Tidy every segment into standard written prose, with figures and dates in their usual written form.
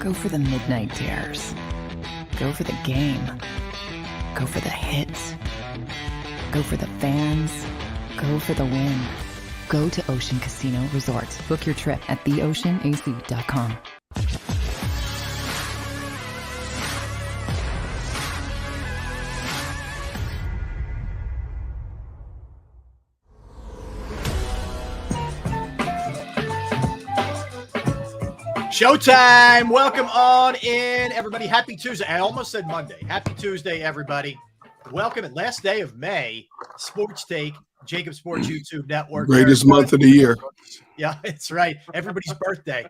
Go for the midnight dares. Go for the game. Go for the hits. Go for the fans. Go for the win. Go to Ocean Casino Resort. Book your trip at theoceanac.com. Showtime! Welcome on in, everybody. Happy Tuesday. I almost said Monday. Happy Tuesday, everybody. Welcome at last day of May. Sports Take, JAKIB Sports YouTube Network. Greatest month of the year. Yeah, it's right. Everybody's birthday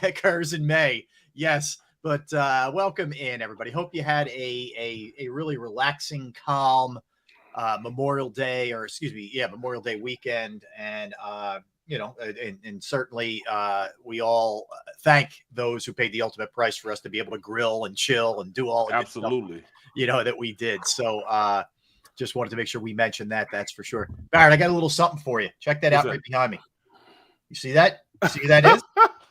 occurs in May. Yes, but welcome in, everybody. Hope you had a really relaxing, calm Memorial Day, or excuse me, Memorial Day weekend, and and certainly we all thank those who paid the ultimate price for us to be able to grill and chill and do all of absolutely stuff, that we did. So just wanted to make sure we mentioned that. That's for sure. Barrett, I got a little something for you. Check that out right behind me. You see that? See who that is?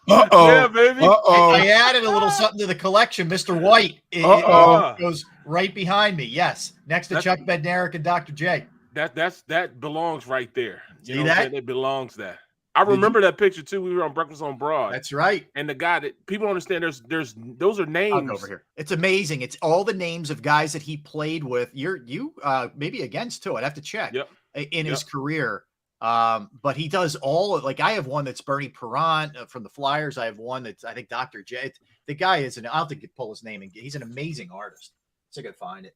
Uh-oh. Yeah, baby. Uh-oh. I added a little something to the collection. Mr. White it goes right behind me. Yes, next to Chuck Bednarik and Dr. J. That belongs right there. You know that? It belongs there. I remember that picture too. We were on Breakfast on Broad. That's right. And the guy that people understand, there's those are names. I'll go over here. It's amazing. It's all the names of guys that he played with. You maybe against too. I'd have to check. Yep. In his career. But he does all of, like, I have one that's Bernie Perrant from the Flyers. I have one that's, I think, Dr. J. The guy is I don't think you pull his name, and he's an amazing artist. So I could find it.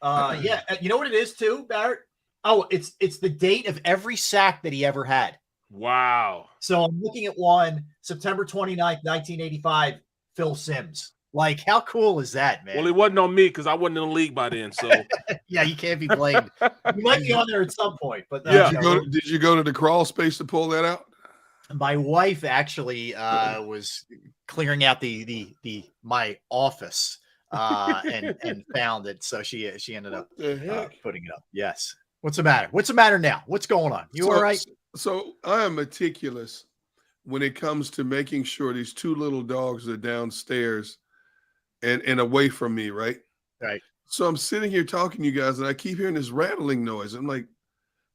Yeah, you know what it is too, Barrett? Oh, it's the date of every sack that he ever had. Wow. So I'm looking at one, September 29th, 1985, Phil Simms. Like, how cool is that, man? Well, it wasn't on me because I wasn't in the league by then. So yeah, you can't be blamed. You might be on there at some point, but yeah. Did you go to the crawl space to pull that out? My wife actually was clearing out my office and found it, so she ended up putting it up. Yes. What's the matter? What's the matter now? What's going on? You all right? So I am meticulous when it comes to making sure these two little dogs are downstairs and away from me, right? Right. So I'm sitting here talking to you guys, and I keep hearing this rattling noise. I'm like,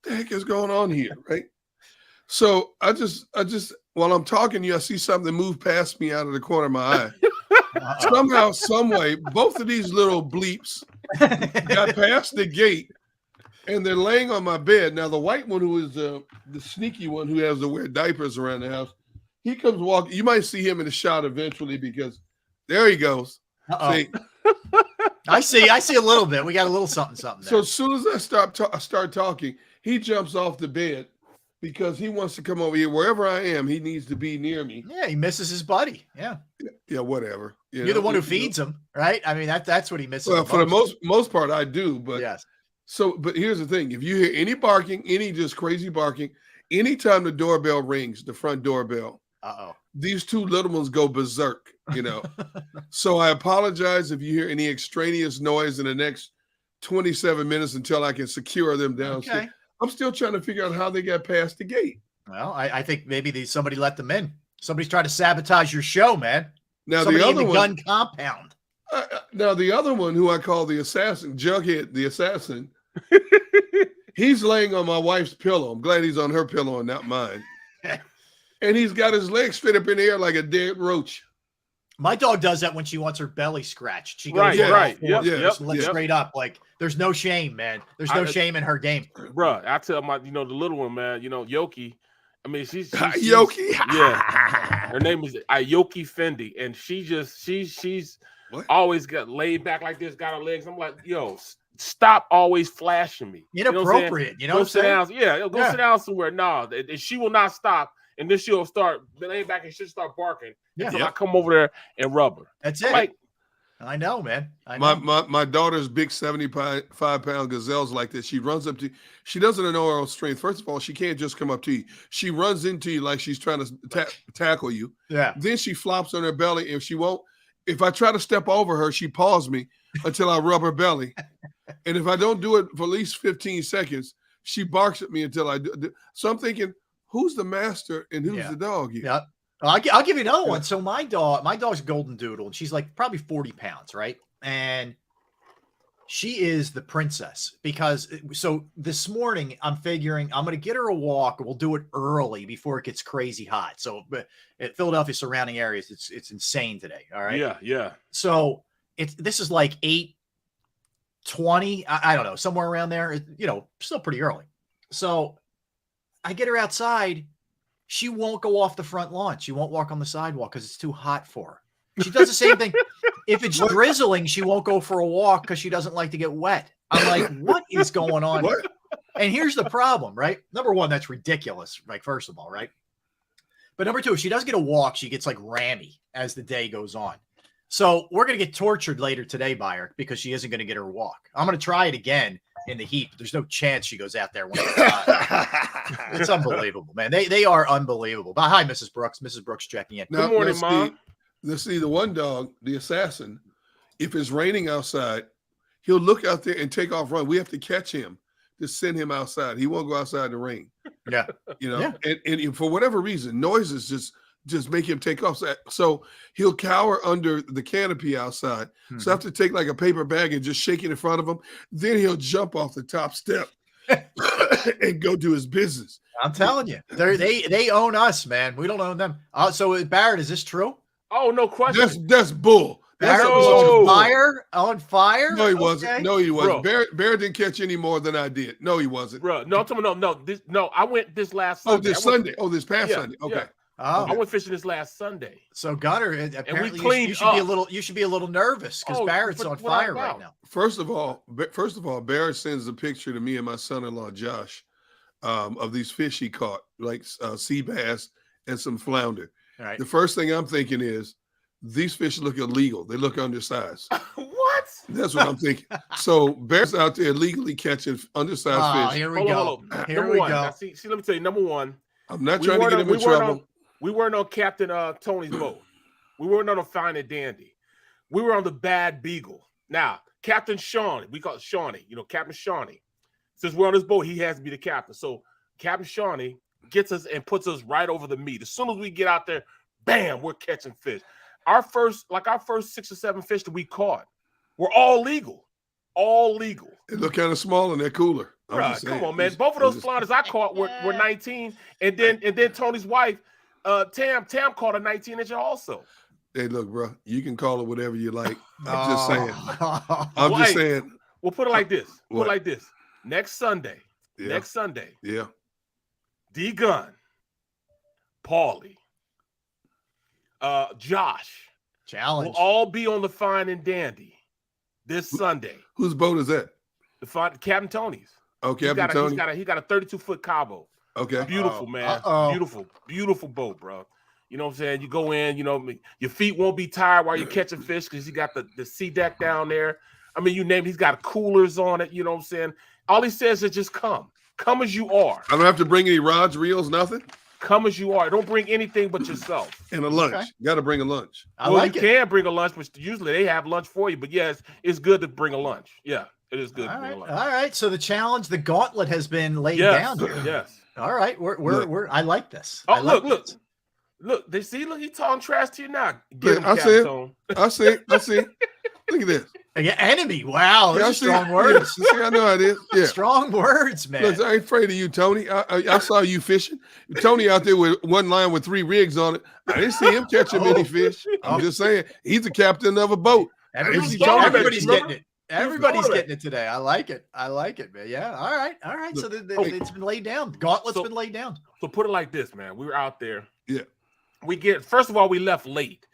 the heck is going on here, right? So I just while I'm talking to you, I see something move past me out of the corner of my eye. Somehow, some way, both of these little bleeps got past the gate, and they're laying on my bed. Now, the white one, who is the sneaky one who has to wear diapers around the house, he comes walking. You might see him in the shot eventually, because there he goes. See? I see a little bit. We got a little something there. So as soon as I start talking, he jumps off the bed because he wants to come over here. Wherever I am, he needs to be near me. Yeah, he misses his buddy. Yeah. Yeah, whatever. You're the one who feeds him, right? I mean, that's what he misses. Well, for the most part, I do. But yes. So, but here's the thing: if you hear any barking, any just crazy barking, anytime the doorbell rings, the front doorbell, these two little ones go berserk. So I apologize if you hear any extraneous noise in the next 27 minutes until I can secure them downstairs. Okay. I'm still trying to figure out how they got past the gate. Well, I think maybe somebody let them in. Somebody's trying to sabotage your show, man. Now somebody the other in the gun compound. Now the other one, who I call the assassin, Jughead, the assassin, he's laying on my wife's pillow. I'm glad he's on her pillow and not mine. And he's got his legs straight up in the air like a dead roach. My dog does that when she wants her belly scratched. She goes right. Straight up. Like, there's no shame, man. There's no shame in her game. Bruh, I tell the little one, man, Yoki. I mean, she's Yoki. Yeah. Her name is Yoki Fendi. And she's always got laid back like this, got her legs. I'm like, yo, stop always flashing me. Inappropriate. You know what I'm saying? Go sit down somewhere. No, and she will not stop. And then she'll start laying back and she'll start barking until I come over there and rub her. That's it. Like, I know, man. I know. My daughter's big 75-pound gazelle's like this. She runs up to you. She doesn't know her strength. First of all, she can't just come up to you. She runs into you like she's trying to tackle you. Yeah. Then she flops on her belly. If she won't, if I try to step over her, she paws me until I rub her belly. And if I don't do it for at least 15 seconds, she barks at me until I do. So I'm thinking, who's the master and who's the dog here? Yep. I'll give you another one. So my dog's a golden doodle, and she's like probably 40 pounds, right? And she is the princess because so this morning I'm figuring I'm going to get her a walk. We'll do it early before it gets crazy hot. So at Philadelphia surrounding areas, it's insane today. All right. Yeah. Yeah. So this is like 8:20. I don't know, somewhere around there, still pretty early. So I get her outside. She won't go off the front lawn. She won't walk on the sidewalk because it's too hot for her. She does the same thing. If it's drizzling, she won't go for a walk because she doesn't like to get wet. I'm like, what is going on? What? And here's the problem, right? Number one, that's ridiculous, like, first of all, right? But number two, if she does get a walk, she gets like rammy as the day goes on. So we're going to get tortured later today by her because she isn't going to get her walk. I'm going to try it again in the heat, but there's no chance she goes out there when it's hot. It's unbelievable, man. They are unbelievable. But hi, Mrs. Brooks. Mrs. Brooks checking in. Good morning, Mom. Let's see, the one dog, the assassin, if it's raining outside, he'll look out there and take off run. We have to catch him to send him outside. He won't go outside in the rain. Yeah. And for whatever reason, noises just make him take off. So he'll cower under the canopy outside. Mm-hmm. So I have to take like a paper bag and just shake it in front of him. Then he'll jump off the top step and go do his business. I'm telling you, they own us, man. We don't own them. So Barrett, is this true? Oh, no question. That's bull. Barrett was on fire. No, he wasn't. Okay. No, he wasn't. Barrett didn't catch any more than I did. No, he wasn't. Bro, no, I went this last Sunday. This past Sunday. Okay. Yeah. Oh. I went fishing this last Sunday. So Gunner, apparently you should be a little nervous because Barrett's on fire right now. First of all, Barrett sends a picture to me and my son-in-law Josh of these fish he caught, like sea bass and some flounder. All right. The first thing I'm thinking is these fish look illegal. They look undersized. What? That's what I'm thinking. So Barrett's out there legally catching undersized fish. Here we go. Here we go. Now, see, let me tell you. Number one, I'm not trying to get him in trouble. We weren't on Captain Tony's boat. We weren't on a Fine and Dandy. We were on the Bad Beagle. Now, Captain Shawnee, we call it Shawnee, Captain Shawnee. Since we're on this boat, he has to be the captain. So Captain Shawnee gets us and puts us right over the meat. As soon as we get out there, bam, we're catching fish. Our first 6 or 7 fish that we caught were all legal. All legal. They look kind of small in that cooler. Right, come on, man. Both of those flounders I caught were 19. And then Tony's wife, Tam caught a 19-incher also. Hey, look, bro, you can call it whatever you like. I'm just saying. I'm just saying. We'll put it like this. Next Sunday. Yeah. D Gun, Paulie, Josh, challenge. We'll all be on the Fine and Dandy this Sunday. Whose boat is that? Captain Tony's. Oh, Captain Tony. He got a 32-foot Cabo. Okay. Beautiful, man. Beautiful boat, bro. You know what I'm saying? You go in, your feet won't be tired while you're catching fish because you got the sea deck down there. I mean, you name it. He's got coolers on it. You know what I'm saying? All he says is just come. Come as you are. I don't have to bring any rods, reels, nothing? Come as you are. Don't bring anything but yourself. And a lunch. Okay. Got to bring a lunch. You can bring a lunch, but usually they have lunch for you. But yes, it's good to bring a lunch. Yeah, it is good to bring a lunch. All right. So the challenge, the gauntlet has been laid down here. Yes. All right. I like this. Oh, look. Look, he's talking trash to you now. I see. Look at this. Yeah, enemy. Wow, those are strong words. Yeah, I know it is. Yeah. Strong words, man. Look, I ain't afraid of you, Tony. I saw you fishing. Tony out there with one line with 3 rigs on it. I didn't see him catching many fish. I'm just saying, he's the captain of a boat. Everybody's getting it. Everybody's getting it today. I like it, man. Yeah. All right. So it's been laid down. Gauntlet's been laid down. So put it like this, man. We were out there. Yeah. First of all, we left late.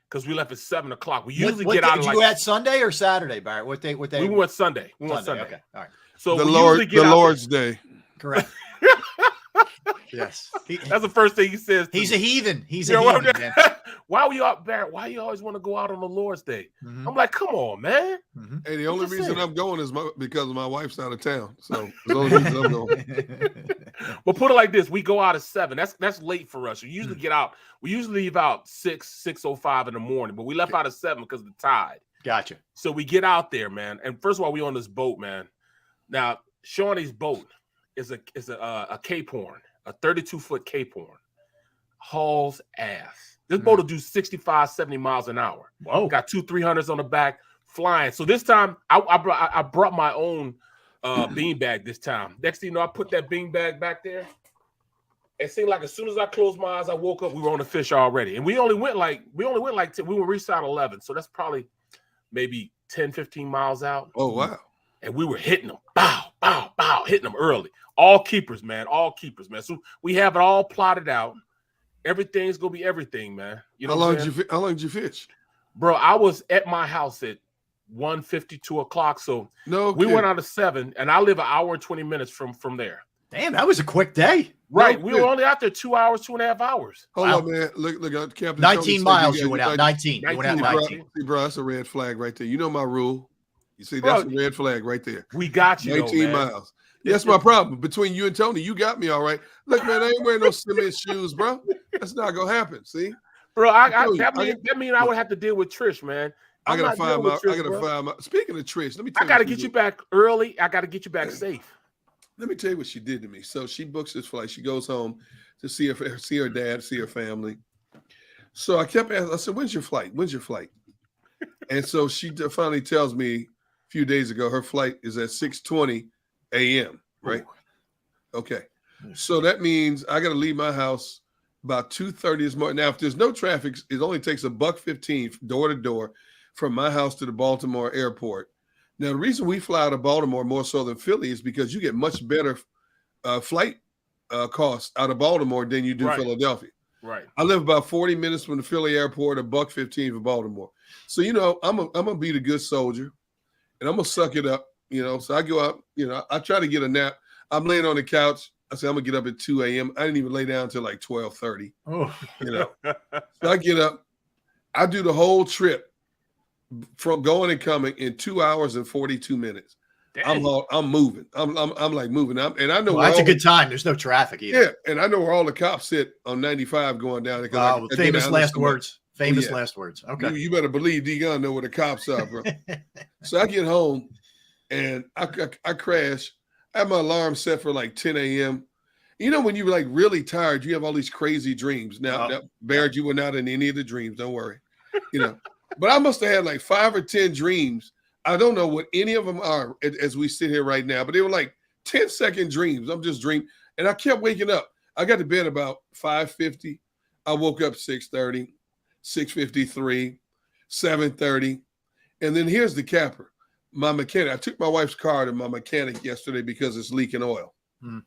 Because we left at 7 o'clock. We usually get out. Did you at Sunday or Saturday, Barrett? What day? We went Sunday. Sunday. Okay. All right. So the Lord's Day. Correct. Yes. That's the first thing he says. He's a heathen. He's a heathen, man. Why we out, Barrett? Why you always want to go out on the Lord's Day? Mm-hmm. I'm like, come on, man. Mm-hmm. Hey, the only reason I'm going is because my wife's out of town. So the only reason I'm going. Well, put it like this: we go out at 7. That's late for us. We usually get out. We usually leave out 6:05 in the morning, but we left out at 7 because of the tide. Gotcha. So we get out there, man. And first of all, we on this boat, man. Now, Shawnee's boat is a Cape Horn, a 32-foot Cape Horn. hauls ass. This boat will do 65, 70 miles an hour. Whoa. Got 200-300s on the back flying. So this time I brought my own beanbag this time. Next thing you know, I put that beanbag back there. It seemed like as soon as I closed my eyes, I woke up, we were on the fish already. And we only went like 10, we were reached out 11. So that's probably maybe 10, 15 miles out. Oh, wow. And we were hitting them. Bow, bow, bow, hitting them early. All keepers, man. All keepers, man. So we have it all plotted out. Everything's gonna be everything, man. You know how long did you fish? Bro, I was at my house at 1:50, 2 o'clock. So we went out at 7, and I live an hour and 20 minutes from there. Damn, that was a quick day. Right. We were only out there 2 hours, 2.5 hours. Hold on, man. Look, Captain. 19 miles you went out. 19. You went out 19. See, bro, that's a red flag right there. You know my rule. You see, that's a red flag right there. We got you. 19 miles. That's my problem. Between you and Tony, you got me all right. Look, man, I ain't wearing no cement shoes, bro. That's not gonna happen. See, bro, that mean I would have to deal with Trish, man. I gotta find my. Speaking of Trish, let me. I gotta get you back early. I gotta get you back safe. Let me tell you what she did to me. So she books this flight. She goes home to see her dad, see her family. So I kept asking. I said, "When's your flight? When's your flight?" And so she finally tells me a few days ago her flight is at 6:20 a.m. Right? Ooh. Okay. So that means I got to leave my house about 2:30 this morning. Now, if there's no traffic, it only takes $1.15 door to door from my house to the Baltimore airport. Now, the reason we fly out of Baltimore more so than Philly is because you get much better flight costs out of Baltimore than you do Philadelphia. Right. I live about 40 minutes from the Philly airport, $1.15 for Baltimore. So, you know, I'm gonna be the good soldier, and I'm gonna suck it up. You know, so I go out. You know, I try to get a nap. I'm laying on the couch. I said I'm gonna get up at 2 a.m. I didn't even lay down until like 12:30. Oh, you know. So I get up. I do the whole trip from going and coming in 2 hours and 42 minutes. Dang. I'm moving. I'm like moving. And I know that's a good time. There's no traffic either. Yeah, and I know where all the cops sit on 95 going down there. Famous last words. Famous last words. Okay. You better believe D-Gun know where the cops are, bro. So I get home and I crash. I have my alarm set for like 10 a.m. You know, when you're like really tired, you have all these crazy dreams. Now, Barrett, you were not in any of the dreams. Don't worry. You know, but I must have had like 5 or 10 dreams. I don't know what any of them are as we sit here right now, but they were like 10-second dreams. I'm just dreaming. And I kept waking up. I got to bed about 5:50. I woke up 6:30, 6:53, 7:30. And then here's the capper. My mechanic, I took my wife's car to my mechanic yesterday because it's leaking oil. Mm.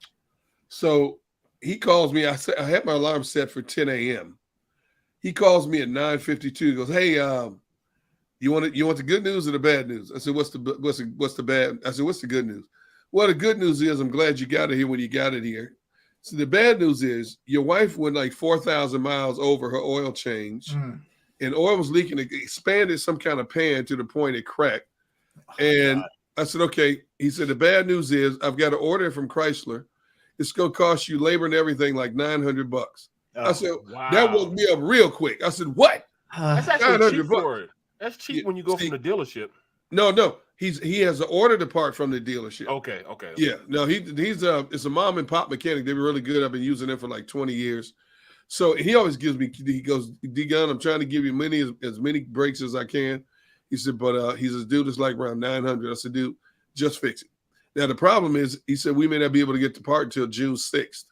So he calls me. I had my alarm set for 10 a.m. He calls me at 9:52. He goes, "Hey, you want the good news or the bad news?" I said, "What's the bad?" I said, "What's the good news?" Well, the good news is I'm glad you got it here when you got it here. So the bad news is your wife went like 4,000 miles over her oil change, and oil was leaking. It expanded some kind of pan to the point it cracked. And I said, "Okay." He said, "The bad news is I've got to order it from Chrysler. It's going to cost you labor and everything like $900." I said, wow. That woke me up real quick. I said, "What?" That's actually cheap for it. That's cheap when you go from the dealership. No. He has an order to part from the dealership. Okay. Yeah. No, he's it's a mom and pop mechanic. They were really good. I've been using them for like 20 years. So he always gives me, he goes, "D-Gun, I'm trying to give you as many breaks as I can." He said, but he says, "Dude, it's like around 900. I said, "Dude, just fix it." Now the problem is, he said, we may not be able to get the part until June 6th.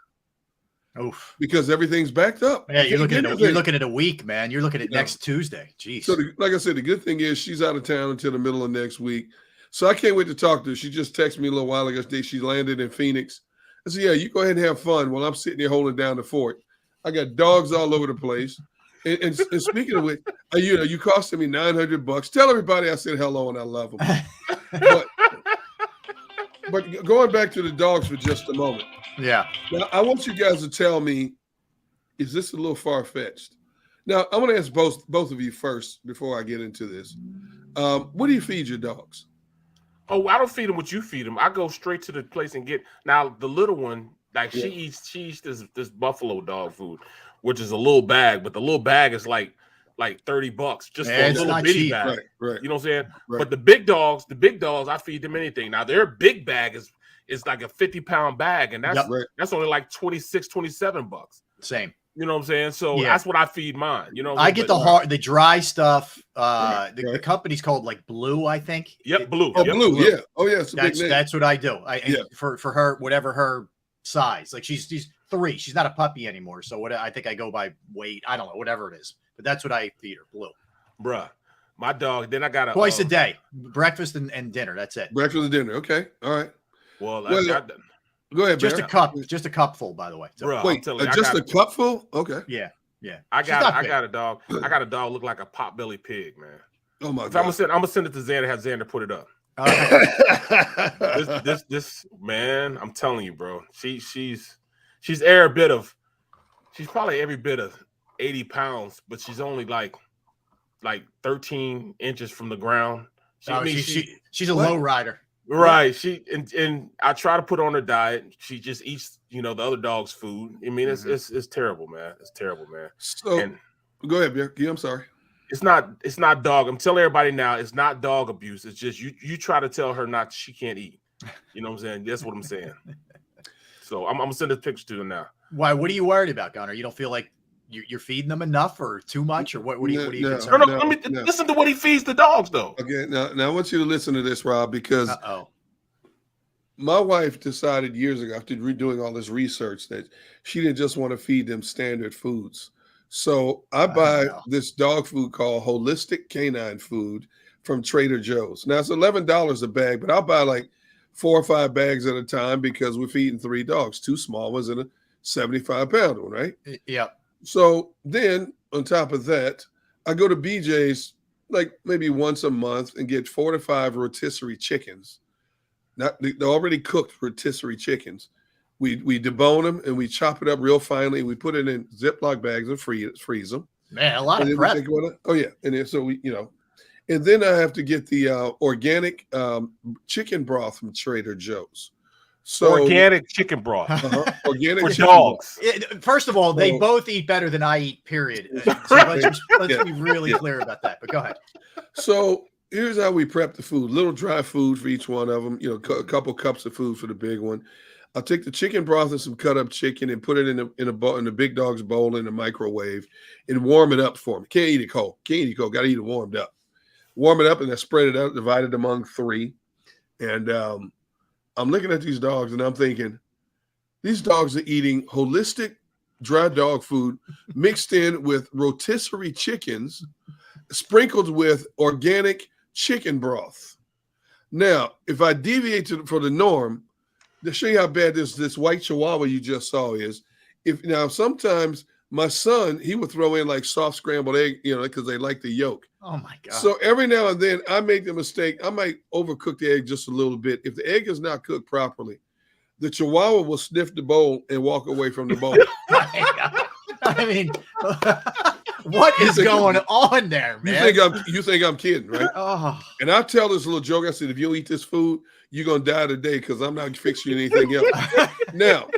Oof. Because everything's backed up. Yeah, you're looking at a week, man. You're looking at next Tuesday. Jeez. So like I said, the good thing is she's out of town until the middle of next week. So I can't wait to talk to her. She just texted me a little while ago. She landed in Phoenix. I said, "Yeah, you go ahead and have fun while I'm sitting here holding down the fort." I got dogs all over the place. And speaking of which, you costing me $900. Tell everybody I said hello and I love them. But going back to the dogs for just a moment. Yeah. Now, I want you guys to tell me, is this a little far-fetched? Now, I want to ask both of you first before I get into this. What do you feed your dogs? Oh, I don't feed them what you feed them. I go straight to the place and get. Now, the little one, like she eats this buffalo dog food, which is a little bag, but the little bag is like $30 just for a little bitty bag. Right. You know what I'm saying? Right. But the big dogs, I feed them anything. Now their big bag is like a 50-pound bag, and that's only like $26, $27. Same. You know what I'm saying? So Yeah. that's what I feed mine. You know, I get the dry stuff. The company's called like Blue, I think. Yep, Blue. Oh, Yep. Blue. Yeah. Oh, yeah. It's a big name. That's what I do. Yeah. For her, whatever her size. Like she's 3. She's not a puppy anymore. So what I think I go by weight. I don't know, whatever it is. But that's what I feed her, Blue. Bruh. My dog. Then I got twice a day, breakfast and dinner. That's it. Breakfast and dinner. Okay. All right. Well, go ahead. Just Bear. just a cupful, by the way. So, Bruh, Wait, just a cupful? Okay. Yeah. I got a dog. I got a dog look like a potbelly pig, man. Oh my God. I'm gonna send it to Xander. Have Xander put it up. This man, I'm telling you, bro. She's probably every bit of 80 pounds, but she's only like 13 inches from the ground. She's a low rider. Right. And I try to put on her diet. She just eats, the other dog's food. I mean, it's terrible, man. It's terrible, man. So go ahead, Bear. Yeah, I'm sorry. It's not dog. I'm telling everybody now, it's not dog abuse. It's just you try to tell her she can't eat. You know what I'm saying? That's what I'm saying. So I'm gonna send this picture to them now. Why? What are you worried about, Gunnar? You don't feel like you're feeding them enough or too much, or what are you concerned about? Listen to what he feeds the dogs, though. Okay, now I want you to listen to this, Rob, because my wife decided years ago, after redoing all this research, that she didn't just want to feed them standard foods. So I buy this dog food called Holistic Canine Food from Trader Joe's. Now it's $11 a bag, but I'll buy like 4 or 5 bags at a time because we're feeding 3 dogs, 2 small ones and a 75-pound one, right? Yeah. So then on top of that, I go to BJ's like maybe once a month and get 4 to 5 rotisserie chickens. Not the already cooked rotisserie chickens. We debone them and we chop it up real finely. We put it in Ziploc bags and freeze them. Man, a lot of prep. Oh yeah, and then so and then I have to get the organic chicken broth from Trader Joe's. So organic chicken broth, organic for dogs. First of all, they both eat better than I eat. Period. So let's be really clear about that. But go ahead. So here's how we prep the food: little dry food for each one of them. A couple cups of food for the big one. I'll take the chicken broth and some cut up chicken and put it in a big dog's bowl in the microwave and warm it up for them. Can't eat it cold. Got to eat it warmed up. Warm it up and I spread it out, divided among 3. And I'm looking at these dogs and I'm thinking, these dogs are eating holistic dry dog food mixed in with rotisserie chickens, sprinkled with organic chicken broth. Now, if I deviate from the norm, to show you how bad this white Chihuahua you just saw is, sometimes my son, he would throw in like soft scrambled egg, because they like the yolk. Oh my God. So every now and then I make the mistake. I might overcook the egg just a little bit. If the egg is not cooked properly, the Chihuahua will sniff the bowl and walk away from the bowl. I mean, what is going on there, man? You think I'm kidding, right? Oh. And I tell this little joke. I said, if you don't eat this food, you're gonna die today because I'm not fixing anything else. Now,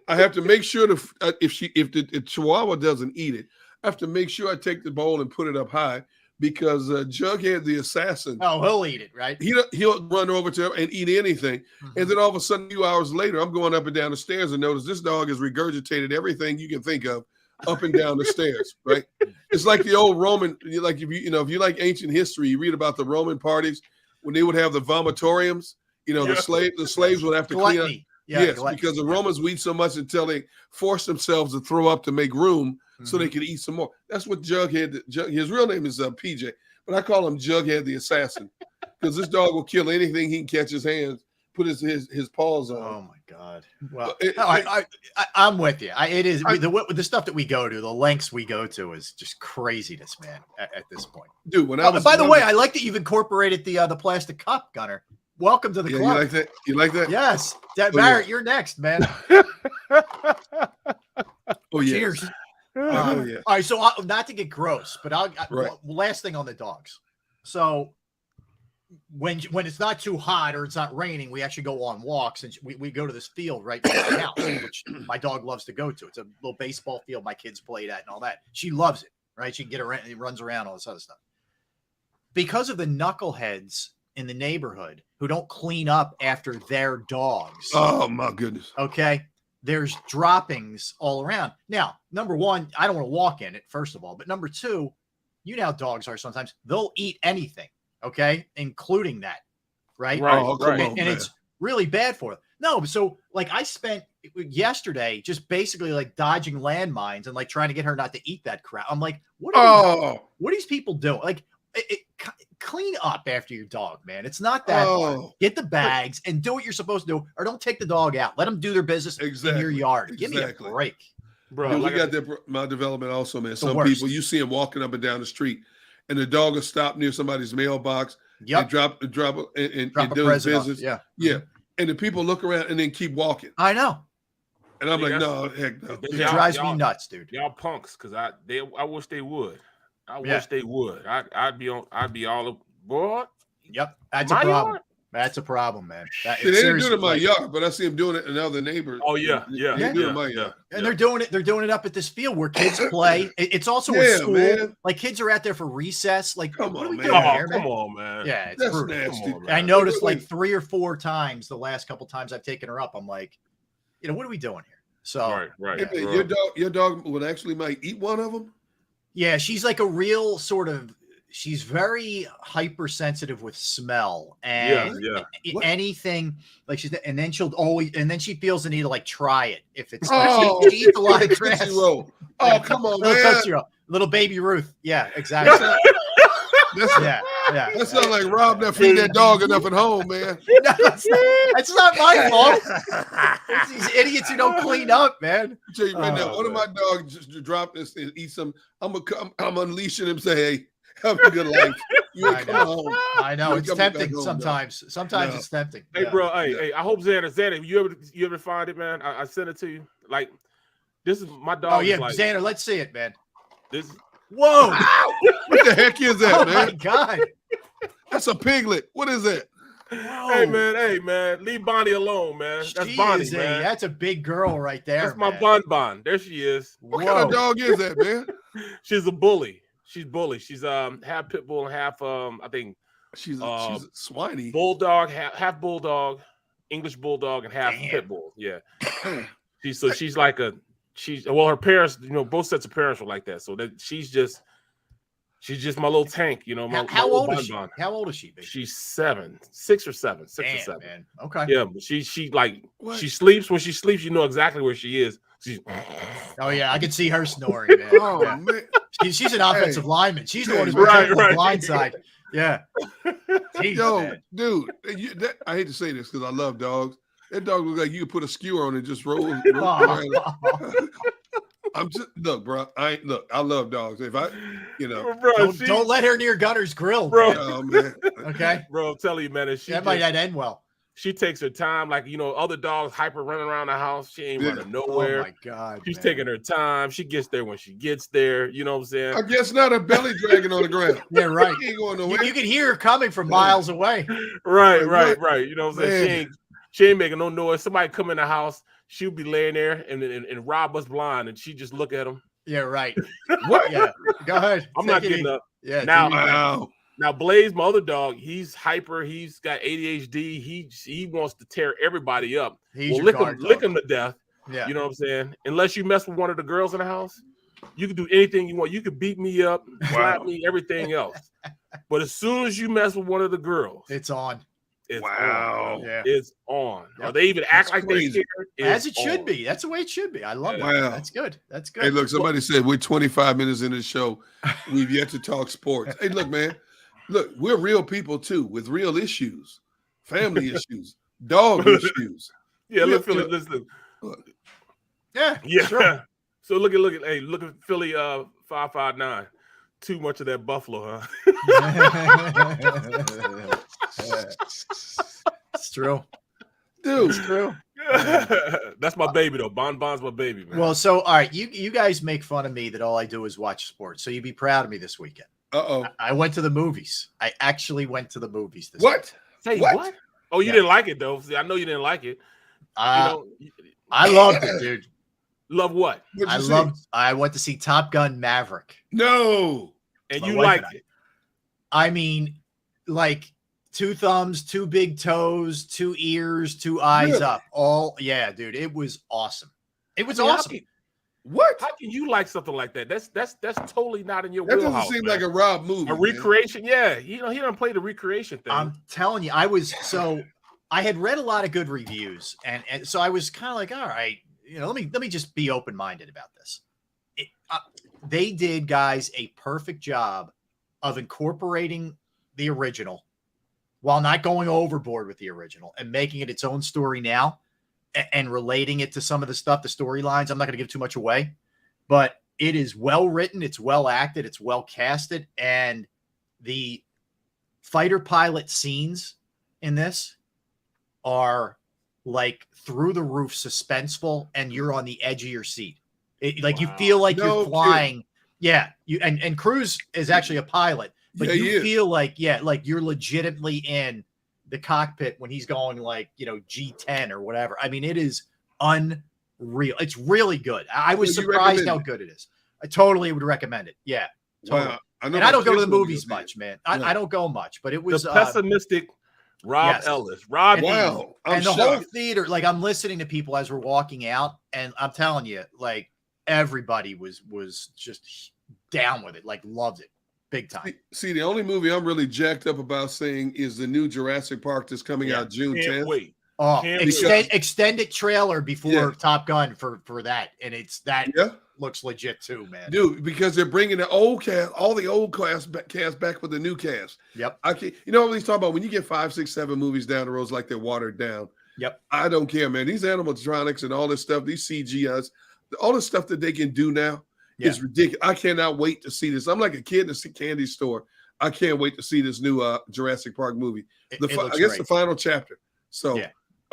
I have to make sure if the Chihuahua doesn't eat it, I have to make sure I take the bowl and put it up high because Jughead the assassin. Oh, he'll eat it, right? He'll run over to him and eat anything, and then all of a sudden, a few hours later, I'm going up and down the stairs and notice this dog has regurgitated everything you can think of up and down the stairs. Right? It's like the old Roman. Like if you like ancient history, you read about the Roman parties when they would have the vomitoriums. The slaves would have to clean up. Yes, because the Romans would eat so much until they forced themselves to throw up to make room so they could eat some more. That's what Jughead, his real name is PJ, but I call him Jughead the assassin because this dog will kill anything he can catch his hands, put his paws on. Oh my God. Well, I'm with you. It is the stuff that we go to, the lengths we go to is just craziness, man, at this point. Dude, by the way, I like that you've incorporated the plastic cup, Gunnar. Welcome to the club. You like that? You like that? Yes. Barrett, you're next, man. Oh, yeah. Cheers. Oh, yeah. All right. So not to get gross, but last thing on the dogs. So when it's not too hot or it's not raining, we actually go on walks and we go to this field right near my house, which my dog loves to go to. It's a little baseball field my kids played at and all that. She loves it, right? She can get around, it runs around, all this other stuff. Because of the knuckleheads in the neighborhood who don't clean up after their dogs. Oh my goodness. Okay. there's droppings all around. Now, number one, I don't want to walk in it, first of all. But number two, you know how dogs are sometimes. They'll eat anything, okay, including that, right? Right, Oh, come right. on, And man. it's really bad for them. No, so like I spent yesterday just basically like dodging landmines and like trying to get her not to eat that crap. I'm like, what are these people doing? Like, clean up after your dog, man. It's not that hard. Get the bags and do what you're supposed to do, or don't take the dog out. Let them do their business in your yard. Give me a break, bro. Dude, we got that my development also, man. Some worst. people, you see them walking up and down the street, and the dog will stop near somebody's mailbox and drop and do his business. Yeah. And the people look around and then keep walking. I know. And I'm like, no, heck no. It drives me nuts, dude. Y'all punks, because I wish they would. I wish they would. I'd be all boy. Yep. That's a problem. Yard? That's a problem, man. They didn't do it in my yard, but I see them doing it in other neighbors. Oh yeah. They do it in my yard. And they're doing it up at this field where kids play. It's also a school. Man. Like kids are out there for recess. Like, come what on, are we man. doing here, Come on, man. Yeah, it's that's brutal. nasty. On, I noticed like 3 or 4 times the last couple times I've taken her up. I'm like, what are we doing here? So right. Hey, your dog would actually might eat one of them. Yeah, she's like a real sort of. She's very hypersensitive with smell and anything like and then she feels the need to like try it if it's she eats a lot of grass. Oh, come on, man. Little baby Ruth. Yeah, exactly. That sounds like Rob that feed that dog enough at home, man. No, that's not my fault. It's these idiots who don't clean up, man. I'll tell you right now, one of my dogs just dropped this and eat some. I'm unleashing him. Say, hey, have a good life. You ain't coming home. I know it's tempting sometimes. Sometimes it's tempting. Hey, bro. Hey, I hope Xander, you ever find it, man? I sent it to you. Like, this is my dog. Oh yeah, like, Xander, let's see it, man. This. Whoa! What the heck is that, man? Oh my god! That's a piglet. What is that? Hey man, leave Bonnie alone, man. That's Bonnie, man. That's a big girl right there. That's my Bon. There she is. What kind of dog is that, man? She's a bully. She's bully. She's half pit bull and half I think she's swiney. Bulldog, half bulldog, English bulldog, and half pit bull. Yeah. She's like her parents, both sets of parents were like that. So that she's just my little tank, How old is she? How old is she? Baby? She's 6 or 7. Man. Okay. Yeah, but she sleeps. When she sleeps, you know exactly where she is. Oh yeah, I can see her snoring, man. Oh man, she's an offensive lineman. She's the one who's right. The blind side. Yeah. Jeez, yo, dude, I hate to say this because I love dogs. That dog looks like you could put a skewer on it and just roll. I'm just bro. I love dogs. If I, don't let her near Gunner's Grill, bro. Man. Oh man. Okay, bro. I'm telling you, man. That might not end well. She takes her time, like other dogs hyper running around the house. She ain't running nowhere. Oh my god, she's taking her time. She gets there when she gets there. You know what I'm saying? I guess not a belly dragging on the ground. Yeah, right. She ain't going nowhere. You can hear her coming from miles away. Right. You know what I'm saying? She ain't making no noise. Somebody come in the house, she'll be laying there and rob us blind, and she just look at him. Yeah, right. What? Yeah, go ahead. I'm not getting up. Yeah. Now Blaze, my other dog, he's hyper. He's got ADHD. He wants to tear everybody up. Lick him to death. Yeah. You know what I'm saying? Unless you mess with one of the girls in the house, you can do anything you want. You can beat me up, slap me, everything else. But as soon as you mess with one of the girls, it's on. It's on. Yeah. It's on. Yep. They even act like they care. As it should be. That's the way it should be. I love it. Wow. That's good. Hey, look, somebody said we're 25 minutes into the show. We've yet to talk sports. Hey, look, man. Look, we're real people too, with real issues, family issues, dog issues. Yeah, listen. Yeah. Sure. So look at Philly 559. Too much of that buffalo, huh? It's true. Dude, it's true. That's my baby though. Bon's my baby, man. Well, so all right, you guys make fun of me that all I do is watch sports. So you'd be proud of me this weekend. I went to the movies. I actually went to the movies this week. Say what? Oh, you didn't like it though. See, I know you didn't like it. I loved it, dude. Love what? I went to see Top Gun Maverick. No. And you liked it. I mean, like, 2 thumbs, 2 big toes, 2 ears, 2 eyes Really? up. All dude, it was awesome. It was I mean, awesome. What? How can you like something like that? That's totally not in your That wheelhouse. doesn't seem man. like a Rob movie. A recreation. Yeah, he doesn't play the recreation thing. I'm telling you, I had read a lot of good reviews, and so I was kind of like, all right, let me just be open-minded about this. They did, guys, a perfect job of incorporating the original while not going overboard with the original and making it its own story now and relating it to some of the stuff, the storylines. I'm not going to give too much away, but it is well written. It's well acted. It's well casted. And the fighter pilot scenes in this are like through the roof suspenseful, and you're on the edge of your seat. You feel like you're flying. Kidding. Yeah. And Cruz is actually a pilot, but you feel like you're legitimately in the cockpit when he's going G10 or whatever. I mean, it is unreal. It's really good. I was surprised how good it is. I totally would recommend it. Yeah. Totally. Wow. And I don't go to the movies much, man. I don't go much, but it was the pessimistic Rob Ellis. Wow. And the whole theater, I'm listening to people as we're walking out, and I'm telling you, everybody was just down with it, loved it. Big time. See, the only movie I'm really jacked up about seeing is the new Jurassic Park that's coming out June 10th. Wait. Oh, extended trailer before Top Gun for that, and looks legit too, man. Dude, because they're bringing the old cast, all the old cast back with the new cast. Yep. I can't. You know what he's talking about? When you get 5, 6, 7 movies down the road, it's like they're watered down. Yep. I don't care, man. These animatronics and all this stuff, these CGIs, all the stuff that they can do now. It's ridiculous. I cannot wait to see this. I'm like a kid in a candy store. I can't wait to see this new Jurassic Park movie. I guess the final chapter. So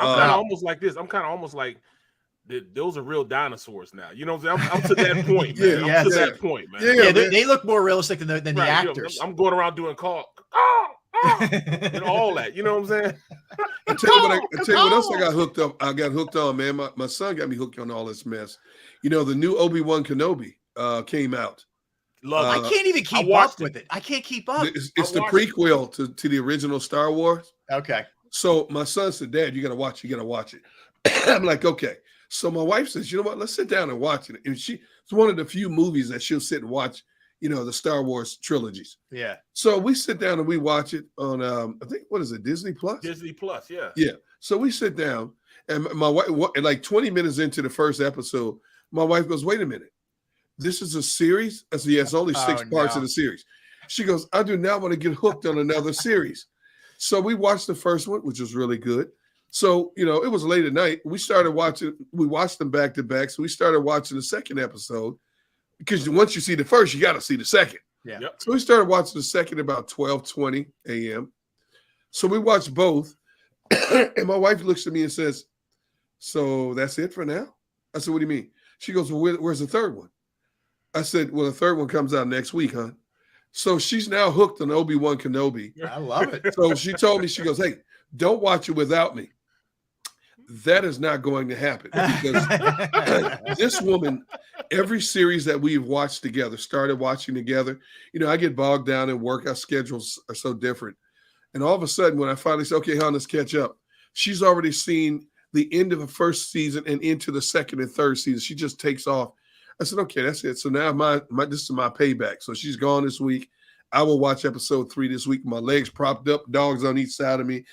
I'm kind of almost like this. I'm kind of almost like those are real dinosaurs now. You know what I'm saying? I'm to that point, man. I'm to that point, man. Yeah, they look more realistic than the actors. I'm going around doing and all that. You know what I'm saying? I tell you what else I got hooked up. I got hooked on, man. My son got me hooked on all this mess. The new Obi-Wan Kenobi came out. I can't even keep up with it. I can't keep up. It's the prequel to the original Star Wars. Okay. So my son said, Dad, you got to watch it. You got to watch it. I'm like, okay. So my wife says, you know what? Let's sit down and watch it. And it's one of the few movies that she'll sit and watch, the Star Wars trilogies. Yeah. So we sit down and we watch it on, I think, what is it? Disney Plus? Disney Plus. Yeah. Yeah. So we sit down and my wife, like 20 minutes into the first episode, my wife goes, wait a minute. This is a series? I said, yeah, it's only 6 parts of the series. She goes, I do not want to get hooked on another series. So we watched the first one, which was really good. So, it was late at night. We watched them back to back. So we started watching the second episode because once you see the first, you got to see the second. Yeah. Yep. So we started watching the second about 12:20 a.m. So we watched both. And my wife looks at me and says, so that's it for now? I said, what do you mean? She goes, well, where's the third one? I said, well, the third one comes out next week, huh? So she's now hooked on Obi-Wan Kenobi. I love it. So she told me, she goes, hey, don't watch it without me. That is not going to happen because this woman, every series that we've watched together, started watching together, I get bogged down in work. Our schedules are so different. And all of a sudden, when I finally say, okay, hon, let's catch up, she's already seen the end of the first season and into the second and third season. She just takes off. I said, okay, that's it. So now this is my payback. So she's gone this week. I will watch episode 3 this week. My legs propped up, dogs on each side of me,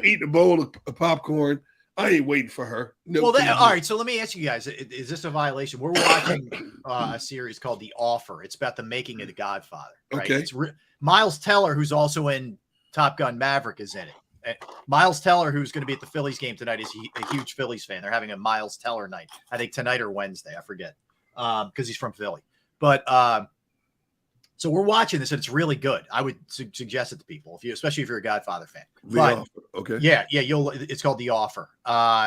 eating a bowl of popcorn. I ain't waiting for her. No. Well, all right. So let me ask you guys: is this a violation? We're watching a series called The Offer. It's about the making of The Godfather. Right? Okay. It's Miles Teller, who's also in Top Gun Maverick, is in it. Miles Teller, who's going to be at the Phillies game tonight, is a huge Phillies fan. They're having a Miles Teller night. I think tonight or Wednesday. I forget. Because he's from Philly. But so we're watching this and it's really good. I would suggest it to people, especially if you're a Godfather fan. Okay. Yeah, it's called The Offer.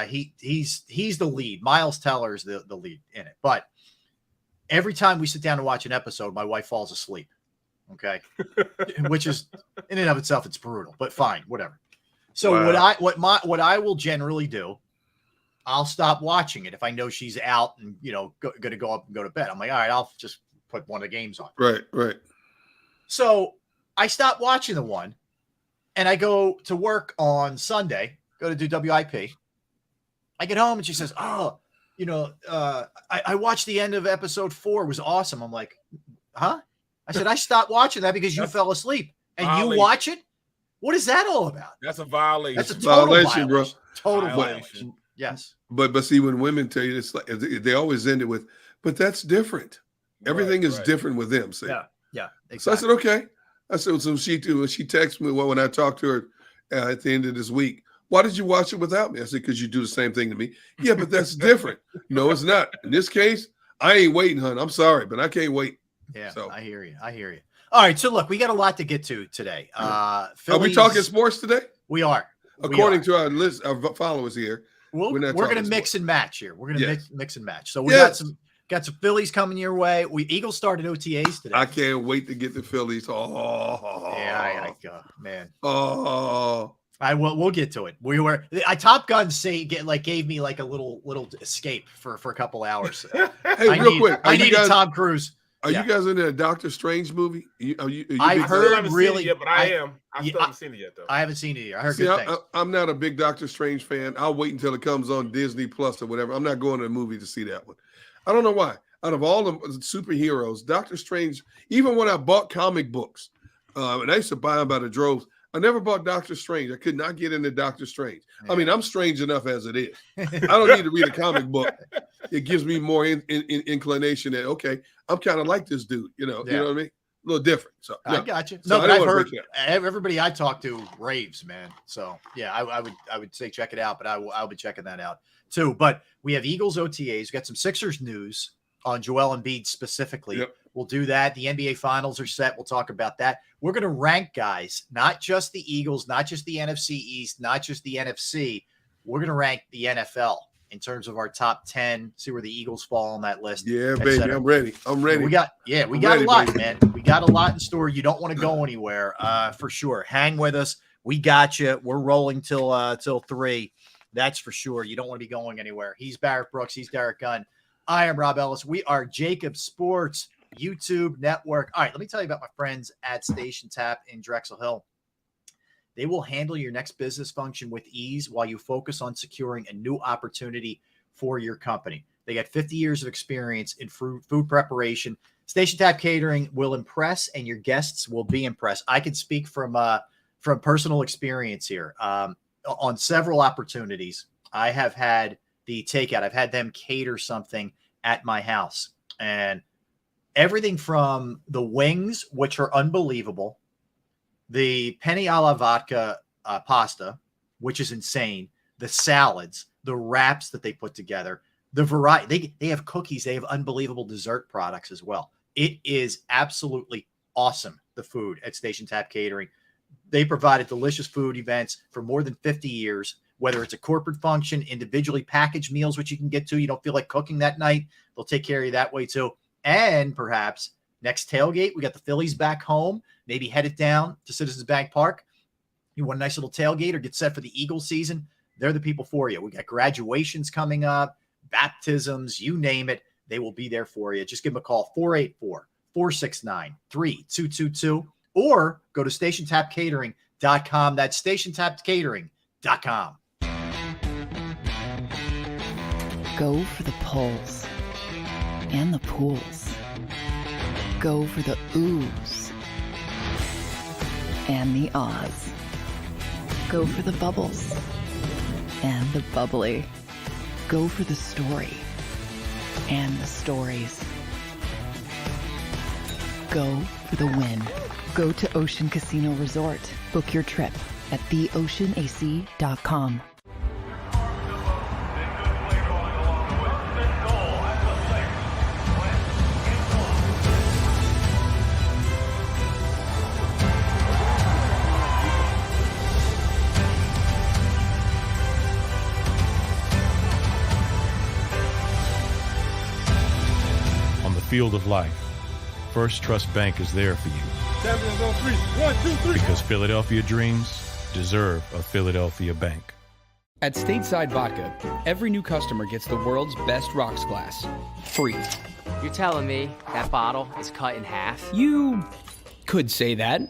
He's the lead. Miles Teller is the lead in it. But every time we sit down to watch an episode, my wife falls asleep. Okay. Which is in and of itself, it's brutal, but fine, whatever. So what I will generally do, I'll stop watching it if I know she's out and going to go up and go to bed. I'm like, all right, I'll just put one of the games on. Right. So I stopped watching the one, And I go to work on Sunday, go to do WIP. I get home and she says, oh, I watched the end of episode 4. It was awesome. I'm like, huh? I said, I stopped watching that because you fell asleep. And violation. You watch it? What is that all about? That's a violation. That's a total Violation, bro. Total Violation. violation. Yes. But see, when women tell you this, like, they always end it with, but that's different. Everything is different with them. See? Yeah. Exactly. So I said, okay. I said, so she texted me when I talked to her at the end of this week. Why did you watch it without me? I said, because you do the same thing to me. Yeah, but that's different. No, it's not. In this case, I ain't waiting, hon. I'm sorry, but I can't wait. Yeah, so. I hear you. All right, so look, we got a lot to get to today. Are we talking sports today? We are. According to our list, our followers here. We're going to mix and match here. We're going to mix and match. So we got some Phillies coming your way. Eagles started OTAs today. I can't wait to get the Phillies. Oh, yeah, man. Oh, we'll get to it. Top Gun gave me like a little escape for a couple hours. Hey, real quick, I needed Tom Cruise. Are you guys in a Doctor Strange movie? I heard really, yet, but I am. I still haven't seen it yet, though. I haven't seen it yet. I heard good things. I'm not a big Doctor Strange fan. I'll wait until it comes on Disney Plus or whatever. I'm not going to the movie to see that one. I don't know why. Out of all the superheroes, Doctor Strange, even when I bought comic books, and I used to buy them by the droves, I never bought Doctor Strange. I could not get into Doctor Strange. Yeah. I mean, I'm strange enough as it is. I don't need to read a comic book. It gives me more inclination that, okay, I'm kind of like this dude, you know what I mean? A little different. So I got you. No, but I've heard everybody I talk to raves, man. So yeah, I would say check it out, but I'll be checking that out too. But we have Eagles OTAs. We got some Sixers news on Joel Embiid specifically. Yep. We'll do that. The NBA finals are set. We'll talk about that. We're going to rank guys, not just the Eagles, not just the NFC East, not just the NFC. We're going to rank the NFL in terms of our top 10, see where the Eagles fall on that list. Yeah, baby, I'm ready. We got a lot, baby. man. We got a lot in store. You don't want to go anywhere, for sure. Hang with us. We got you. We're rolling till 3. That's for sure. You don't want to be going anywhere. He's Barrett Brooks. He's Derek Gunn. I am Rob Ellis. We are JAKIB Sports YouTube Network. All right, let me tell you about my friends at Station Tap in Drexel Hill. They will handle your next business function with ease while you focus on securing a new opportunity for your company. They got 50 years of experience in food preparation. Station Tap Catering will impress, and your guests will be impressed. I can speak from personal experience here. On several opportunities, I have had the takeout. I've had them cater something at my house, and everything from the wings, which are unbelievable, the penne alla vodka pasta, which is insane, the salads, the wraps that they put together, the variety. They have cookies. They have unbelievable dessert products as well. It is absolutely awesome, the food at Station Tap Catering. They provided delicious food events for more than 50 years, whether it's a corporate function, individually packaged meals, which you can get to. You don't feel like cooking that night. They'll take care of you that way too. And perhaps next tailgate, we got the Phillies back home, maybe headed down to Citizens Bank Park. You want a nice little tailgate or get set for the Eagles season. They're the people for you. We got graduations coming up, baptisms, you name it. They will be there for you. Just give them a call, 484-469-3222, or go to stationtapcatering.com. That's stationtapcatering.com. Go for the polls and the pools. Go for the oohs and the ahs. Go for the bubbles and the bubbly. Go for the story and the stories. Go for the win. Go to Ocean Casino Resort. Book your trip at theoceanac.com. Field of life, First Trust Bank is there for you. Champions on 3. 1, 2, 3. Because Philadelphia dreams deserve a Philadelphia bank. At Stateside Vodka, every new customer gets the world's best rocks glass, free. You're telling me that bottle is cut in half? You could say that.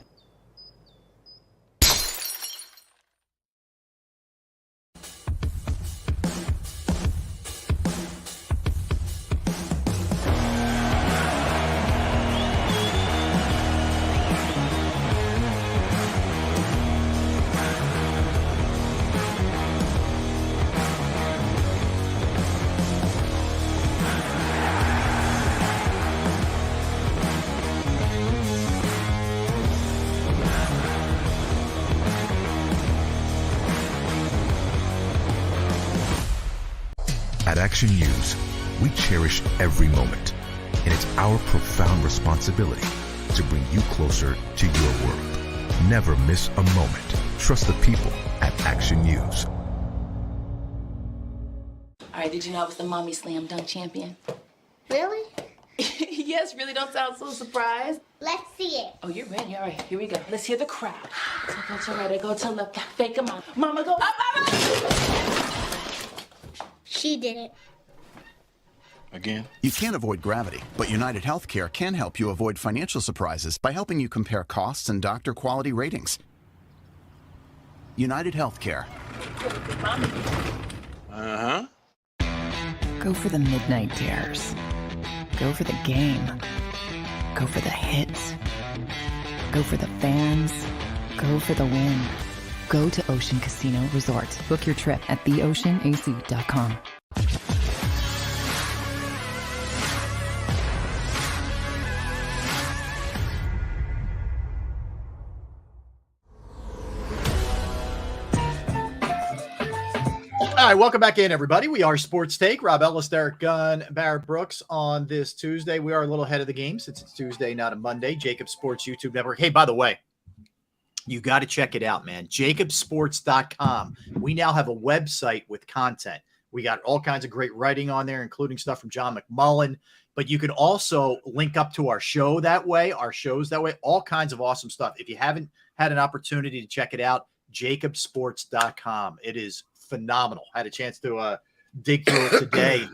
Action News, we cherish every moment, and it's our profound responsibility to bring you closer to your world. Never miss a moment. Trust the people at Action News. All right, did you know I was the mommy slam dunk champion? Really? Yes, really, don't sound so surprised. Let's see it. Oh, you're ready. All right, here we go. Let's hear the crowd. So go to right, I go to left, fake 'em out. Mama, go up, She did it. Again? You can't avoid gravity, but United Healthcare can help you avoid financial surprises by helping you compare costs and doctor quality ratings. United Healthcare. Uh-huh. Go for the midnight dares. Go for the game. Go for the hits. Go for the fans. Go for the win. Go to Ocean Casino Resort. Book your trip at theoceanac.com. All right, welcome back in, everybody. We are Sports Take. Rob Ellis, Derek Gunn, Barrett Brooks on this Tuesday. We are a little ahead of the game since it's Tuesday, not a Monday. JAKIB Sports YouTube Network. Hey, by the way, you got to check it out, man. JAKIBsports.com. We now have a website with content. We got all kinds of great writing on there, including stuff from John McMullen. But you can also link up to our show that way, our shows that way, all kinds of awesome stuff. If you haven't had an opportunity to check it out, JAKIBsports.com. It is phenomenal. I had a chance to dig through it today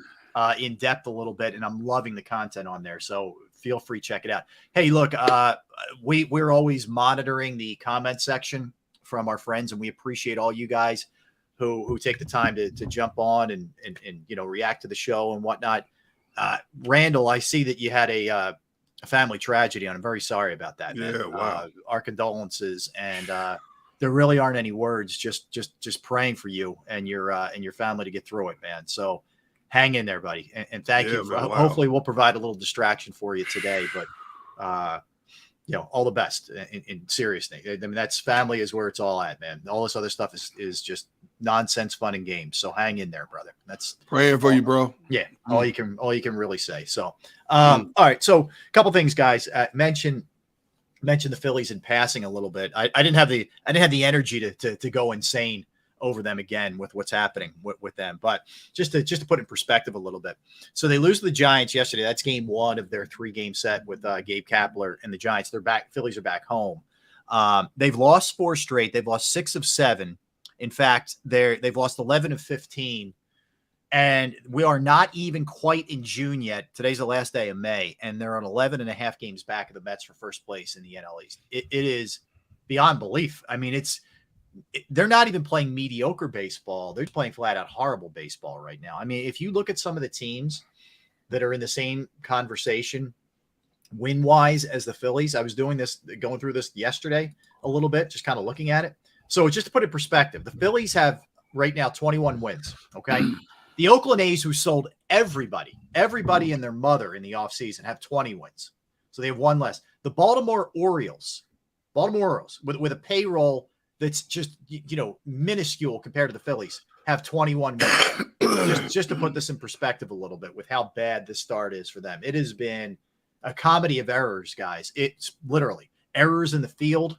in depth a little bit, and I'm loving the content on there. So feel free, check it out. Hey, look, we're always monitoring the comment section from our friends, and we appreciate all you guys who take the time to jump on and react to the show and whatnot. Randall, I see that you had a family tragedy, and I'm very sorry about that, man. Yeah, wow. Our condolences, and there really aren't any words. Just praying for you and your family to get through it, man. So hang in there, buddy, and thank you. Man, wow. Hopefully, we'll provide a little distraction for you today, but all the best in seriousness. I mean, that's family is where it's all at, man. All this other stuff is just nonsense, fun and games. So hang in there, brother. That's praying for you, bro. Yeah, all you can really say. So, all right. So, a couple things, guys. Mention the Phillies in passing a little bit. I didn't have the energy to go insane over them again with what's happening with them. But just to put it in perspective a little bit. So they lose to the Giants yesterday. That's game one of their 3-game set with Gabe Kapler and the Giants. They're back. Phillies are back home. They've lost 4 straight. They've lost 6 of 7. In fact, they've lost 11 of 15. And we are not even quite in June yet. Today's the last day of May, and they're on 11 and a half games back of the Mets for first place in the NL East. It is beyond belief. I mean, they're not even playing mediocre baseball. They're playing flat out horrible baseball right now. I mean, if you look at some of the teams that are in the same conversation win-wise as the Phillies, I was going through this yesterday a little bit, just kind of looking at it. So just to put it in perspective, the Phillies have right now 21 wins, okay? The Oakland A's, who sold everybody and their mother in the offseason, have 20 wins. So they have 1 less. The Baltimore Orioles with a payroll that's just, minuscule compared to the Phillies, have 21 wins. just to put this in perspective a little bit with how bad this start is for them. It has been a comedy of errors, guys. It's literally errors in the field,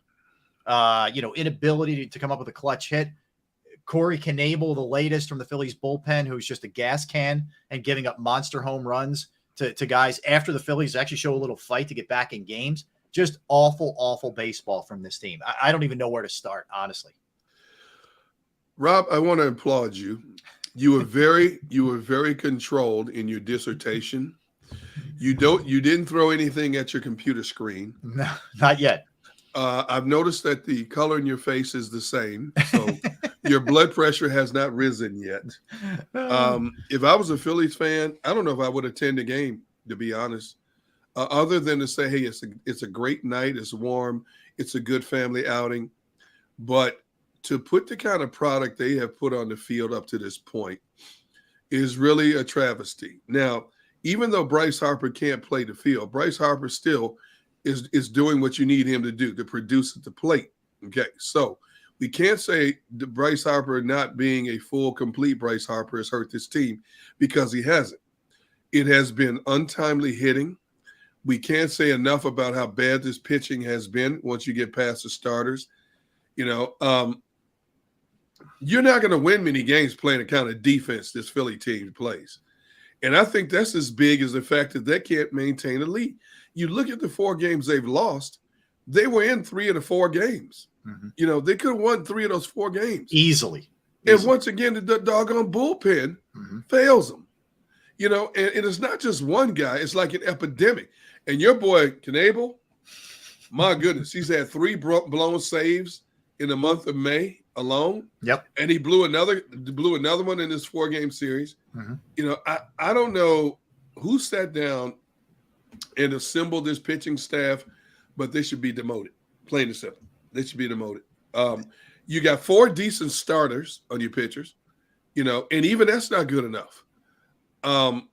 inability to come up with a clutch hit. Corey Knebel, the latest from the Phillies bullpen, who's just a gas can and giving up monster home runs to guys after the Phillies actually show a little fight to get back in games. Just awful, awful baseball from this team. I don't even know where to start, honestly. Rob, I want to applaud you. You were very controlled in your dissertation. You didn't throw anything at your computer screen. No, not yet. I've noticed that the color in your face is the same. So your blood pressure has not risen yet. If I was a Phillies fan, I don't know if I would attend a game, to be honest, other than to say, hey, it's a great night. It's warm. It's a good family outing. But to put the kind of product they have put on the field up to this point is really a travesty. Now, even though Bryce Harper can't play the field, Bryce Harper still is doing what you need him to do, to produce at the plate. Okay, so We can't say the Bryce Harper not being a full, complete Bryce Harper has hurt this team, because he hasn't. It has been untimely hitting. We can't say enough about how bad this pitching has been once you get past the starters. You know, you're not going to win many games playing the kind of defense this Philly team plays. And I think that's as big as the fact that they can't maintain a lead. You look at the 4 games they've lost, they were in 3 of the 4 games. Mm-hmm. You know, they could have won 3 of those 4 games. Easily. And once again, the doggone bullpen fails them. You know, and it's not just one guy. It's like an epidemic. And your boy, Knable, my goodness, he's had 3 blown saves in the month of May alone. Yep. And he blew another one in this 4-game series. Mm-hmm. You know, I don't know who sat down and assembled this pitching staff, but they should be demoted. Plain and simple. They should be demoted. You got 4 decent starters on your pitchers, you know, and even that's not good enough. And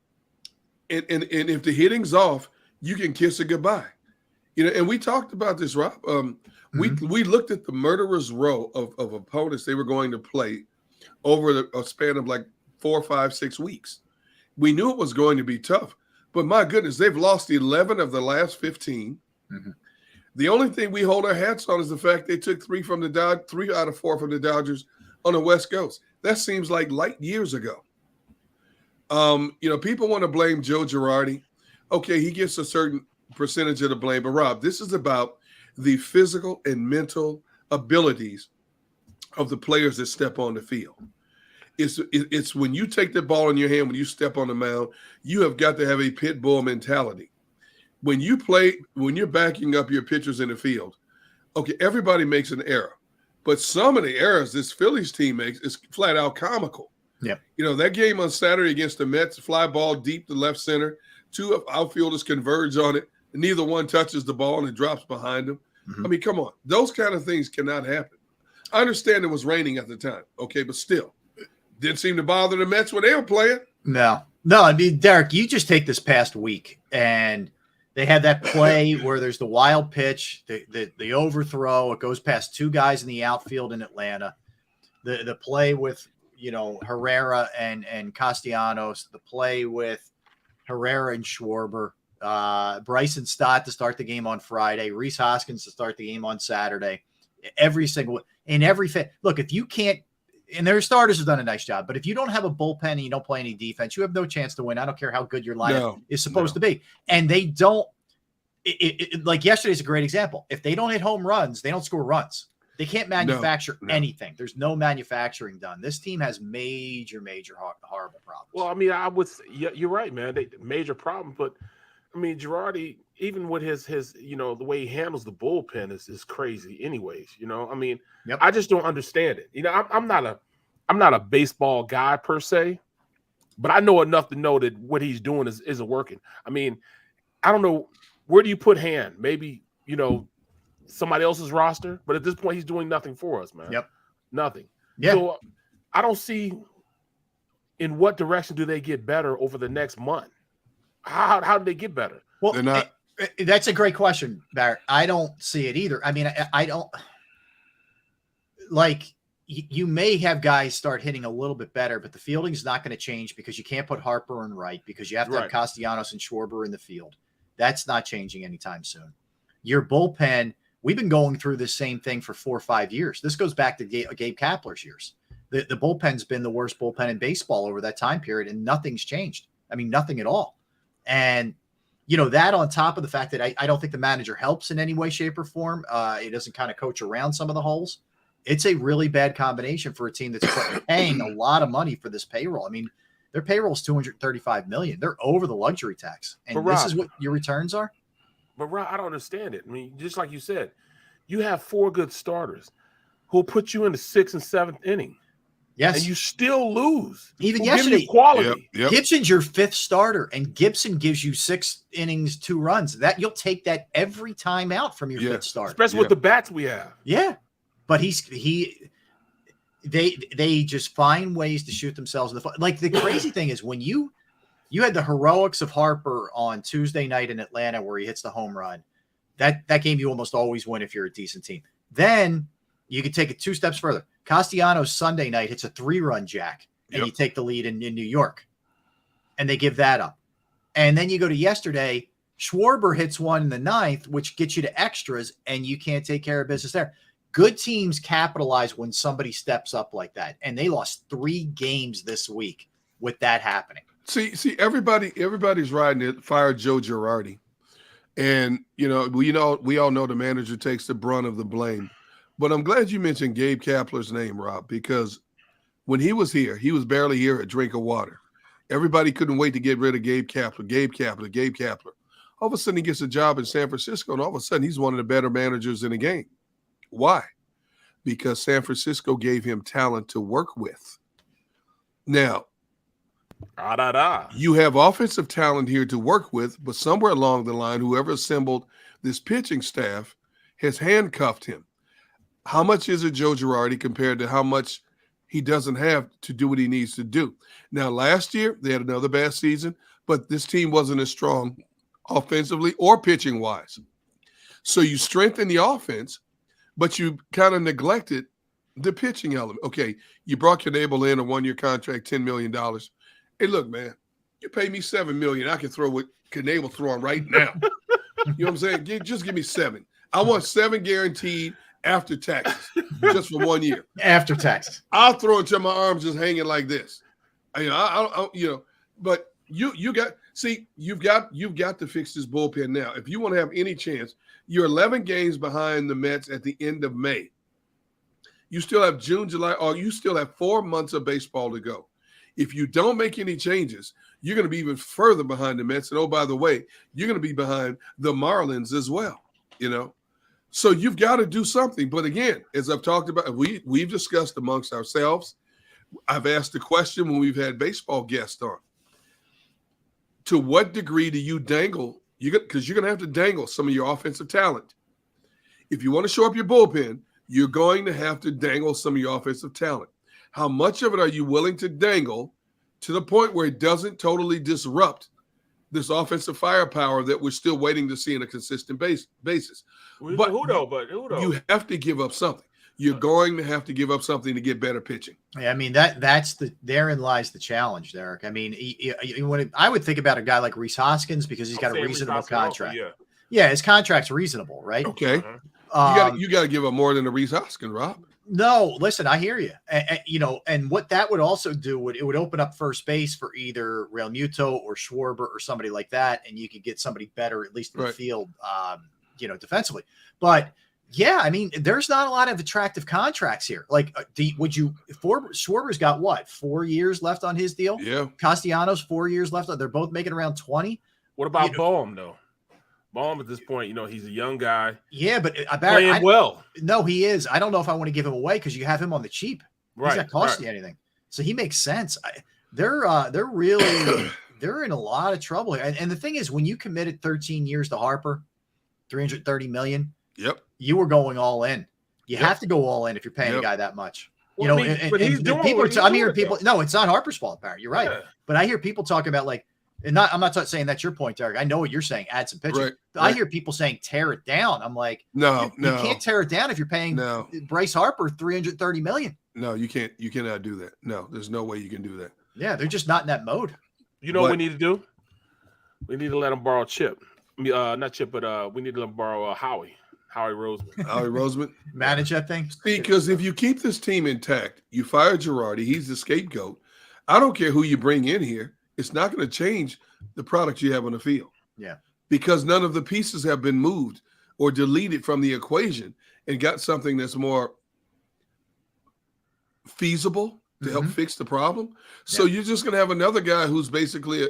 if the hitting's off, you can kiss it goodbye. You know, and we talked about this, Rob. We looked at the murderer's row of opponents they were going to play over a span of like 4, 5, 6 weeks. We knew it was going to be tough, but my goodness, they've lost 11 of the last 15. Mm-hmm. The only thing we hold our hats on is the fact they took 3 out of 4 from the Dodgers on the West Coast. That seems like light years ago. You know, people want to blame Joe Girardi. Okay, he gets a certain percentage of the blame, but Rob, this is about the physical and mental abilities of the players that step on the field. It's when you take the ball in your hand, when you step on the mound, you have got to have a pit bull mentality. When you're backing up your pitchers in the field, okay, everybody makes an error, but some of the errors this Phillies team makes is flat out comical. Yeah. You know, that game on Saturday against the Mets, fly ball deep to left center, 2 outfielders converge on it, and neither one touches the ball and it drops behind them. Mm-hmm. I mean, come on. Those kind of things cannot happen. I understand it was raining at the time, okay, but still, didn't seem to bother the Mets when they were playing. No, I mean, Derek, you just take this past week, and they had that play where there's the wild pitch, the overthrow. It goes past 2 guys in the outfield in Atlanta. The play with, you know, Herrera and Castellanos, the play with Herrera and Schwarber, Bryson Stott to start the game on Friday, Rhys Hoskins to start the game on Saturday. Look, if you can't, and their starters have done a nice job, but if you don't have a bullpen and you don't play any defense, you have no chance to win. I don't care how good your lineup is supposed to be. And they don't, like yesterday's a great example. If they don't hit home runs, they don't score runs. They can't manufacture anything. There's no manufacturing done. This team has major horrible problems. Well, I mean, you're right, man. Major problem, but I mean, Girardi, even with his you know, the way he handles the bullpen is crazy anyways, you know. I mean, I just don't understand it. You know, I'm not a baseball guy per se, but I know enough to know that what he's doing isn't working. I mean, I don't know, where do you put Hamm? Maybe, you know, somebody else's roster, but at this point he's doing nothing for us, man. Yep. Nothing. Yeah. So I don't see in what direction do they get better over the next month. How do they get better? Well, they're not. That's a great question, Barrett. I don't see it either. I mean, I don't like. You may have guys start hitting a little bit better, but the fielding is not going to change because you can't put Harper in right, because you have to have Castellanos and Schwarber in the field. That's not changing anytime soon. Your bullpen, we've been going through the same thing for 4 or 5 years. This goes back to Gabe Kapler's years. The bullpen's been the worst bullpen in baseball over that time period, and nothing's changed. I mean, nothing at all. And, you know, that on top of the fact that I don't think the manager helps in any way, shape, or form. He doesn't kind of coach around some of the holes. It's a really bad combination for a team that's paying a lot of money for this payroll. I mean, their payroll is $235 million. They're over the luxury tax. And this is what your returns are? But Rob, I don't understand it. I mean, just like you said, you have 4 good starters who'll put you in the 6th and 7th inning. Yes. And you still lose. Even yesterday, quality. Yep. Gibson's your 5th starter, and Gibson gives you 6 innings, 2 runs. That you'll take that every time out from your 5th starter. Especially with the bats we have. Yeah. But they just find ways to shoot themselves in the foot. Like, the crazy thing is when you had the heroics of Harper on Tuesday night in Atlanta where he hits the home run. That game you almost always win if you're a decent team. Then You could take it 2 steps further. Castellanos Sunday night hits a 3-run jack, and you take the lead in New York, and they give that up. And then you go to yesterday, Schwarber hits one in the 9th, which gets you to extras, and you can't take care of business there. Good teams capitalize when somebody steps up like that, and they lost 3 games this week with that happening. See, everybody's riding it. Fire Joe Girardi, and we all know the manager takes the brunt of the blame. But I'm glad you mentioned Gabe Kapler's name, Rob, because when he was here, he was barely here a drink of water. Everybody couldn't wait to get rid of Gabe Kapler. All of a sudden, he gets a job in San Francisco, and all of a sudden, he's one of the better managers in the game. Why? Because San Francisco gave him talent to work with. Now, you have offensive talent here to work with, but somewhere along the line, whoever assembled this pitching staff has handcuffed him. How much is it Joe Girardi compared to how much he doesn't have to do what he needs to do? Now, last year, they had another bad season, but this team wasn't as strong offensively or pitching-wise. So you strengthen the offense, but you kind of neglected the pitching element. Okay, you brought Knebel in a 1-year contract, $10 million. Hey, look, man, you pay me $7 million. I can throw what Knebel throwing right now. You know what I'm saying? Just give me 7. I want 7 guaranteed after taxes, just for 1 year. After taxes, I'll throw it till my arms just hanging like this. But you've got to fix this bullpen now. If you want to have any chance, you're 11 games behind the Mets at the end of May. You still have June, July, or you still have 4 months of baseball to go. If you don't make any changes, you're going to be even further behind the Mets. And, oh, by the way, you're going to be behind the Marlins as well, So you've got to do something. But, again, as I've talked about, we've discussed amongst ourselves. I've asked the question when we've had baseball guests on. To what degree do you dangle? Because you're going to have to dangle some of your offensive talent. If you want to show up your bullpen, you're going to have to dangle some of your offensive talent. How much of it are you willing to dangle to the point where it doesn't totally disrupt this offensive firepower that we're still waiting to see on a consistent basis? But who though? You have to give up something. You're going to have to give up something to get better pitching. Yeah, I mean therein lies the challenge, Derek. I mean, I would think about a guy like Rhys Hoskins because he's got a reasonable contract. Yeah, his contract's reasonable, right? Okay, you got to give up more than a Rhys Hoskins, Rob. No, listen, I hear you. And what that would also do it would open up first base for either Real Muto or Schwarber or somebody like that, and you could get somebody better at least in the field, defensively. But yeah, I mean, there's not a lot of attractive contracts here. Like, Schwarber's got what, 4 years left on his deal? Yeah. Castellanos 4 years left. They're both making around 20. What about Boehm though? Boehm at this point, he's a young guy. Yeah, but playing well. No, he is. I don't know if I want to give him away because you have him on the cheap. Right. He's not costing you anything, so he makes sense. They're really they're in a lot of trouble here. And the thing is, when you committed 13 years to Harper, $330 million. Yep. You were going all in. You have to go all in if you're paying a guy that much. Well, but he's doing people. I'm hearing people. No, it's not Harper's fault, Barry. You're right. Yeah. But I hear people talking about I'm not saying that's your point, Derek. I know what you're saying. Add some pitching. Right. I hear people saying tear it down. I'm like, no. You can't tear it down if you're paying Bryce Harper $330 million. No, you can't. You cannot do that. No, there's no way you can do that. Yeah, they're just not in that mode. You know what we need to do? We need to let him borrow Chip. Not Chip, but we need to let him borrow Howie Roseman. Howie Roseman. Manage that thing. See, because if you keep this team intact, you fire Girardi, he's the scapegoat. I don't care who you bring in here. It's not going to change the product you have on the field. Yeah. Because none of the pieces have been moved or deleted from the equation and got something that's more feasible to help fix the problem. So you're just going to have another guy who's basically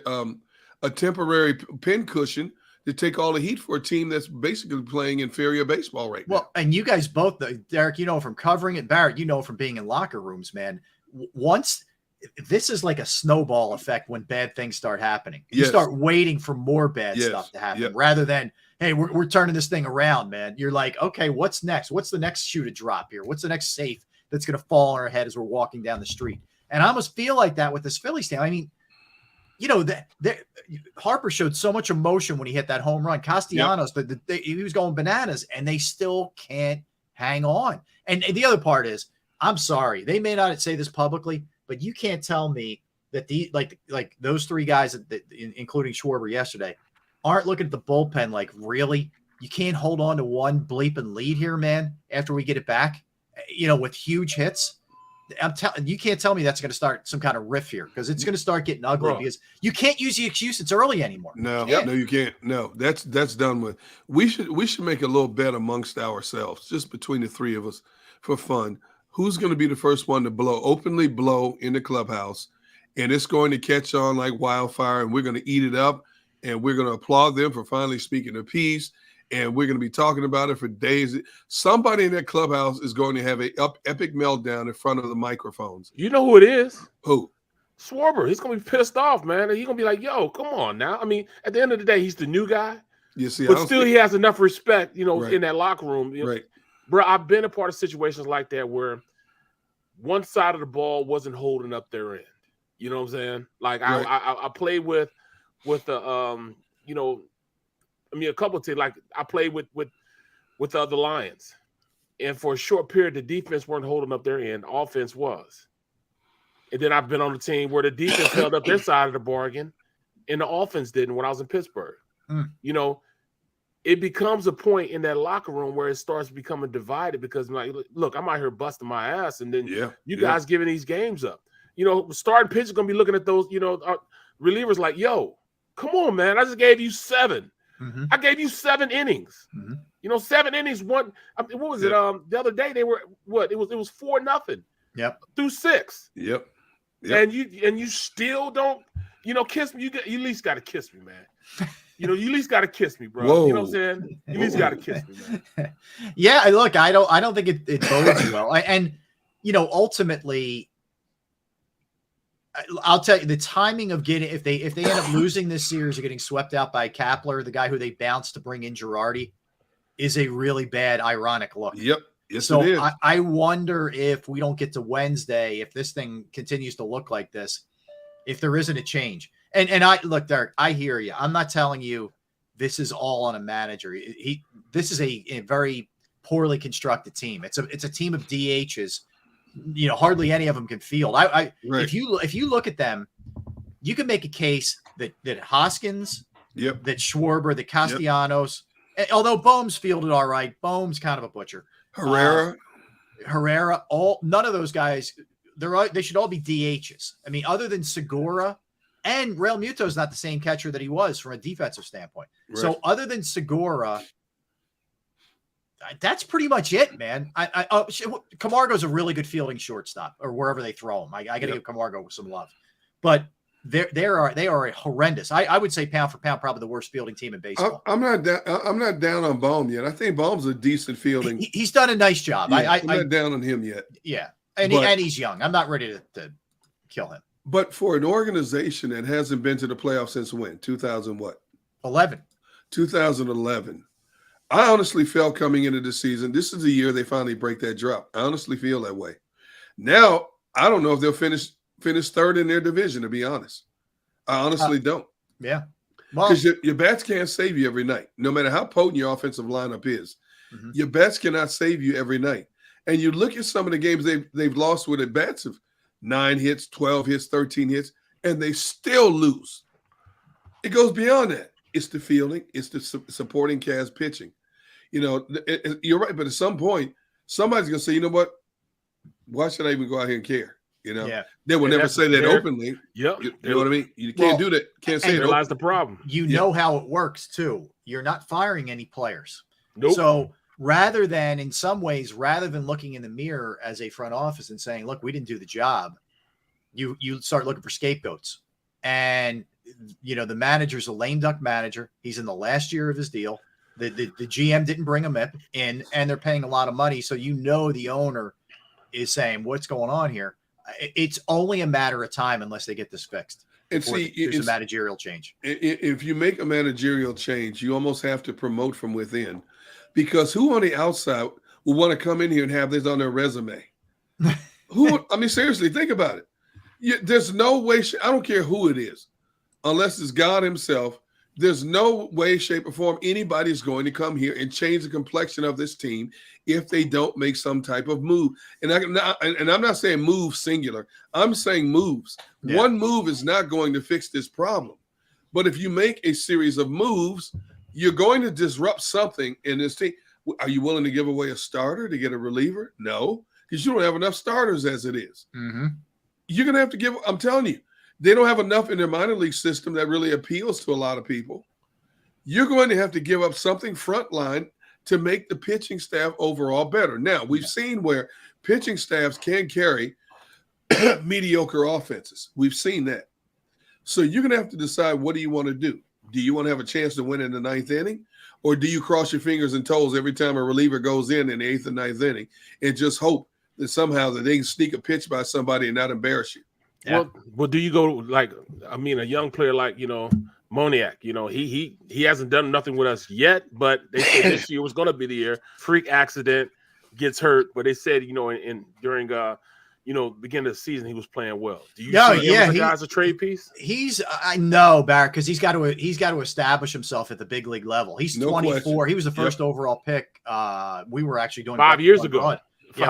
a temporary pin cushion to take all the heat for a team that's basically playing inferior baseball right now. Well, and you guys both, Derek, from covering it, Barrett, from being in locker rooms, man. Once this is like a snowball effect when bad things start happening. You start waiting for more bad stuff to happen rather than, hey, we're turning this thing around, man. You're like, okay, what's next? What's the next shoe to drop here? What's the next safe that's going to fall on our head as we're walking down the street? And I almost feel like that with this Phillies team. I mean, Harper showed so much emotion when he hit that home run. Castellanos, he was going bananas, and they still can't hang on. And the other part is, I'm sorry, they may not say this publicly, but you can't tell me that like those three guys, including Schwarber yesterday, aren't looking at the bullpen like, really? You can't hold on to one bleeping lead here, man, after we get it back, with huge hits. You can't tell me that's going to start some kind of riff here, because it's going to start getting ugly, because you can't use the excuse it's early anymore. No, you can't. No, that's done with. We should make a little bet amongst ourselves, just between the three of us, for fun. Who's going to be the first one to openly blow in the clubhouse, and it's going to catch on like wildfire, and we're going to eat it up, and we're going to applaud them for finally speaking their piece, and we're going to be talking about it for days. Somebody in that clubhouse is going to have an epic meltdown in front of the microphones. You know who it is? Who? Schwarber. He's going to be pissed off, man. And he's going to be like, yo, come on now. I mean, at the end of the day, he's the new guy. You see, but still he has enough respect, right. in that locker room. Right. Bro, I've been a part of situations like that where one side of the ball wasn't holding up their end. You know what I'm saying? Like right. I played with a couple of teams. Like I played with the other Lions, and for a short period, the defense weren't holding up their end. Offense was, and then I've been on the team where the defense held up their side of the bargain, and the offense didn't. When I was in Pittsburgh, it becomes a point in that locker room where it starts becoming divided, because like, look, I'm out here busting my ass, and then you guys giving these games up. Starting pitchers going to be looking at those, relievers like, yo, come on, man. I just gave you 7. Mm-hmm. I gave you 7 innings. Mm-hmm. 7 innings. What was it? The other day they were what? It was 4-0. Yep. Through 6. Yep. And you still don't, kiss me. You at least got to kiss me, man. You at least got to kiss me, bro. Whoa. You know what I'm saying? You at least got to kiss me, man. Yeah. Look, I don't think it bodes well. And ultimately, I'll tell you, the timing of getting, if they end up losing this series or getting swept out by Kapler, the guy who they bounced to bring in Girardi, is a really bad, ironic look. Yep. Yes, so it is. I wonder if we don't get to Wednesday, if this thing continues to look like this, if there isn't a change. And I look, Derek, I hear you. I'm not telling you this is all on a manager. This is a very poorly constructed team. It's a team of DHs. Hardly any of them can field. Right. If you look at them, you can make a case that Hoskins, that Schwarber, that Castellanos, although Bohm's fielded all right. Bohm's kind of a butcher. Herrera, none of those guys, they should all be DHs. I mean, other than Segura, and Real Muto's not the same catcher that he was from a defensive standpoint. Right. So other than Segura, that's pretty much it, man. Camargo's a really good fielding shortstop, or wherever they throw him. I got to give Camargo some love, but they are a horrendous. I would say pound for pound, probably the worst fielding team in baseball. I'm not down on Bohm yet. I think Bohm's a decent fielding. He's done a nice job. Yeah, I'm not down on him yet. Yeah, and he's young. I'm not ready to kill him. But for an organization that hasn't been to the playoffs since when? 11. 2011. I honestly felt coming into the season, this is the year they finally break that drop. I honestly feel that way. Now, I don't know if they'll finish third in their division, to be honest. I honestly don't. Yeah. Because your bats can't save you every night, no matter how potent your offensive lineup is. Mm-hmm. Your bats cannot save you every night. And you look at some of the games they've lost with their bats of 9 hits, 12 hits, 13 hits, and they still lose. It goes beyond that. It's the fielding. It's the supporting cast pitching. You're right, but at some point, somebody's going to say, you know what? Why should I even go out here and care? They will never say that openly. Yep. You know what I mean? You can't do that. Can't say it. Realize the problem. Know how it works, too. You're not firing any players. Nope. So rather than looking in the mirror as a front office and saying, look, we didn't do the job, you start looking for scapegoats. And, the manager's a lame duck manager. He's in the last year of his deal. The GM didn't bring him in, and they're paying a lot of money. So the owner is saying, what's going on here? It's only a matter of time unless they get this fixed. And see, there's a managerial change. If you make a managerial change, you almost have to promote from within, because who on the outside will want to come in here and have this on their resume? Seriously, think about it. There's no way. I don't care who it is, unless it's God himself. There's no way, shape, or form anybody's going to come here and change the complexion of this team if they don't make some type of move. And I'm not saying move singular. I'm saying moves. Yeah. One move is not going to fix this problem. But if you make a series of moves, you're going to disrupt something in this team. Are you willing to give away a starter to get a reliever? No, because you don't have enough starters as it is. Mm-hmm. You're going to have to give – I'm telling you. They don't have enough in their minor league system that really appeals to a lot of people. You're going to have to give up something frontline to make the pitching staff overall better. Now, we've seen where pitching staffs can carry mediocre offenses. We've seen that. So you're going to have to decide, what do you want to do? Do you want to have a chance to win in the 9th inning? Or do you cross your fingers and toes every time a reliever goes in the 8th and 9th inning and just hope that somehow that they can sneak a pitch by somebody and not embarrass you? Yeah. Well, do you go a young player like, Moniak, he hasn't done nothing with us yet, but they said this year was going to be the year. Freak accident, gets hurt, but they said, during beginning of the season, he was playing well. Do you see him as a guy as a trade piece? I know, Barrett, because he's got to establish himself at the big league level. He's 24. Question. He was the first overall pick. We were actually doing 5 years ago. We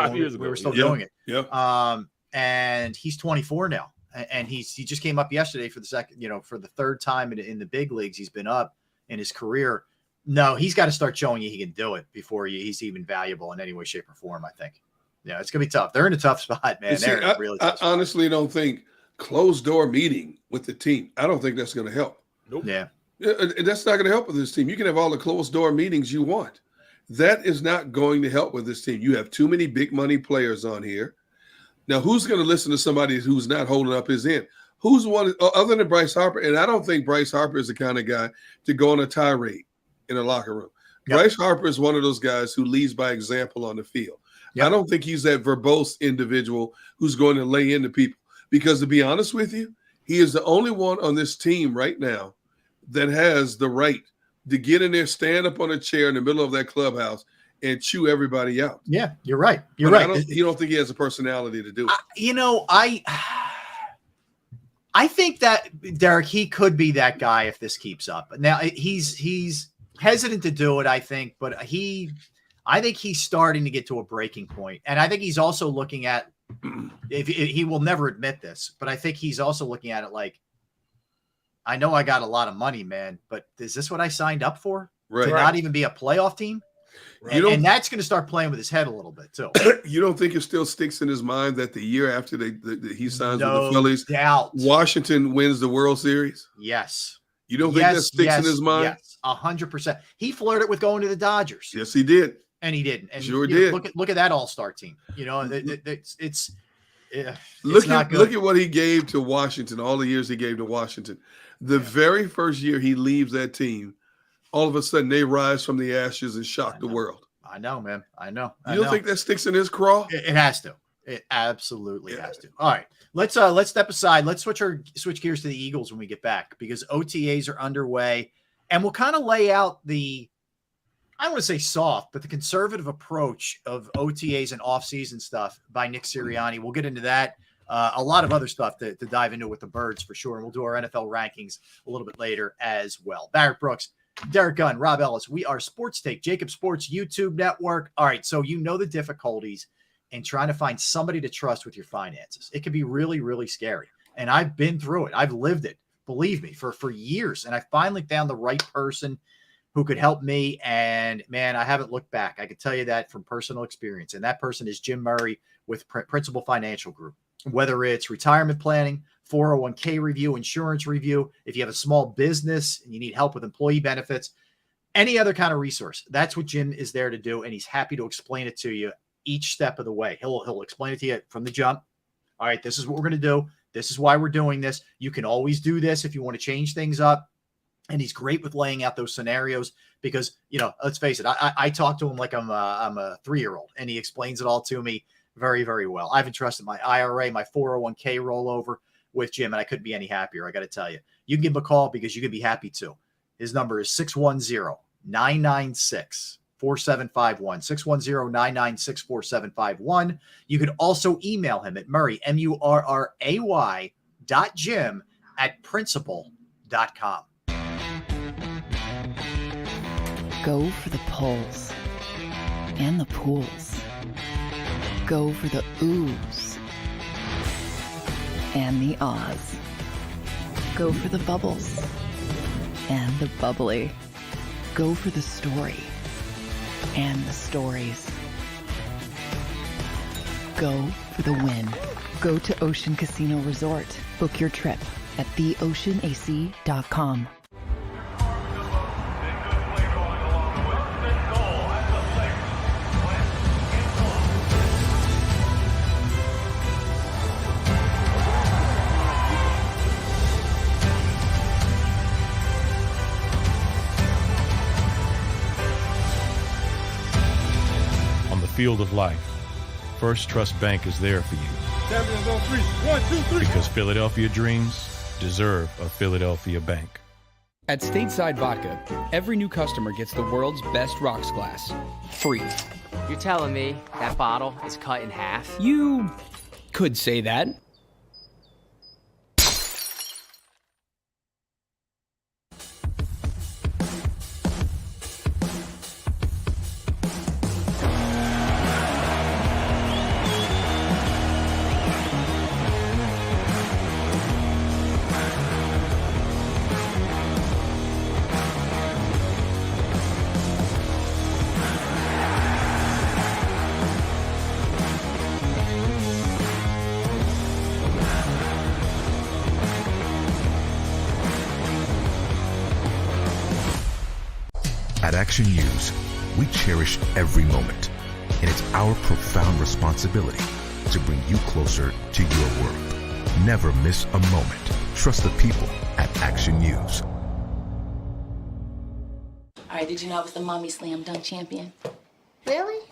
were still doing it. Yeah. And he's 24 now, and he just came up yesterday for the second, for the third time in the big leagues he's been up in his career. No, he's got to start showing you he can do it before he's even valuable in any way, shape, or form. I think. Yeah, it's gonna be tough. They're in a tough spot, man. I honestly don't think closed door meeting with the team. I don't think that's going to help. Nope. Yeah, that's not going to help with this team. You can have all the closed door meetings you want. That is not going to help with this team. You have too many big money players on here. Now, who's going to listen to somebody who's not holding up his end? Who's one other than Bryce Harper? And I don't think Bryce Harper is the kind of guy to go on a tirade in a locker room. Yep. Bryce Harper is one of those guys who leads by example on the field. Yep. I don't think he's that verbose individual who's going to lay into people. Because to be honest with you, he is the only one on this team right now that has the right to get in there, stand up on a chair in the middle of that clubhouse, and chew everybody out. Yeah, you're right. You're right. You don't think he has a personality to do it? I think that, Derek, he could be that guy if this keeps up. Now, he's hesitant to do it, I think, but I think he's starting to get to a breaking point. And I think he's also looking at, if he will never admit this, but I think he's also looking at it like, I know I got a lot of money, man, but is this what I signed up for? Right. To not even be a playoff team? And that's going to start playing with his head a little bit too. You don't think it still sticks in his mind that the year after he signs with the Phillies, doubt. Washington wins the World Series? Yes. You don't think that sticks in his mind? Yes, 100%. He flirted with going to the Dodgers. Yes, he did. And he didn't. And sure did. Look at that all-star team. It's look at what he gave to Washington, all the years he gave to Washington. The very first year he leaves that team, all of a sudden they rise from the ashes and shock the world. I know, man. I know. You don't think that sticks in his craw? It has to. It absolutely has to. All right. Let's step aside. Let's switch gears to the Eagles when we get back, because OTAs are underway, and we'll kind of lay out I don't want to say soft, but the conservative approach of OTAs and off-season stuff by Nick Sirianni. We'll get into that. A lot of other stuff to dive into with the Birds for sure. And we'll do our NFL rankings a little bit later as well. Barrett Brooks, Derek Gunn, Rob Ellis. We are Sports Take, JAKIB Sports YouTube Network. All right, so you know the difficulties in trying to find somebody to trust with your finances. It can be really, really scary. And I've been through it. I've lived it, believe me, for years. And I finally found the right person who could help me. And, man, I haven't looked back. I can tell you that from personal experience. And that person is Jim Murray with Principal Financial Group. Whether it's retirement planning, 401k review, insurance review, if you have a small business and you need help with employee benefits, any other kind of resource, that's what Jim is there to do, and he's happy to explain it to you each step of the way. He'll explain it to you from the jump. All right, this is what we're going to do. This is why we're doing this. You can always do this if you want to change things up. And he's great with laying out those scenarios because, let's face it, I talk to him like I'm a 3-year-old, and he explains it all to me very, very well. I've entrusted my IRA, my 401k rollover with Jim, and I couldn't be any happier. I got to tell you, you can give him a call because you can be happy too. His number is 610-996-4751, 610-996-4751. You can also email him at Murray, MURRAY.Jim@principal.com. Go for the pulls and the pools. Go for the oohs and the ahs. Go for the bubbles and the bubbly. Go for the story and the stories. Go for the win. Go to Ocean Casino Resort. Book your trip at theoceanac.com. On the field of life, First Trust Bank is there for you. Champions on 3. 1, 2, 3. Because Philadelphia dreams deserve a Philadelphia bank. At Stateside Vodka, every new customer gets the world's best rocks glass, free. You're telling me that bottle is cut in half? You could say that. At Action News, we cherish every moment, and it's our profound responsibility to bring you closer to your world. Never miss a moment. Trust the people at Action News. All right, did you know I was the mommy slam dunk champion? Really?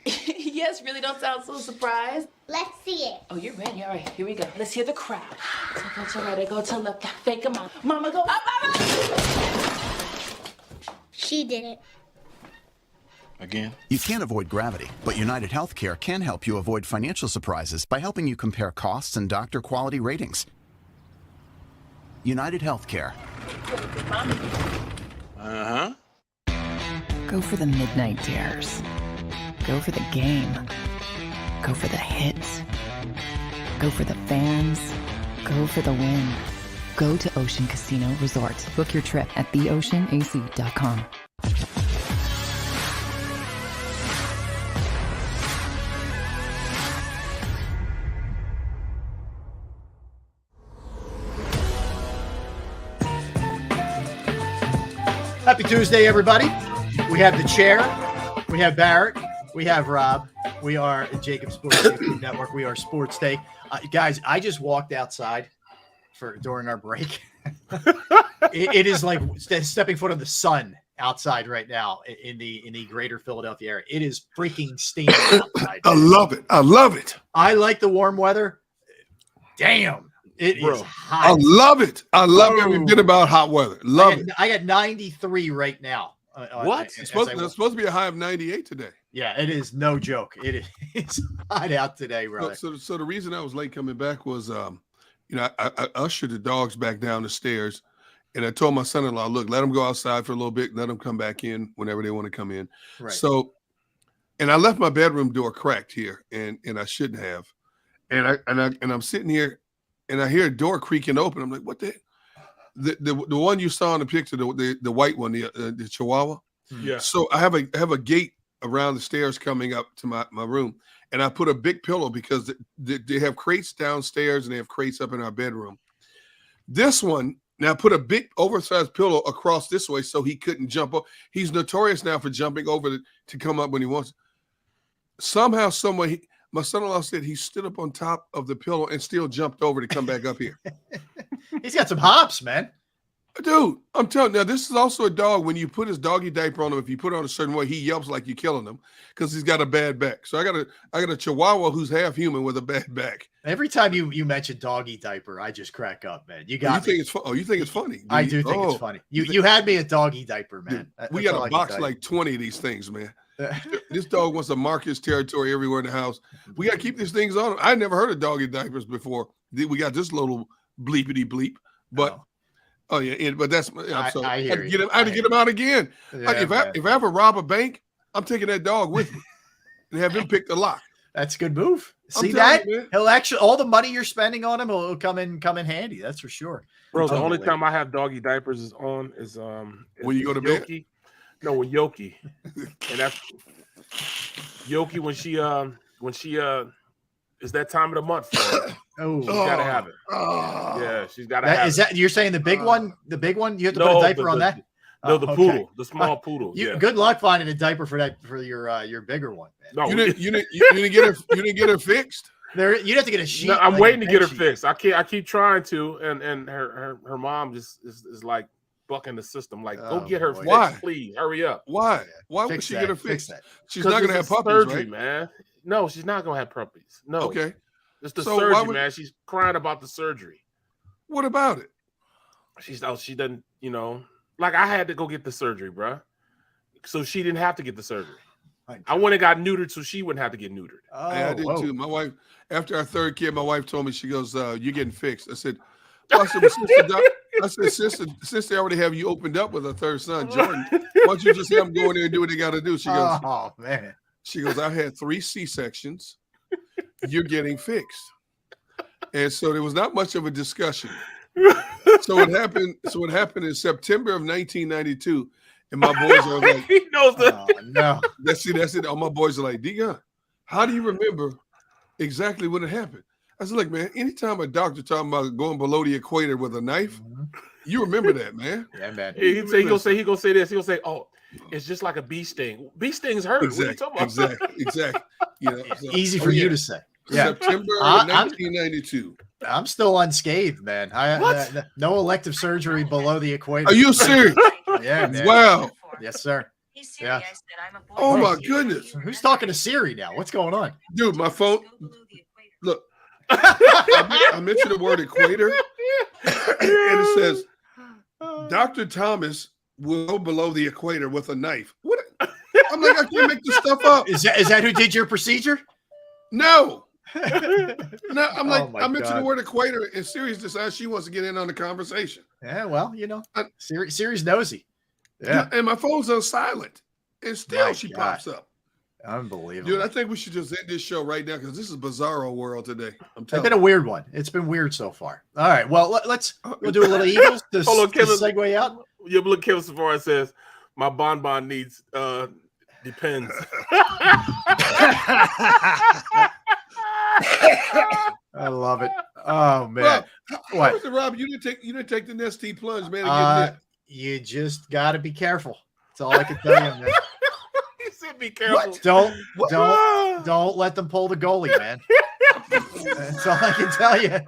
Yes, really don't sound so surprised. Let's see it. Oh, you're ready. All right, here we go. Let's hear the crowd. So go to right, I go to left, fake a mom. Mama go up, mama! She did it. Again? You can't avoid gravity, but United Healthcare can help you avoid financial surprises by helping you compare costs and doctor quality ratings. United Healthcare. Uh-huh. Go for the midnight dares. Go for the game. Go for the hits. Go for the fans. Go for the win. Go to Ocean Casino Resort. Book your trip at theoceanac.com. Happy Tuesday, everybody. We have the chair. We have Barrett. We have Rob. We are JAKIB Sports YouTube Network. We are Sports Take. Guys, I just walked outside during our break. it is like stepping foot on the sun outside right now in the greater Philadelphia area. It is freaking steaming outside. I love it. I love it. I like the warm weather. Damn, it is hot. I love it. I love everything about hot weather. Love it. I got 93 right now. What? It's supposed to be a high of 98 today. Yeah, it is no joke. It is hot out today, brother. So the reason I was late coming back was I ushered the dogs back down the stairs, and I told my son-in-law, look, let them go outside for a little bit, let them come back in whenever they want to come in. Right. So, and I left my bedroom door cracked here, and I shouldn't have. And I'm sitting here, and I hear a door creaking open. I'm like, what the? The one you saw in the picture, the white one, the Chihuahua. Yeah. So I have a gate around the stairs coming up to my room. And I put a big pillow because they have crates downstairs and they have crates up in our bedroom. This one, now put a big oversized pillow across this way so he couldn't jump up. He's notorious now for jumping over to come up when he wants. Somehow, some way, my son-in-law said he stood up on top of the pillow and still jumped over to come back up here. He's got some hops, man. Dude, I'm telling you, now this is also a dog. When you put his doggy diaper on him, if you put it on a certain way, he yelps like you're killing him because he's got a bad back. So I got a Chihuahua who's half human with a bad back. Every time you mention doggy diaper, I just crack up, man. You think it's you think it's funny? I do think it's funny. You had me at doggy diaper, man. We got a box like 20 of these things, man. This dog wants to mark his territory everywhere in the house. We got to keep these things on him. I never heard of doggy diapers before. We got this little bleepity bleep, but Oh yeah, but that's I'm sorry. I hear I had to get him out again. Yeah, if I ever rob a bank, I'm taking that dog with me and have him pick the lock. That's a good move. I'm See telling that? you, man. He'll actually, all the money you're spending on him will come in handy. That's for sure. Bro, the only time I have doggy diapers is when you go to bed. Yoki. No, with Yoki. And that's Yoki when she it's that time of the month for her. Oh, she's gotta have it. Yeah, she's gotta have Is it. that you're saying the big one? The big one? You have to put a diaper on that? No, the okay. poodle, the small poodle. Good luck finding a diaper for your bigger one. Man. No, you didn't get her fixed. You'd have to get a sheet. No, I'm like waiting to get her sheet. fixed. I keep trying to, and her mom just is like bucking the system. Like, go get her fixed, Why? Please, hurry up. Why? Why would Fix she that. get her Fix fixed? that. She's not gonna have puppies, surgery, right? man. No, she's not gonna have puppies. No. Okay. It's the So why surgery, would- man. She's crying about the surgery. What about it? She doesn't, like I had to go get the surgery, bruh. So she didn't have to get the surgery. I went and got neutered so she wouldn't have to get neutered. I did too. My wife, after our third kid, my wife told me, she goes, "You're getting fixed." I said, well, since they already have you opened up with a third son, Jordan, why don't you just have them go in there and do what they got to do? She goes, "Oh man." She goes, "I've had 3 C-sections. You're getting fixed." And so there was not much of a discussion. So what happened in September of 1992, and my boys are like, he knows that. Oh, no. That's it. All my boys are like, Dion, how do you remember exactly when it happened? I said, look, man, anytime a doctor talking about going below the equator with a knife, you remember that, man. Yeah, man. He gonna say this. He'll say, "Oh, it's just like a bee sting. Bee stings hurt." Exactly. Easy for you to say. Yeah. September 1992. I'm still unscathed, man. No elective surgery below the equator. Are you serious? Yeah, man. Wow. Yes, sir. Yeah. Oh my goodness. Who's talking to Siri now? What's going on? Dude, my phone. Look, I mentioned the word equator, and it says, Dr. Thomas will go below the equator with a knife. What? I'm like, I can't make this stuff up. Is that who did your procedure? No. No, I'm like, I mentioned God. the word equator, and Siri's decides she wants to get in on the conversation. Yeah, well, Siri's nosy. Yeah. And my phone's on silent, and still My she God. pops up. Unbelievable. Dude, I think we should just end this show right now because this is bizarro world today. I'm It's telling been a weird one. It's been weird so far. All right. Well, we'll do a little Eagles to segue out. Yeah, look, Kevin Savard says, "My bonbon needs depends." I love it. Oh man. What? Rob, you didn't take the Nestea plunge, man. You just got to be careful. That's all I can tell you, man. He said, "Be careful." Don't let them pull the goalie, man. That's all I can tell you.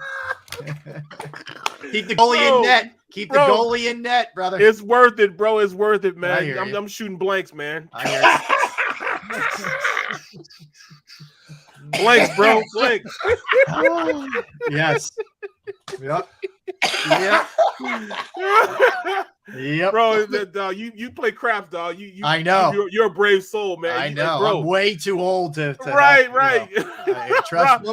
Keep the goalie in net. Keep the goalie in net, brother. It's worth it, bro. It's worth it, I man. hear you. I'm shooting blanks, man. Blanks, bro. Blanks. Yes. Yep. Yep. Bro, dog, you play craps, dog. I know. You're a brave soul, man. I know. Bro. I'm way too old to Right. Trust me.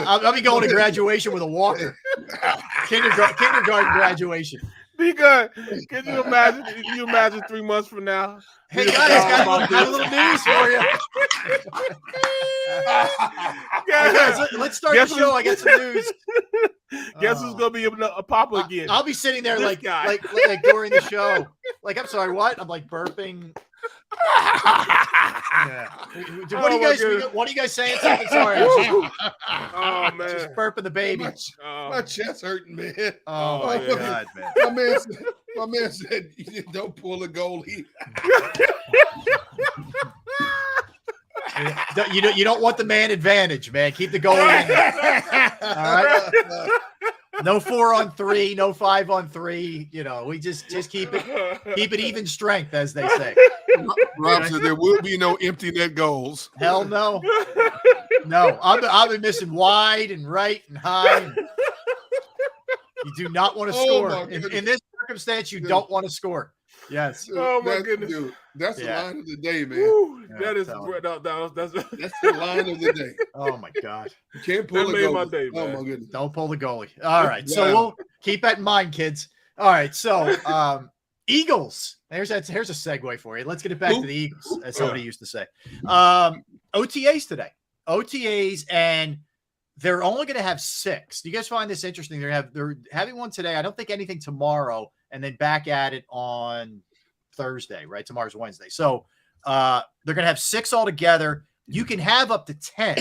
I'll be going to graduation with a walker. Kindergarten graduation. Be good. Can you imagine? Can you imagine 3 months from now? Hey guys, got a little news for you. Guys, let's start the show. I got some news. Guess who's gonna be a papa again? I'll be sitting there This like guy. during the show. Like, I'm sorry, what? I'm like burping. Yeah. What are you guys saying? Something? Sorry. Oh man, just burping the baby. My chest hurting, man. Oh my God, man. My man said, "Don't pull a goalie." You don't want the man advantage, man. Keep the goal in there. All right. No 4-on-3, no 5-on-3. We just keep it even strength, as they say. Rob said there will be no empty net goals. Hell no. No, I've been missing wide and right and high. You do not want to score. In this circumstance, you don't want to score. Yes. Oh my goodness. Dude, that's the line of the day, man. Woo, that is that's the line of the day. Oh my God. You can't pull that a made goalie. my day, man. Oh my goodness. Don't pull the goalie. All right. So we'll Keep that in mind, kids. All right, so Eagles. Here's a segue for you. Let's get it back to the Eagles, as somebody used to say. OTAs today. OTAs, and they're only going to have 6. Do you guys find this interesting? They're having one today. I don't think anything tomorrow, and then back at it on Thursday, right? Tomorrow's Wednesday. So they're going to have 6 altogether. You can have up to 10.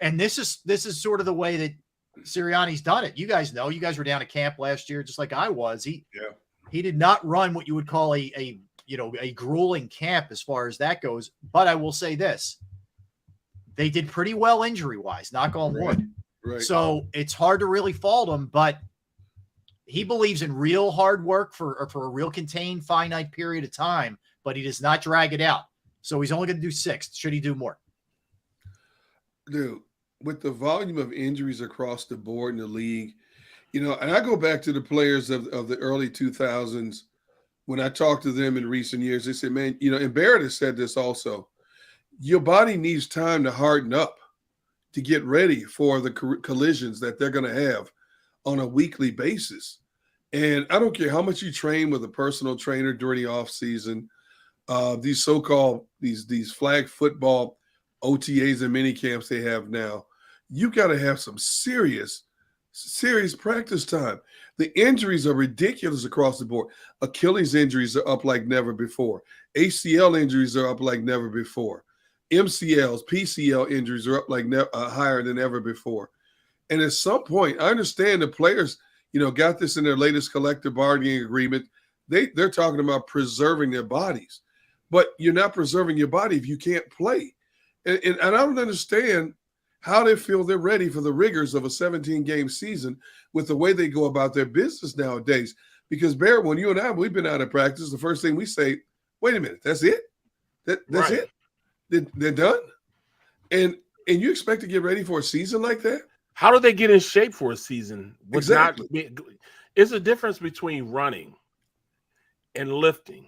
And this is sort of the way that Sirianni's done it. You guys know. You guys were down at camp last year, just like I was. He did not run what you would call a grueling camp as far as that goes. But I will say this. They did pretty well injury-wise, knock on wood. Right. So it's hard to really fault him, but he believes in real hard work for a real contained, finite period of time, but he does not drag it out. So he's only going to do 6. Should he do more? Dude, with the volume of injuries across the board in the league, and I go back to the players of the early 2000s. When I talked to them in recent years, they said, man, and Barrett has said this also, your body needs time to harden up to get ready for the collisions that they're going to have on a weekly basis. And I don't care how much you train with a personal trainer during the off season, these so-called, these flag football OTAs and mini camps they have now, you got to have some serious practice time. The injuries are ridiculous across the board. Achilles injuries are up like never before. ACL injuries are up like never before. MCLs, PCL injuries are up like higher than ever before. And at some point, I understand the players, got this in their latest collective bargaining agreement. They're talking about preserving their bodies. But you're not preserving your body if you can't play. And I don't understand how they feel they're ready for the rigors of a 17-game season with the way they go about their business nowadays. Because, Barrett, when you and I, we've been out of practice, the first thing we say, wait a minute, that's it? That's right. it? They're done? And you expect to get ready for a season like that? How do they get in shape for a season? Exactly. It's a difference between running and lifting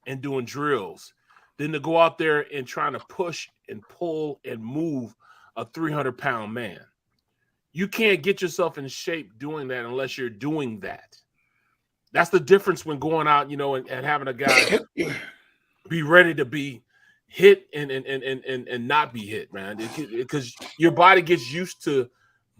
and doing drills than to go out there and trying to push and pull and move a 300-pound man. You can't get yourself in shape doing that unless you're doing that. That's the difference when going out, and having a guy be ready to be hit and not be hit, man. Because your body gets used to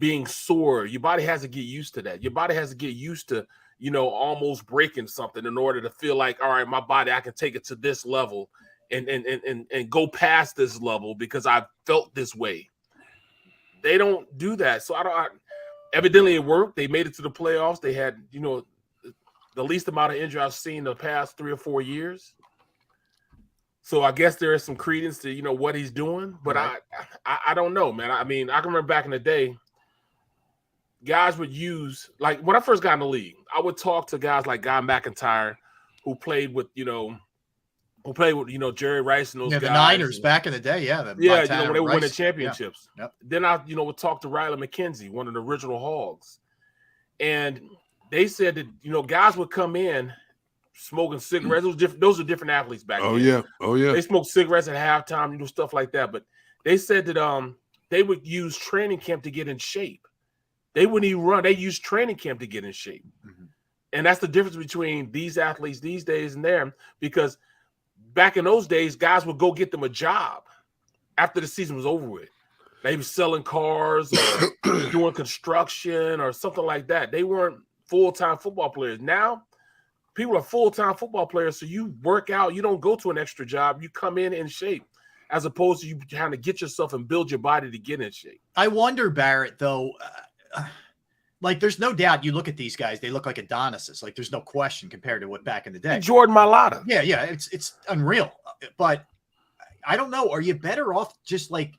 being sore. Your body has to get used to that. Your body has to get used to, almost breaking something in order to feel like, all right, my body, I can take it to this level and go past this level because I've felt this way. They don't do that. So evidently it worked. They made it to the playoffs. They had, the least amount of injury I've seen in the past 3 or 4 years. So I guess there is some credence to, what he's doing, but right. I don't know, man. I mean, I can remember back in the day, guys would use, like when I first got in the league, I would talk to guys like Guy McIntyre who played with, Jerry Rice and those guys. The Niners back in the day, when they were winning championships. Yeah. Yep. Then I, would talk to Riley McKenzie, one of the original Hogs. And they said that, guys would come in smoking cigarettes. Those are different athletes back then. Oh, yeah. They smoked cigarettes at halftime, stuff like that. But they said that they would use training camp to get in shape. They wouldn't even run. They used training camp to get in shape. Mm-hmm. And that's the difference between these athletes these days and there, because back in those days, guys would go get them a job after the season was over with. Maybe selling cars or doing construction or something like that. They weren't full-time football players. Now, people are full-time football players, so you work out. You don't go to an extra job. You come in shape, as opposed to you trying to get yourself and build your body to get in shape. I wonder, Barrett, though, like there's no doubt you look at these guys, they look like Adonises. Like there's no question compared to what back in the day. Jordan Mailata. Yeah, it's unreal. But I don't know. Are you better off just like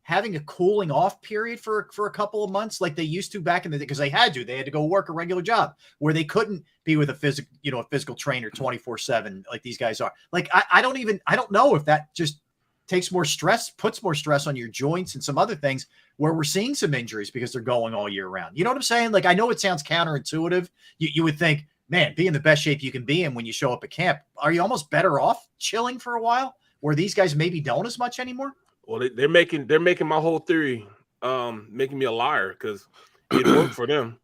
having a cooling off period for a couple of months like they used to back in the day? Because they had to go work a regular job where they couldn't be with a physical trainer 24/7 like these guys are. Like I don't know if that just takes more stress, puts more stress on your joints and some other things where we're seeing some injuries because they're going all year round. You know what I'm saying? Like, I know it sounds counterintuitive. You would think, man, be in the best shape you can be in when you show up at camp. Are you almost better off chilling for a while where these guys maybe don't as much anymore? Well, they're making my whole theory, making me a liar because it worked for them.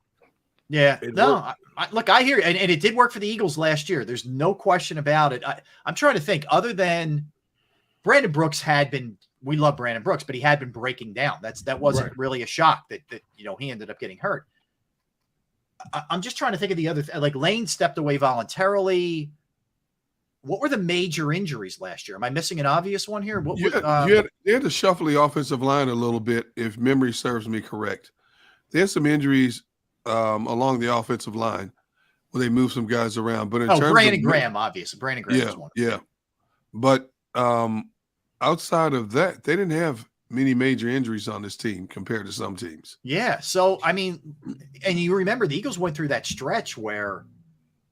Yeah. It No, worked. look, I hear you. And it did work for the Eagles last year. There's no question about it. I'm trying to think, other than Brandon Brooks we love Brandon Brooks, but he had been breaking down. That wasn't really a shock that he ended up getting hurt. I'm just trying to think of the other, like Lane stepped away voluntarily. What were the major injuries last year? Am I missing an obvious one here? They had to shuffle the offensive line a little bit, if memory serves me correct. There's some injuries along the offensive line where they moved some guys around. But in terms Brandon of Graham, obviously. Brandon Graham was one. Yeah. But outside of that, they didn't have many major injuries on this team compared to some teams. Yeah. So, I mean, and you remember the Eagles went through that stretch where,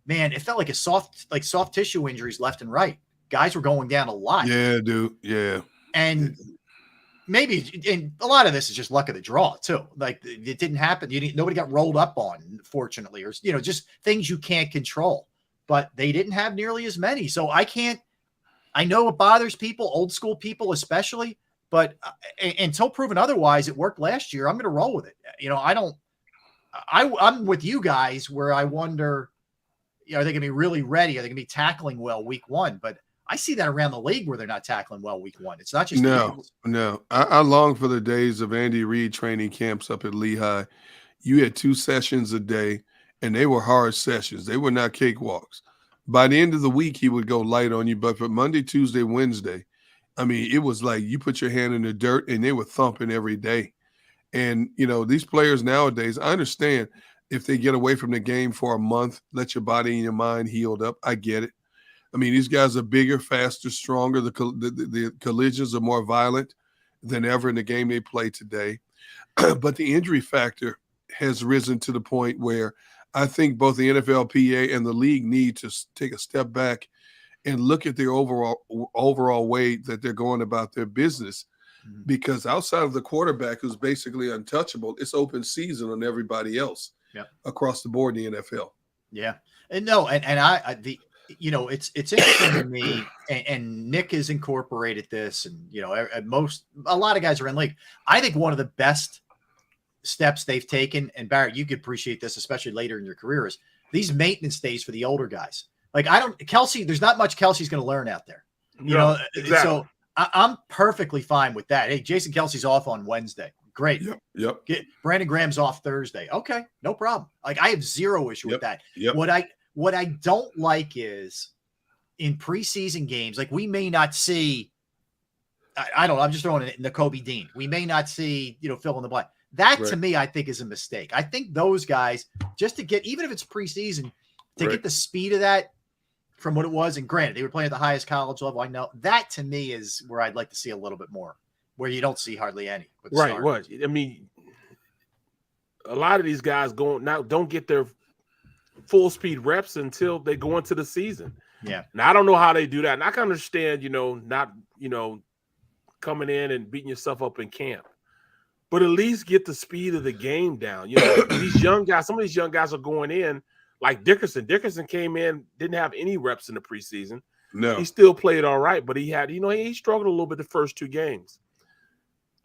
man, it felt like soft tissue injuries left and right. Guys were going down a lot. Yeah, dude. Yeah. And and a lot of this is just luck of the draw too. Like it didn't happen. Nobody got rolled up on, fortunately, or just things you can't control. But they didn't have nearly as many. So I know it bothers people, old school people especially, but until proven otherwise, it worked last year. I'm going to roll with it. I'm with you guys where I wonder, are they going to be really ready? Are they going to be tackling well week one? But I see that around the league where they're not tackling well week one. It's not just no. I long for the days of Andy Reid training camps up at Lehigh. You had 2 sessions a day, and they were hard sessions. They were not cakewalks. By the end of the week, he would go light on you. But for Monday, Tuesday, Wednesday, I mean, it was like you put your hand in the dirt, and they were thumping every day. And, these players nowadays, I understand if they get away from the game for a month, let your body and your mind healed up. I get it. I mean, these guys are bigger, faster, stronger. The collisions are more violent than ever in the game they play today. But the injury factor has risen to the point where I think both the NFLPA and the league need to take a step back and look at their overall way that they're going about their business. Mm-hmm. Because outside of the quarterback, who's basically untouchable, it's open season on everybody else across the board in the NFL. Yeah. And it's interesting to me, and Nick has incorporated this, and a lot of guys are in league. I think one of the best steps they've taken, and Barrett, you could appreciate this, especially later in your career, is these maintenance days for the older guys. Like Kelsey, there's not much Kelsey's going to learn out there. Exactly. So I'm perfectly fine with that. Hey, Jason Kelsey's off on Wednesday. Great. Yep. Brandon Graham's off Thursday. Okay, no problem. Like I have zero issue with that. Yep. What I don't like is in preseason games, like we may not see, I don't know, I'm just throwing it in the Kobe Dean. We may not see, fill in the blank. That to me, I think is a mistake. I think those guys, just to get, even if it's preseason, to get the speed of that from what it was, and granted, they were playing at the highest college level. I know that to me is where I'd like to see a little bit more, where you don't see hardly any. Right. What? I mean, a lot of these guys don't get their full speed reps until they go into the season. Yeah. Now I don't know how they do that. And I can understand, not, coming in and beating yourself up in camp, but at least get the speed of the game down. These young guys, some of these young guys are going in like Dickerson. Dickerson came in, didn't have any reps in the preseason. No, he still played all right, but he had, he struggled a little bit the first 2 games.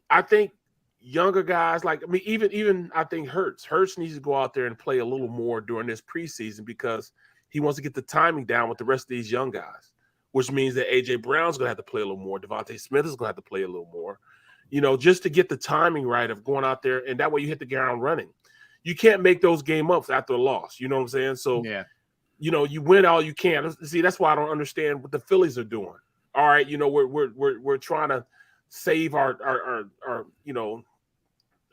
I think younger guys, even I think Hurts needs to go out there and play a little more during this preseason because he wants to get the timing down with the rest of these young guys, which means that A.J. Brown's going to have to play a little more. Devontae Smith is going to have to play a little more, just to get the timing right of going out there. And that way you hit the ground running. You can't make those game ups after a loss. You know what I'm saying? So, you win all you can. See, that's why I don't understand what the Phillies are doing. All right, we're trying to save our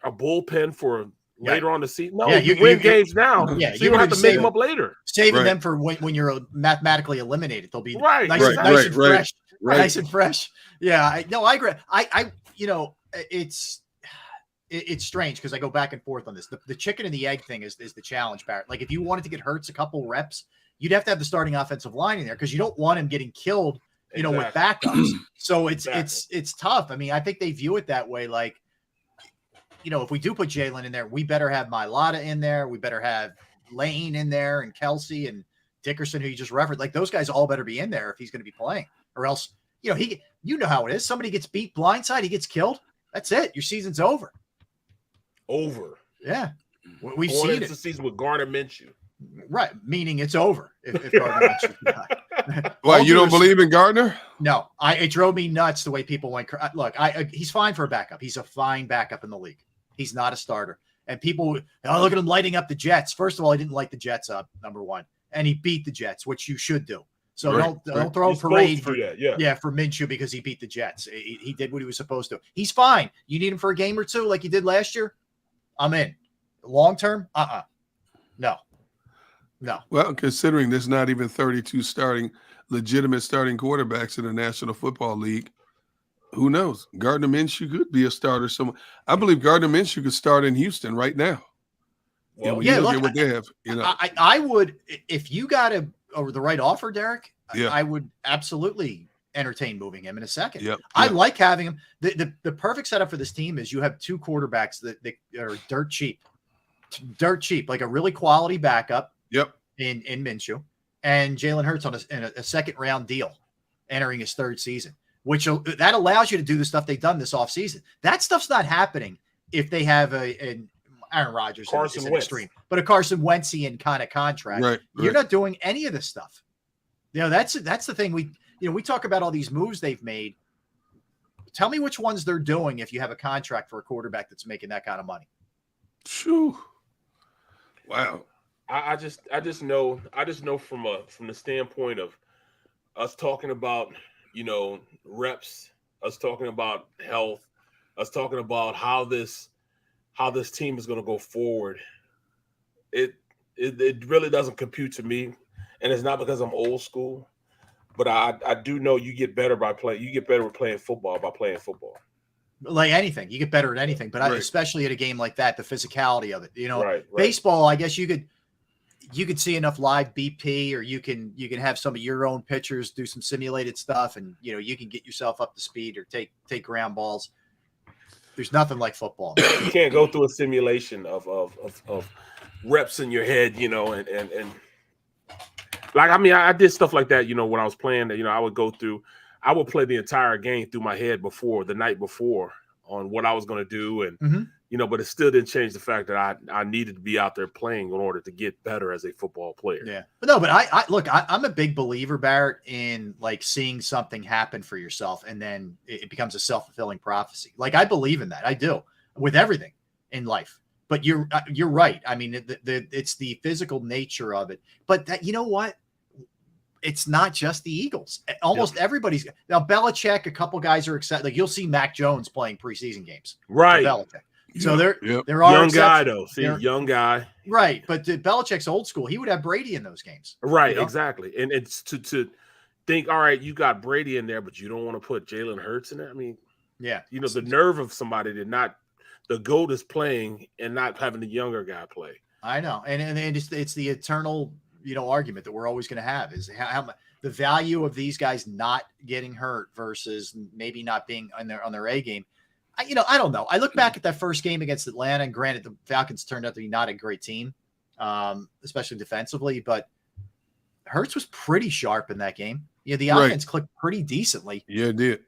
bullpen for later on the season. No, you win games now. Yeah, so you don't have to make them up later. Saving them for when you're mathematically eliminated. They'll be nice and fresh. Nice and fresh. Yeah, I agree. It's strange because I go back and forth on this. The chicken and the egg thing is the challenge, Barrett. Like if you wanted to get Hurts a couple reps, you'd have to have the starting offensive line in there because you don't want him getting killed, with backups. So it's tough. I mean, I think they view it that way. Like, if we do put Jalen in there, we better have Mailata in there. We better have Lane in there and Kelsey and Dickerson, who you just referenced. Like those guys all better be in there if he's going to be playing, or else, how it is. Somebody gets beat blindside, he gets killed. That's it. Your season's over. Over. Yeah. We've Going seen into it. the season with Gardner Minshew. Right, meaning it's over if Gardner Minshew's not. Why, you don't believe in Gardner? No, it drove me nuts the way people went. Look, he's fine for a backup. He's a fine backup in the league. He's not a starter. And people, look at him lighting up the Jets. First of all, he didn't light the Jets up, number one, and he beat the Jets, which you should do. So don't throw a parade for Minshew because he beat the Jets. He did what he was supposed to. He's fine. You need him for a game or two like you did last year? I'm in. Long term? No. Well, considering there's not even 32 legitimate starting quarterbacks in the National Football League, who knows? Gardner Minshew could be a starter. I believe Gardner Minshew could start in Houston right now. Well, look at what they have. I would, if you got the right offer, Derek. I would absolutely entertain moving him in a second. Yep. I like having him. The perfect setup for this team is you have two quarterbacks that are dirt cheap, like a really quality backup. Yep. In Minshew and Jalen Hurts on a second round deal, entering his third season, which that allows you to do the stuff they've done this offseason. That stuff's not happening if they have an Aaron Rodgers, Carson Wentz, extreme, but a Carson Wentzian kind of contract. Right. You're not doing any of this stuff. That's the thing. We talk about all these moves they've made. Tell me which ones they're doing if you have a contract for a quarterback that's making that kind of money. Shoo. Wow. I just know from the standpoint of us talking about, reps, us talking about health, us talking about how this team is going to go forward. It really doesn't compute to me, and it's not because I'm old school, but I do know you get better by playing. You get better with playing football by playing football. Like anything, you get better at anything, but especially at a game like that, the physicality of it. Baseball, I guess you could see enough live BP, or you can have some of your own pitchers do some simulated stuff, and you can get yourself up to speed or take ground balls. There's nothing like football. You can't go through a simulation of reps in your head, and like, I did stuff like that, when I was playing, I would play the entire game through my head the night before on what I was going to do. And, but it still didn't change the fact that I needed to be out there playing in order to get better as a football player. Yeah. But I'm a big believer, Barrett, in like seeing something happen for yourself, and then it becomes a self-fulfilling prophecy. Like, I believe in that. I do, with everything in life. But you're right. I mean, it's the physical nature of it. But that, you know what? It's not just the Eagles. Almost everybody's now. Belichick, a couple guys are excited. Like, you'll see Mac Jones playing preseason games. Right. Belichick. So there are young guy though. Young guy. Right. But Belichick's old school. He would have Brady in those games. Right. Exactly. And it's to think, all right, you got Brady in there, but you don't want to put Jalen Hurts in there. I mean, the nerve of somebody the GOAT is playing and not having the younger guy play. I know. And it's the eternal, argument that we're always going to have is how the value of these guys not getting hurt versus maybe not being on their A game. I don't know. I look back at that first game against Atlanta, and granted, the Falcons turned out to be not a great team, especially defensively, but Hurts was pretty sharp in that game. The offense clicked pretty decently. Yeah, it did.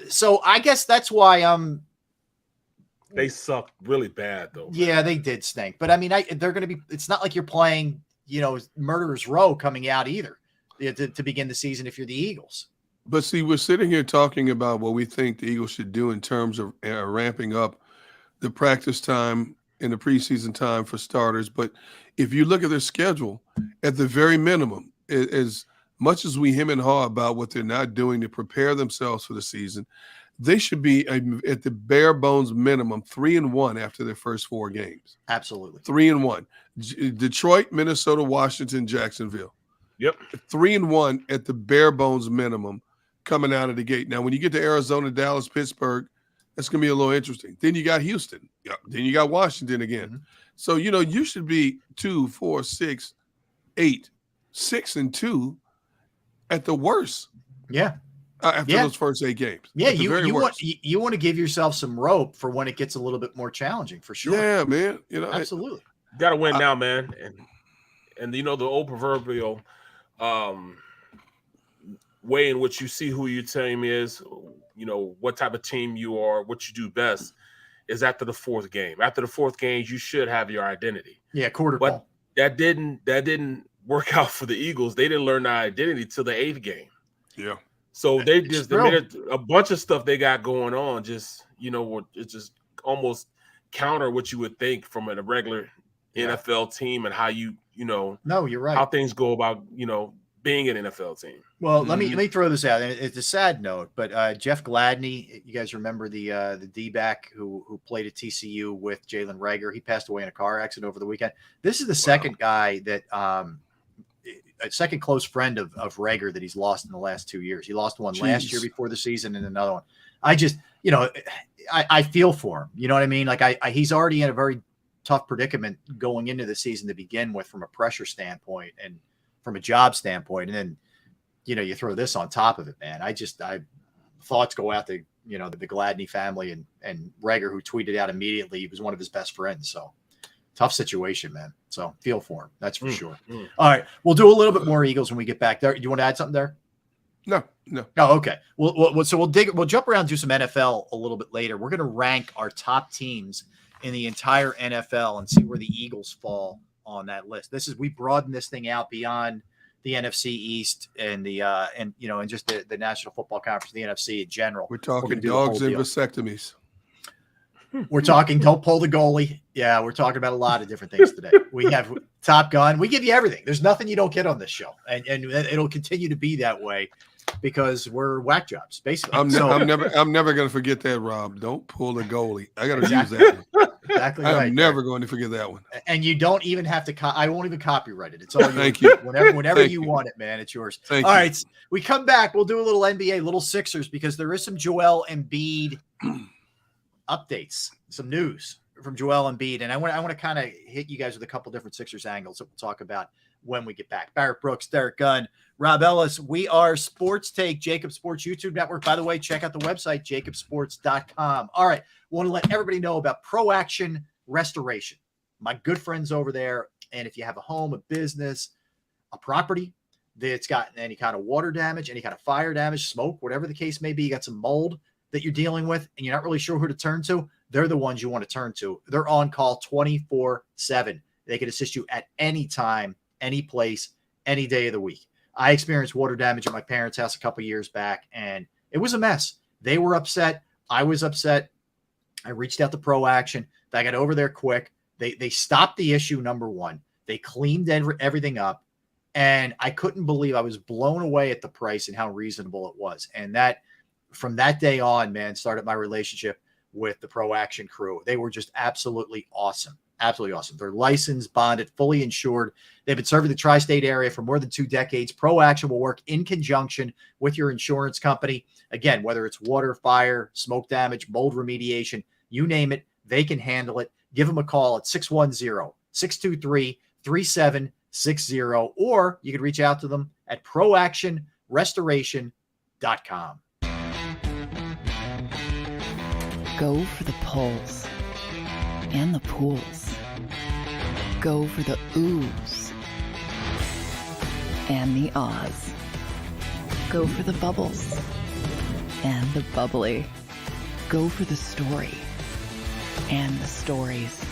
So I guess that's why they sucked really bad though. Yeah, they did stink. But I mean, they're going to be. It's not like you're playing, murderer's row coming out either to begin the season if you're the Eagles. But see, we're sitting here talking about what we think the Eagles should do in terms of ramping up the practice time and the preseason time for starters. But if you look at their schedule, at the very minimum, as much as we hem and haw about what they're not doing to prepare themselves for the season, they should be at the bare bones minimum 3-1 after their first 4 games. Absolutely. 3-1. Detroit, Minnesota, Washington, Jacksonville. Yep. 3-1 at the bare bones minimum coming out of the gate. Now, when you get to Arizona, Dallas, Pittsburgh, that's going to be a little interesting. Then you got Houston. Yep. Then you got Washington again. Mm-hmm. So, you should be 2, 4, 6, 8, 6-2 at the worst. Yeah. After those first 8 games. Yeah, you want to give yourself some rope for when it gets a little bit more challenging, for sure. Yeah, man. Absolutely. Got to win now, man. And the old proverbial way in which you see who your team is, what type of team you are, what you do best, is after the fourth game. After the fourth game, you should have your identity. Yeah, quarter but ball. That didn't work out for the Eagles. They didn't learn their identity till the 8th game. Yeah. So they made a bunch of stuff they got going on. Just it's just almost counter what you would think from a regular NFL team and how No, you're right. How things go about being an NFL team. Well, let me throw this out. It's a sad note, but Jeff Gladney, you guys remember the D-back who played at TCU with Jalen Reagor? He passed away in a car accident over the weekend. This is the second guy that a second close friend of Reagor that he's lost in the last 2 years. He lost one last year before the season and another one. I just, I feel for him. You know what I mean? Like he's already in a very tough predicament going into the season to begin with from a pressure standpoint and from a job standpoint. And then, you throw this on top of it, man. Thoughts go out to, the Gladney family and Reagor, who tweeted out immediately he was one of his best friends. So tough situation, man. So feel for him. That's for sure. All right. We'll do a little bit more Eagles when we get back there. Do you want to add something there? No. Oh, okay. We'll jump around and do some NFL a little bit later. We're going to rank our top teams in the entire NFL and see where the Eagles fall on that list. We broaden this thing out beyond the NFC East and and just the National Football Conference, the NFC in general. We're talking dogs and vasectomies. We're talking don't pull the goalie. Yeah, we're talking about a lot of different things today. We have Top Gun. We give you everything. There's nothing you don't get on this show, and it'll continue to be that way because we're whack jobs, basically. I'm never going to forget that, Rob. Don't pull the goalie. I got to use that one. Exactly right. I'm never going to forget that one. And you don't even have to. I won't even copyright it. It's all yours. Thank you. Whenever you want it, man, it's yours. Thank all you. right, we come back. We'll do a little NBA, little Sixers, because there is some Joel Embiid updates, some news from Joel Embiid, and I want to kind of hit you guys with a couple different Sixers angles that we'll talk about when we get back. Barrett Brooks, Derek Gunn, Rob Ellis. We are Sports Take, JAKIB Sports YouTube Network. By the way, check out the website, jakibsports.com. All right, want to let everybody know about Proaction Restoration. My good friends over there, and if you have a home, a business, a property that's got any kind of water damage, any kind of fire damage, smoke, whatever the case may be, you got some mold that you're dealing with and you're not really sure who to turn to, they're the ones you want to turn to. They're on call 24/7. They can assist you at any time, any place, any day of the week. I experienced water damage at my parents' house a couple years back, and it was a mess. They were upset. I was upset. I reached out to Proaction. I got over there quick. They stopped the issue, number one. They cleaned everything up, and I couldn't believe I was blown away at the price and how reasonable it was. And that, from that day on, man, started my relationship with the Proaction crew. They were just absolutely awesome. Absolutely awesome. They're licensed, bonded, fully insured. They've been serving the tri-state area for more than 2 decades. Proaction will work in conjunction with your insurance company. Again, whether it's water, fire, smoke damage, mold remediation, you name it, they can handle it. Give them a call at 610-623-3760, or you can reach out to them at proactionrestoration.com. Go for the pulls and the pools. Go for the oohs and the ahs. Go for the bubbles and the bubbly. Go for the story and the stories.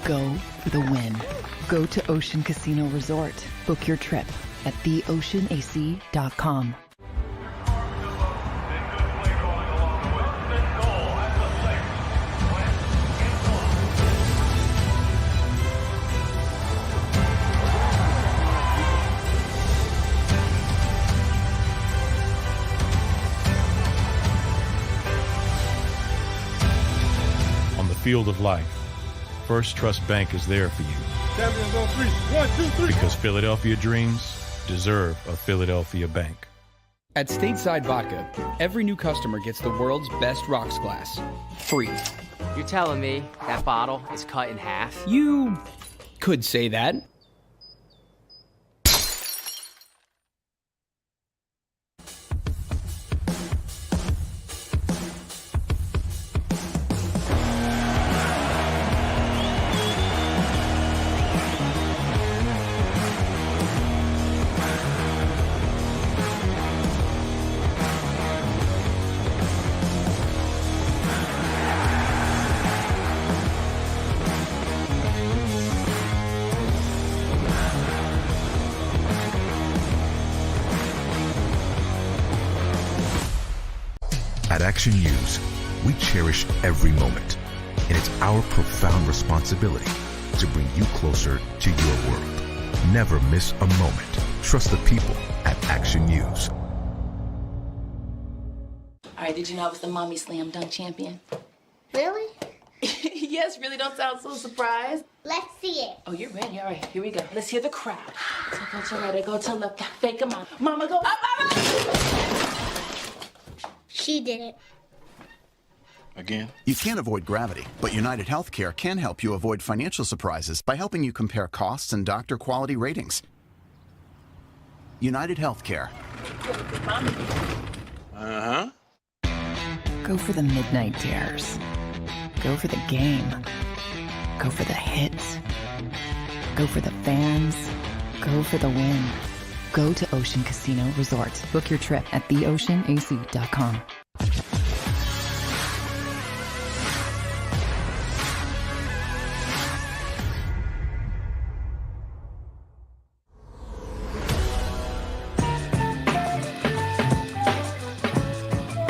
Go for the win. Go to Ocean Casino Resort. Book your trip at theoceanac.com. Field of life, First Trust Bank is there for you. Champions on 3. 1, 2, 3. Because Philadelphia dreams deserve a Philadelphia bank. At Stateside Vodka, every new customer gets the world's best rocks glass, free. You're telling me that bottle is cut in half? You could say that. At Action News, we cherish every moment, and it's our profound responsibility to bring you closer to your world. Never miss a moment. Trust the people at Action News. All right, did you know I was the mommy slam dunk champion? Really? Yes, really, don't sound so surprised. Let's see it. Oh, you're ready. All right, here we go. Let's hear the crowd. So go to right, I go to left, fake a mama. Mama, go up, mama! She did it. Again? You can't avoid gravity, but United Healthcare can help you avoid financial surprises by helping you compare costs and doctor quality ratings. United Healthcare. Uh-huh. Go for the midnight dares. Go for the game. Go for the hits. Go for the fans. Go for the win. Go to Ocean Casino Resort. Book your trip at theoceanac.com.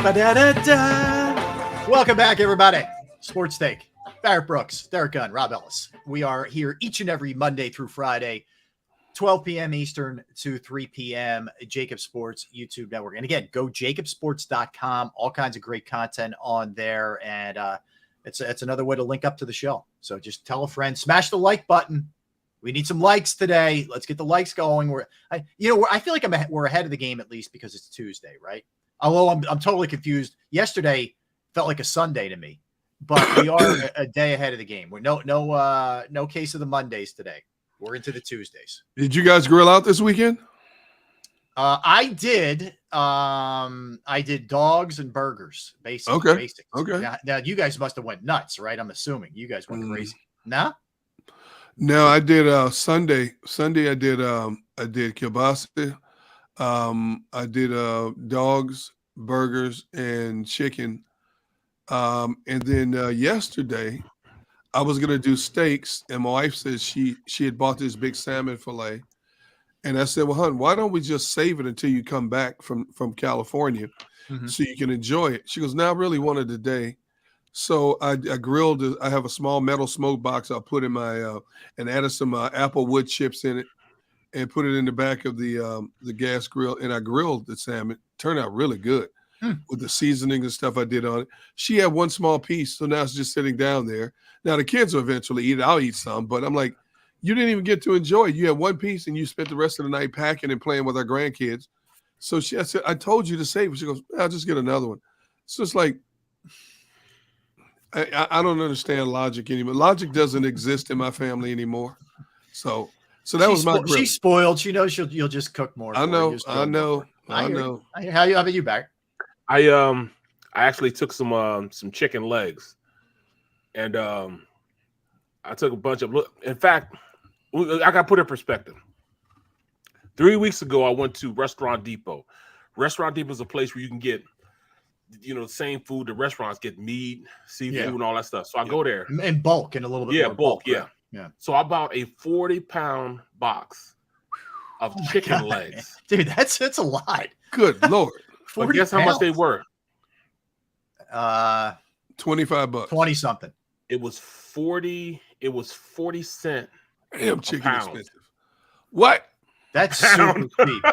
Ba-da-da-da. Welcome back, everybody. Sports Take. Barrett Brooks, Derek Gunn, Rob Ellis. We are here each and every Monday through Friday, 12 p.m. Eastern to 3 p.m. JAKIB Sports YouTube Network. And again, go jakibsports.com. All kinds of great content on there. And it's another way to link up to the show. So just tell a friend, smash the like button. We need some likes today. Let's get the likes going. I feel like we're ahead of the game, at least because it's Tuesday, right? Although I'm totally confused. Yesterday felt like a Sunday to me, but we are a day ahead of the game. We're no case of the Mondays today. We're into the Tuesdays. Did you guys grill out this weekend? I did. I did dogs and burgers. Basically. Okay. Basics. Okay. Now you guys must have went nuts, right? I'm assuming you guys went crazy. Nah? No, I did Sunday. Sunday I did kielbasa. I did dogs, burgers, and chicken. And then yesterday I was gonna do steaks, and my wife said she had bought this big salmon fillet. And I said, well, hon, why don't we just save it until you come back from California so you can enjoy it? She goes, no, I really wanted today. So I grilled. I have a small metal smoke box. I'll put in my and added some apple wood chips in it and put it in the back of the gas grill. And I grilled the salmon. Turned out really good with the seasoning and stuff I did on it. She had one small piece, so now it's just sitting down there. Now the kids will eventually eat it. I'll eat some, but I'm like, you didn't even get to enjoy it. You had one piece and you spent the rest of the night packing and playing with our grandkids. So I said, I told you to save it. She goes, I'll just get another one. So it's like, I don't understand logic anymore. Logic doesn't exist in my family anymore. So that was my grill. She's spoiled. She knows you'll just cook more. I know. How about you, Barry? I actually took some chicken legs, and I took a bunch of. In fact, I got to put it in perspective. 3 weeks ago, I went to Restaurant Depot. Restaurant Depot is a place where you can get, the same food the restaurants get: meat, seafood, and all that stuff. So I go there in bulk and a little bit. Yeah, more bulk. Right? Yeah. So I bought a 40-pound box of chicken legs. Dude, that's a lot. Good Lord. But guess how much they were? $25. 20 something. It was 40 cents. Damn, chicken expensive. What? That's super cheap.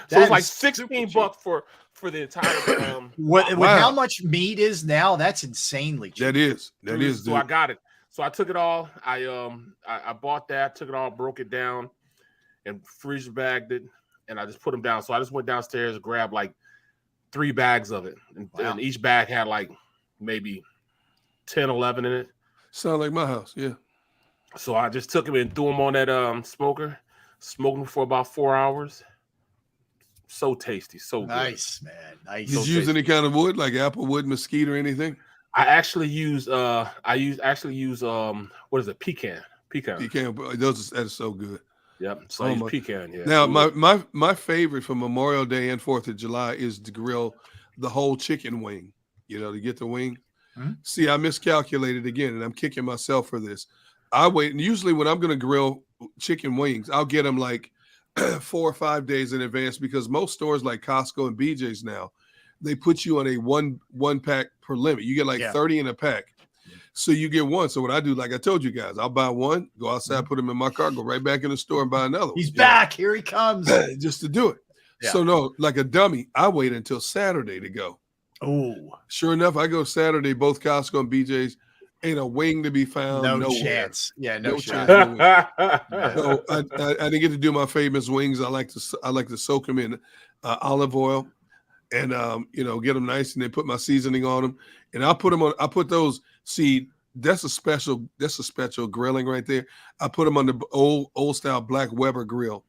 So it's like $16 for the entire with how much meat is now, that's insanely cheap. That is. So I got it. So I took it all. I bought that, took it all, broke it down, and freezer bagged it, and I just put them down. So I just went downstairs and grabbed like 3 bags of it, and each bag had like maybe 10, 11 in it. Sound like my house, yeah. So I just took them and threw them on that smoker, smoked them for about 4 hours. So tasty, so good. Nice, man. Nice. Did you use any kind of wood, like apple wood, mesquite, or anything? I actually use what is it? Pecan. That is so good. Yep. So I use pecan. Yeah. Now my favorite for Memorial Day and 4th of July is to grill the whole chicken wing. To get the wing. Mm-hmm. See, I miscalculated again, and I'm kicking myself for this. I wait, and usually when I'm going to grill chicken wings, I'll get them like 4 or 5 days in advance, because most stores like Costco and BJ's now, they put you on a one pack per limit. You get like 30 in a pack. So you get one. So what I do, like I told you guys, I'll buy one, go outside, put them in my car, go right back in the store and buy another one. He's back. Here he comes. Just to do it. Yeah. So no, like a dummy, I wait until Saturday to go. Oh, sure enough, I go Saturday, both Costco and BJ's. Ain't a wing to be found. No chance. Yeah, no chance. So I didn't get to do my famous wings. I like to soak them in olive oil and get them nice, and then put my seasoning on them. And I put those. See, that's a special grilling right there. I put them on the old style black Weber grill.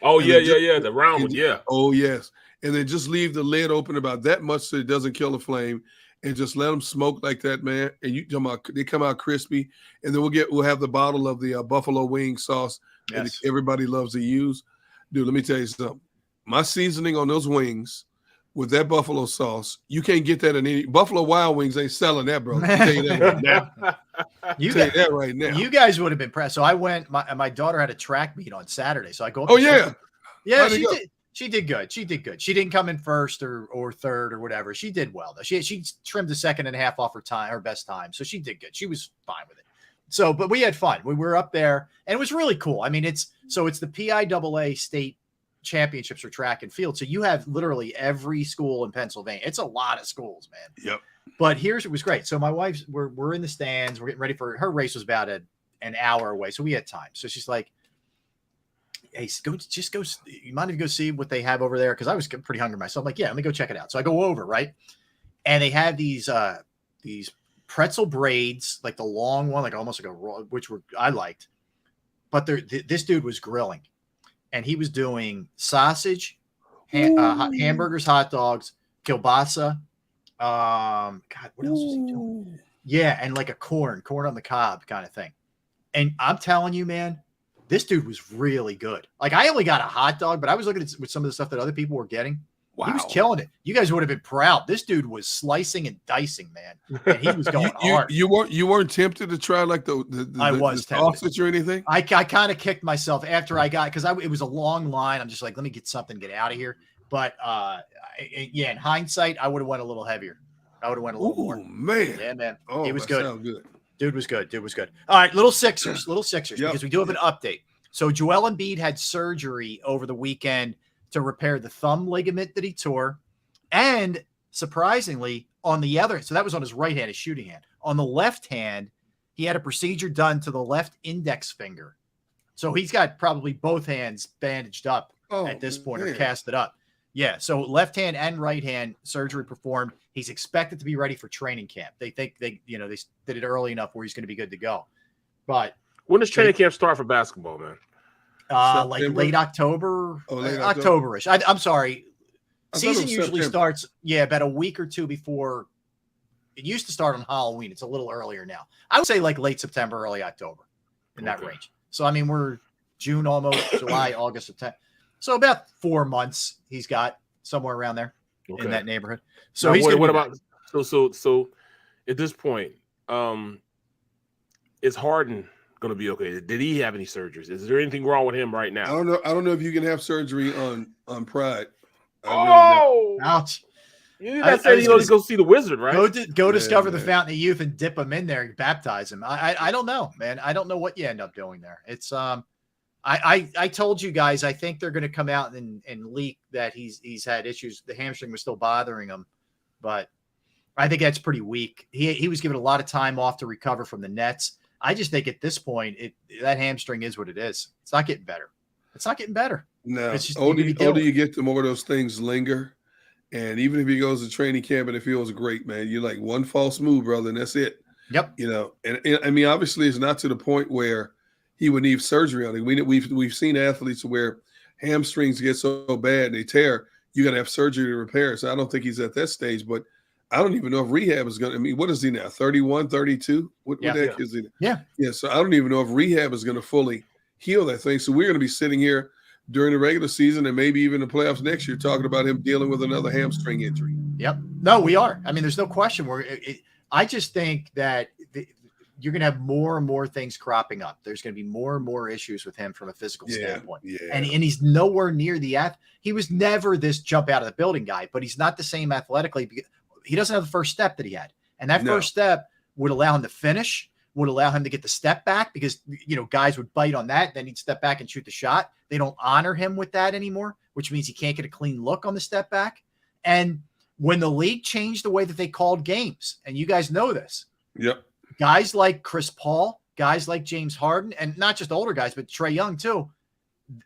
Oh, yeah, the round one, yeah. Oh, yes. And then just leave the lid open about that much so it doesn't kill the flame, and just let them smoke like that, man. And they come out crispy. And then we'll have the bottle of the buffalo wing sauce that everybody loves to use. Dude, let me tell you something. My seasoning on those wings with that buffalo sauce, you can't get that in any Buffalo Wild Wings ain't selling that, bro. I'll tell you that right now. You guys would have been pressed. So I went. My daughter had a track meet on Saturday, so I go. Oh yeah, yeah. She did good. She did good. She didn't come in first or third or whatever. She did well though. She trimmed a second and a half off her best time, so she did good. She was fine with it. So, but we had fun. We were up there, and it was really cool. I mean, it's the PIAA state championships for track and field. So you have literally every school in Pennsylvania. It's a lot of schools, man. Yep. But it was great. So my wife's we're in the stands. We're getting ready for her race. Was about an hour away, so we had time. So she's like, "Hey, go. You mind if you go see what they have over there?" Because I was pretty hungry myself. I'm like, yeah, let me go check it out. So I go over, right, and they have these pretzel braids, like the long one, like almost like a roll, I liked. But this dude was grilling. And he was doing sausage, hamburgers, hot dogs, kielbasa. God, what else was he doing? Yeah, and like a corn on the cob kind of thing. And I'm telling you, man, this dude was really good. Like I only got a hot dog, but I was looking at some of the stuff that other people were getting. Wow. He was killing it. You guys would have been proud. This dude was slicing and dicing, man. And he was going hard. You weren't tempted to try like the sausage or anything? I kind of kicked myself after I got, because it was a long line. I'm just like, let me get something, get out of here. But in hindsight, I would have went a little heavier. I would have went a little more. Man. Yeah, man. Oh, it was good. Good. Dude was good. All right, little Sixers, Yep. because we do have an update. So Joel Embiid had surgery over the weekend to repair the thumb ligament that he tore. And surprisingly, on the other, so that was on his right hand, his shooting hand. On the left hand, he had a procedure done to the left index finger. So he's got probably both hands bandaged up at this point, or casted up. Yeah, so left hand and right hand surgery performed. He's expected to be ready for training camp. They think they did it early enough where he's going to be good to go. But when does training camp start for basketball, man? Like late October, October-ish. I'm sorry. Season usually starts, about a week or two before. It used to start on Halloween. It's a little earlier now. I would say like late September, early October, in that range. So, I mean, we're June almost, July, August, September. So about 4 months he's got, somewhere around there in that neighborhood. So now, he's what about so at this point, is Harden going to be okay? Did he have any surgeries? Is there anything wrong with him right now? I don't know if you can have surgery on Pride. Ouch! You guys said he's going to go see the Wizard, right? Go discover the Fountain of Youth and dip him in there and baptize him. I don't know, man. I don't know what you end up doing there. It's I told you guys, I think they're going to come out and leak that he's had issues. The hamstring was still bothering him, but I think that's pretty weak. He was given a lot of time off to recover from the Nets. I just think at this point, that hamstring is what it is. It's not getting better. No, it's just older you get, the more of those things linger. And even if he goes to training camp and it feels great, man, you're like one false move, brother, and that's it. Yep. And I mean, obviously, it's not to the point where he would need surgery on it. We've seen athletes where hamstrings get so bad they tear, you got to have surgery to repair. So I don't think he's at that stage, but I don't even know if rehab is going to, I mean, what is he now? 31, 32? What the heck is he? Yeah. Yeah. So I don't even know if rehab is going to fully heal that thing. So we're going to be sitting here during the regular season and maybe even the playoffs next year talking about him dealing with another hamstring injury. Yep. No, we are. I mean, there's no question. I just think that you're going to have more and more things cropping up. There's going to be more and more issues with him from a physical standpoint. Yeah. And he's nowhere near he was never this jump out of the building guy, but he's not the same athletically. He doesn't have the first step that he had. And that first step would allow him to finish, would allow him to get the step back because, guys would bite on that. Then he'd step back and shoot the shot. They don't honor him with that anymore, which means he can't get a clean look on the step back. And when the league changed the way that they called games, and you guys know this, guys like Chris Paul, guys like James Harden, and not just older guys, but Trae Young too,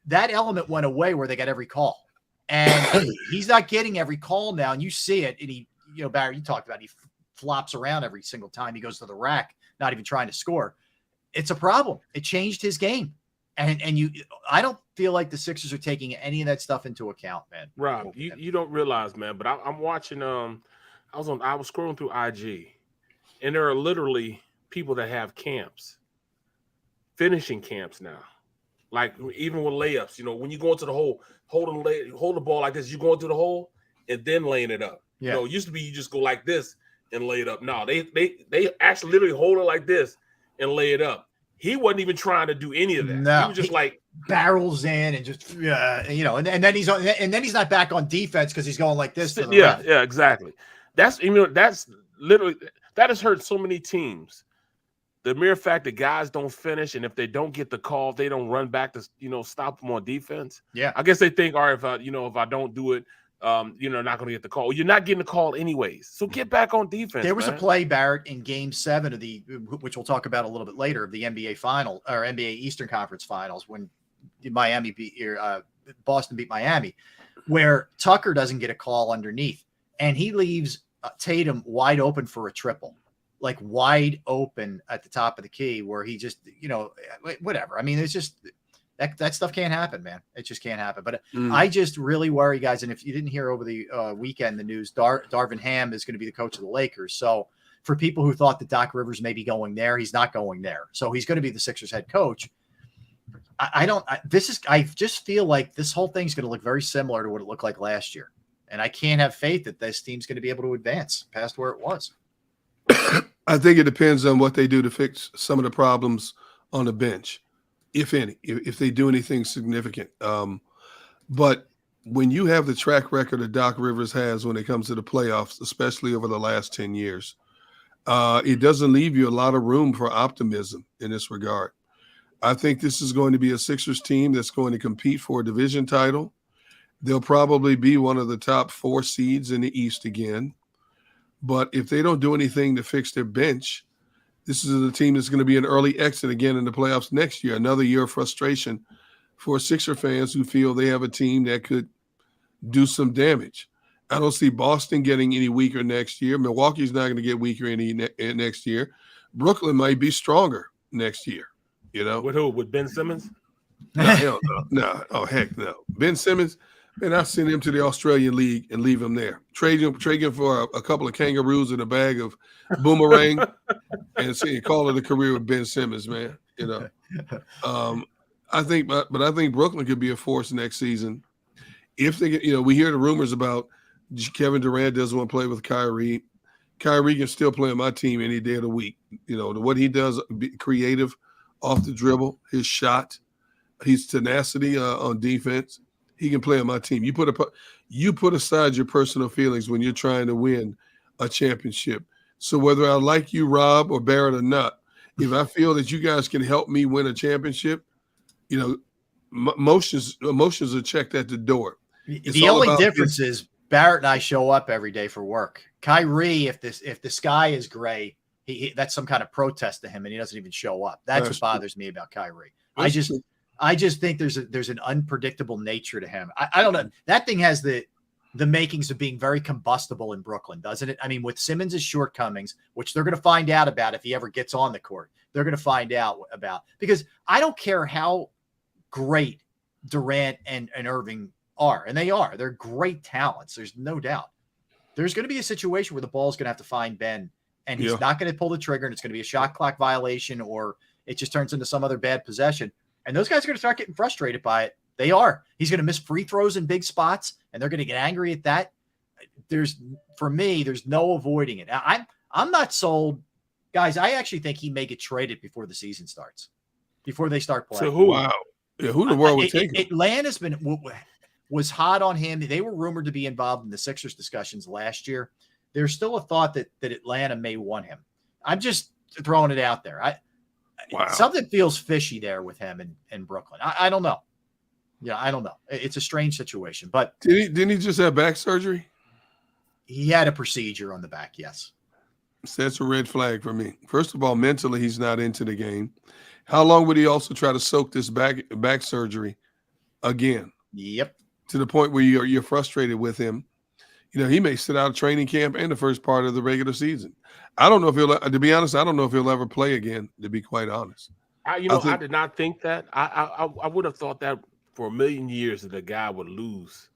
that element went away where they got every call. And he's not getting every call now. And you see it. And he, Barry, you talked about, he flops around every single time he goes to the rack, not even trying to score. It's a problem. It changed his game. And I don't feel like the Sixers are taking any of that stuff into account, man. Rob, you don't realize, man, but I'm watching, I was scrolling through IG, and there are literally people that have camps, finishing camps now. Like even with layups, when you go into the hole, hold the ball like this, you go into the hole and then laying it up. Yeah. It used to be you just go like this and lay it up. No, they actually literally hold it like this and lay it up. He wasn't even trying to do any of that. No, he was just like barrels in and just and then he's not back on defense because he's going like this. To the yeah, ref. yeah, exactly. That's literally that has hurt so many teams. The mere fact that guys don't finish, and if they don't get the call, they don't run back to stop them on defense. Yeah, I guess they think, all right, if I don't do it, not going to get the call. You're not getting the call anyways, so get back on defense. There was a play, Barrett, in Game 7 of which we'll talk about a little bit later, of the NBA final or NBA Eastern Conference Finals when Boston beat Miami, where Tucker doesn't get a call underneath, and he leaves Tatum wide open for a triple, like wide open at the top of the key, where he just whatever. I mean, it's just. That stuff can't happen, man. It just can't happen. But I just really worry, guys. And if you didn't hear over the weekend, the news, Darvin Hamm is going to be the coach of the Lakers. So for people who thought that Doc Rivers may be going there, he's not going there. So he's going to be the Sixers head coach. I just feel like this whole thing's going to look very similar to what it looked like last year. And I can't have faith that this team's going to be able to advance past where it was. I think it depends on what they do to fix some of the problems on the bench. If any, if they do anything significant. But when you have the track record that Doc Rivers has when it comes to the playoffs, especially over the last 10 years, it doesn't leave you a lot of room for optimism in this regard. I think this is going to be a Sixers team that's going to compete for a division title. They'll probably be one of the top 4 seeds in the East again. But if they don't do anything to fix their bench, this is a team that's going to be an early exit again in the playoffs next year. Another year of frustration for Sixer fans who feel they have a team that could do some damage. I don't see Boston getting any weaker next year. Milwaukee's not going to get weaker any next year. Brooklyn might be stronger next year. With who? With Ben Simmons? No, hell no. No. Oh, heck no. Ben Simmons, man, I'll send him to the Australian League and leave him there. Trade him for a couple of kangaroos and a bag of boomerang and call it a career with Ben Simmons, man. I think Brooklyn could be a force next season. If they get, we hear the rumors about Kevin Durant doesn't want to play with Kyrie. Kyrie can still play on my team any day of the week. What he does, be creative off the dribble, his shot, his tenacity on defense. He can play on my team. You put aside your personal feelings when you're trying to win a championship. So whether I like you, Rob, or Barrett or not, if I feel that you guys can help me win a championship, emotions are checked at the door. The only difference is Barrett and I show up every day for work. Kyrie, if the sky is gray, that's some kind of protest to him, and he doesn't even show up. That's what bothers me about Kyrie. I just think there's an unpredictable nature to him. I don't know. That thing has the makings of being very combustible in Brooklyn, doesn't it? I mean, with Simmons' shortcomings, which they're going to find out about if he ever gets on the court, they're going to find out about, because I don't care how great Durant and Irving are, and they're great talents. There's no doubt. There's going to be a situation where the ball's going to have to find Ben, and he's not going to pull the trigger, and it's going to be a shot clock violation, or it just turns into some other bad possession. And those guys are going to start getting frustrated by it. They are. He's going to miss free throws in big spots, and they're going to get angry at that. For me, there's no avoiding it. I'm not sold Guys, I actually think he may get traded before the season starts, before they start playing. So who? Wow. Yeah, who in the world would take him? Atlanta's was hot on him. They were rumored to be involved in the Sixers discussions last year. There's still a thought that Atlanta may want him. I'm just throwing it out there. Something feels fishy there with him in Brooklyn. I don't know. Yeah, I don't know. It's a strange situation. But didn't he just have back surgery? He had a procedure on the back, yes. So that's a red flag for me. First of all, mentally, he's not into the game. How long would he also try to soak this back surgery again? Yep. To the point where you're frustrated with him. You know, he may sit out of training camp and the first part of the regular season. I don't know if he'll, to be honest, I don't know if he'll ever play again, to be quite honest. I did not think that. I would have thought that for a million years that the guy would lose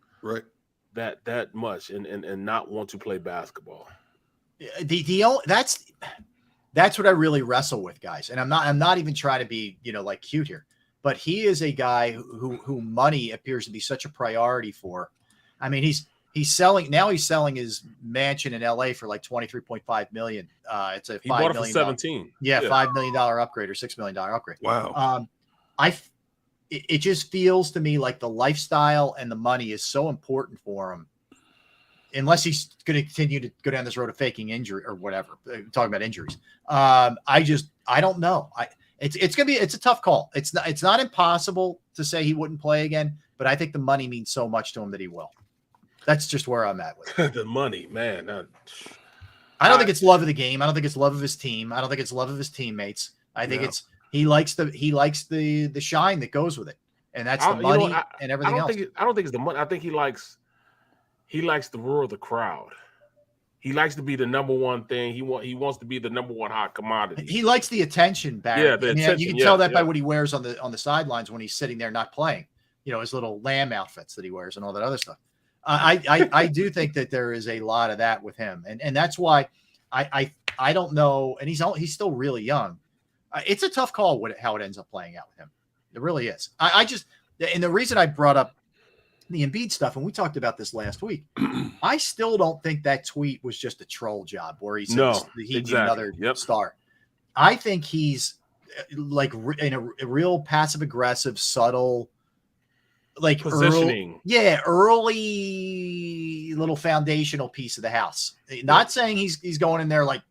that much and not want to play basketball. That's what I really wrestle with, guys. And I'm not even trying to be, like cute here, but he is a guy who money appears to be such a priority for. I mean, he's selling his mansion in LA for like $23.5 million. It's a $5 million. 17. Yeah, $5 million upgrade or $6 million upgrade. Wow. It just feels to me like the lifestyle and the money is so important for him. Unless he's going to continue to go down this road of faking injury or whatever, talking about injuries. I don't know. It's a tough call. It's not impossible to say he wouldn't play again, but I think the money means so much to him that he will. That's just where I'm at with it. The money, man. I don't think it's love of the game. I don't think it's love of his team. I don't think it's love of his teammates. I think he likes the shine that goes with it, and that's the money and everything else. I don't think it's the money. I think he likes the roar of the crowd. He likes to be the number one thing. He wants to be the number one hot commodity. He likes the attention, Barry. Yeah, the attention. You can tell that by what he wears on the sidelines when he's sitting there not playing. His little lamb outfits that he wears and all that other stuff. I do think that there is a lot of that with him, and that's why I don't know. And he's still really young. It's a tough call how it ends up playing out with him. It really is. And the reason I brought up the Embiid stuff, and we talked about this last week, I still don't think that tweet was just a troll job where he said he'd be another star. I think he's like in a real passive aggressive, subtle, like positioning. Early little foundational piece of the house. Not saying he's going in there like,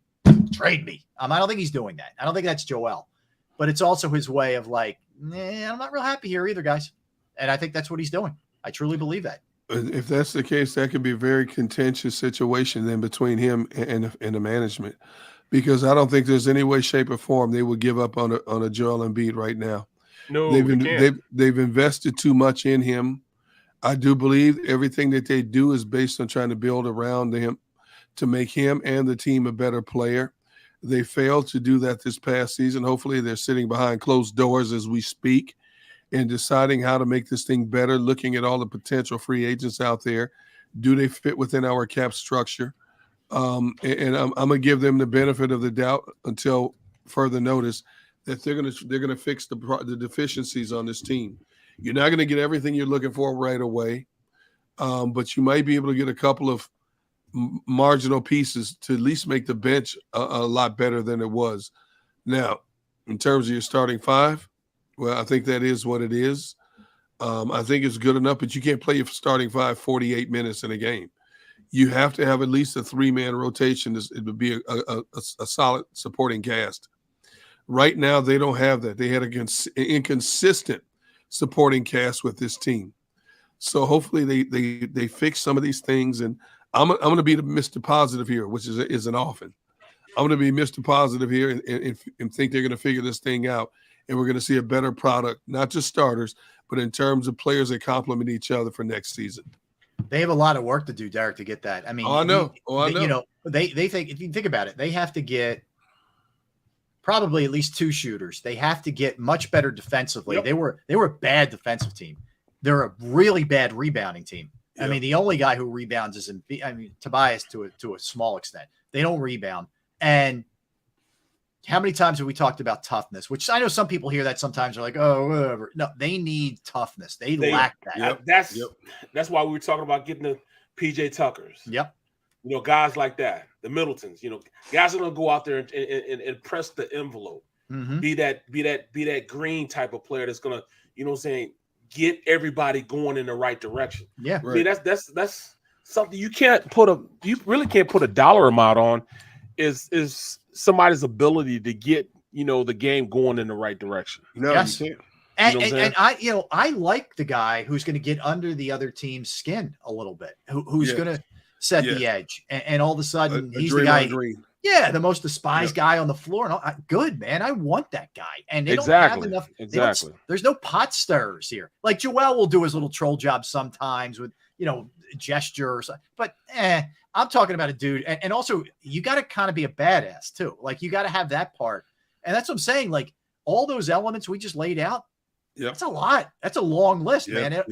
trade me. I don't think he's doing that. I don't think that's Joel, but it's also his way of like, I'm not real happy here either, guys. And I think that's what he's doing. I truly believe that. If that's the case, that could be a very contentious situation then between him and the management, because I don't think there's any way, shape, or form they would give up on a Joel Embiid right now. No, they've invested too much in him. I do believe everything that they do is based on trying to build around him to make him and the team a better player. They failed to do that this past season. Hopefully they're sitting behind closed doors as we speak and deciding how to make this thing better, looking at all the potential free agents out there. Do they fit within our cap structure? And I'm going to give them the benefit of the doubt until further notice that they're going to fix the deficiencies on this team. You're not going to get everything you're looking for right away, but you might be able to get a couple of marginal pieces to at least make the bench a lot better than it was. Now, in terms of your starting five, well, I think that is what it is. I think it's good enough, but you can't play your starting five 48 minutes in a game. You have to have at least a three-man rotation. It would be a solid supporting cast. Right now, they don't have that. They had an inconsistent supporting cast with this team. So hopefully they fix some of these things. And I'm going to be the Mr. Positive here, which isn't often. I'm going to be Mr. Positive here and think they're going to figure this thing out. And we're going to see a better product, not just starters, but in terms of players that complement each other for next season. They have a lot of work to do, Derek, to get that. I mean, I know. They think, if you think about it, they have to get probably at least two shooters. They have to get much better defensively. Yep. They were a bad defensive team. They're a really bad rebounding team. Yep. I mean, the only guy who rebounds is Tobias to a small extent. They don't rebound. And how many times have we talked about toughness? Which I know some people hear that sometimes are like, oh, whatever. No, they need toughness. They lack that. That's why we were talking about getting the PJ Tuckers. Yep. You know, guys like that, the Middletons. You know, guys are gonna go out there and press the envelope. Be that green type of player that's gonna, you know what I'm saying, get everybody going in the right direction. Yeah. I mean, that's something you really can't put a dollar amount on is somebody's ability to get, you know, the game going in the right direction. No, yes. you can't. And I like the guy who's going to get under the other team's skin a little bit, who's going to set the edge, and all of a sudden he's the guy. Yeah, the most despised guy on the floor. And all, good, man. I want that guy. And they don't have enough. There's no pot stirrers here. Like Joel will do his little troll job sometimes with, you know, gestures. But I'm talking about a dude. And also, you got to kind of be a badass, too. Like, you got to have that part. And that's what I'm saying. Like, all those elements we just laid out, that's a lot. That's a long list, man.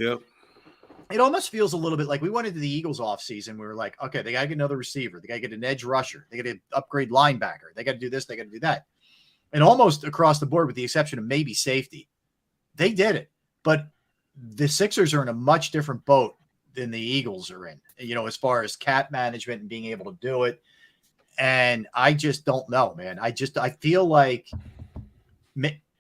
It almost feels a little bit like we went into the Eagles offseason. We were like, okay, they got to get another receiver. They got to get an edge rusher. They got to upgrade linebacker. They got to do this. They got to do that. And almost across the board, with the exception of maybe safety, they did it. But the Sixers are in a much different boat than the Eagles are in, you know, as far as cap management and being able to do it. And I just don't know, man. I feel like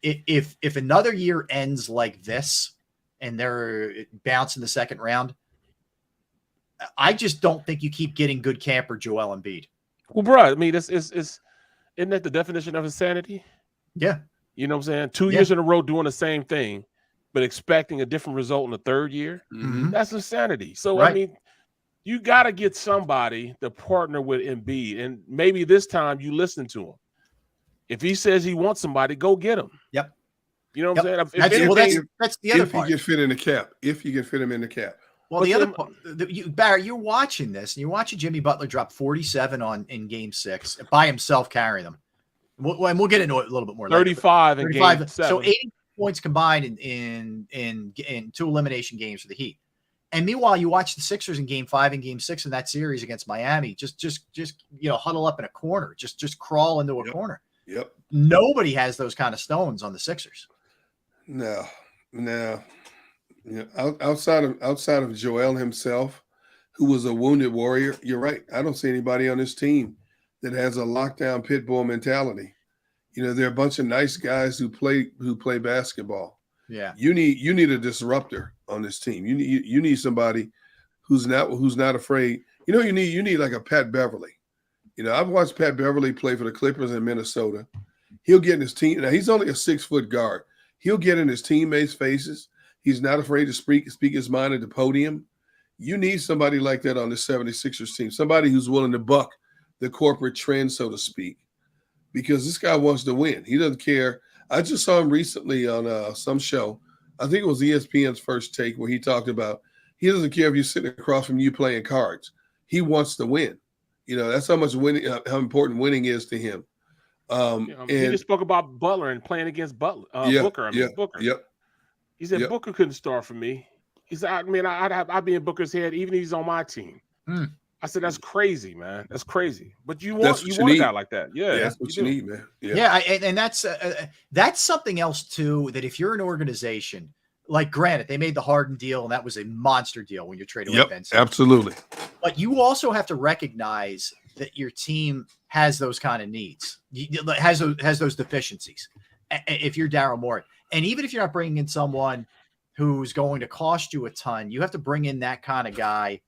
if another year ends like this, and they're bouncing the second round, I just don't think you keep getting good camper Joel Embiid. Well, bro, I mean, isn't that the definition of insanity? Yeah. You know what I'm saying? 2 years in a row doing the same thing, but expecting a different result in the third year. That's insanity. So, I mean, you got to get somebody to partner with Embiid, and maybe this time you listen to him. If he says he wants somebody, go get him. Yep. You know what I'm saying? That's the other part. If you can fit in the cap. If you can fit him in the cap. Well, the other part, Barry, you're watching this, and you're watching Jimmy Butler drop 47 in Game 6 by himself, carrying them. We'll get into it a little bit more. 35 in Game 7. So 80 points combined in two elimination games for the Heat. And meanwhile, you watch the Sixers in Game 5 and Game 6 in that series against Miami. Just you know, huddle up in a corner. Just crawl into a corner. Yep. Nobody has those kind of stones on the Sixers. No. You know, outside of Joel himself, who was a wounded warrior, you're right. I don't see anybody on this team that has a lockdown pit bull mentality. You know, there are a bunch of nice guys who play basketball. Yeah. You need a disruptor on this team. You need somebody who's not afraid. You know, you need like a Pat Beverly. You know, I've watched Pat Beverly play for the Clippers in Minnesota. He'll get in his team. Now, he's only a 6-foot guard. He'll get in his teammates' faces. He's not afraid to speak his mind at the podium. You need somebody like that on the 76ers team, somebody who's willing to buck the corporate trend, so to speak, because this guy wants to win. He doesn't care. I just saw him recently on some show. I think it was ESPN's First Take, where he talked about he doesn't care if you're sitting across from you playing cards. He wants to win. You know, that's how much winning, how important winning is to him. And he just spoke about Butler and playing against Butler, Booker. Booker. Yep. He said Booker couldn't start for me. He said, I mean, I'd be in Booker's head even if he's on my team. I said, that's crazy, man. That's crazy. But you want a guy like that. Yeah, that's what you need, man. And that's something else too, that if you're an organization, like granted, they made the Harden deal, and that was a monster deal when you're trading with Ben Simmons. Absolutely. But you also have to recognize that your team has those kind of needs, has those deficiencies. If you're Daryl Morey, and even if you're not bringing in someone who's going to cost you a ton, you have to bring in that kind of guy,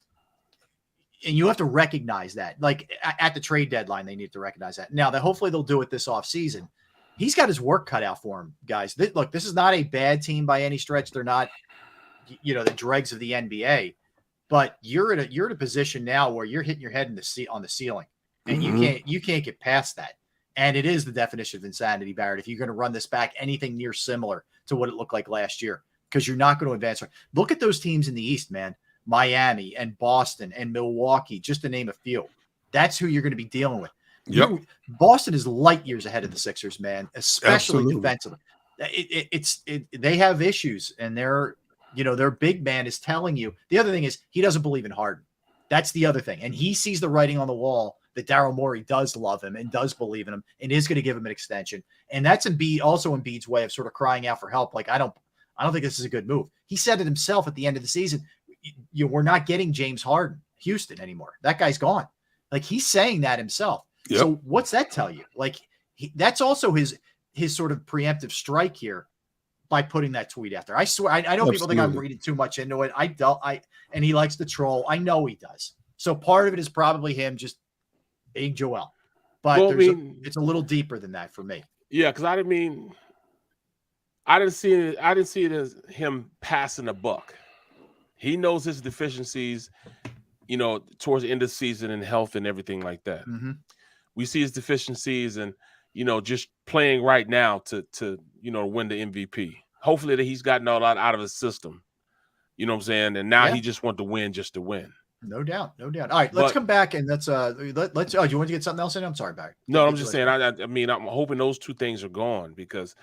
and you have to recognize that. Like at the trade deadline, they need to recognize that. Now, hopefully they'll do it this offseason. He's got his work cut out for him, guys. Look, this is not a bad team by any stretch. They're not, you know, the dregs of the NBA, but you're in a position now where you're hitting your head on the ceiling, and you can't get past that. And it is the definition of insanity, Barrett, if you're going to run this back anything near similar to what it looked like last year, because you're not going to advance. Look at those teams in the East, man. Miami and Boston and Milwaukee, just to name a few. That's who you're going to be dealing with. Yep. Boston is light years ahead of the Sixers, man, especially defensively. They have issues, and their big man is telling you. The other thing is he doesn't believe in Harden. That's the other thing. And he sees the writing on the wall that Daryl Morey does love him and does believe in him and is going to give him an extension. And that's Embiid's way of sort of crying out for help. Like, I don't think this is a good move. He said it himself at the end of the season. We're not getting James Harden, Houston, anymore. That guy's gone. Like, he's saying that himself. Yep. So what's that tell you? Like, that's also his sort of preemptive strike here by putting that tweet out there. I swear, I know people think I'm reading too much into it. And he likes to troll. I know he does. So part of it is probably him just being Joel. But it's a little deeper than that for me. Yeah, because I didn't see it as him passing the buck. He knows his deficiencies, towards the end of the season and health and everything like that. Mm-hmm. We see his deficiencies and, just playing right now to win the MVP. Hopefully that he's gotten all that out of his system. You know what I'm saying? And now he just wants to win just to win. No doubt. All right, let's come back and let's do you want to get something else in? I'm sorry, Barry. No, I'm just saying, I'm hoping those two things are gone because,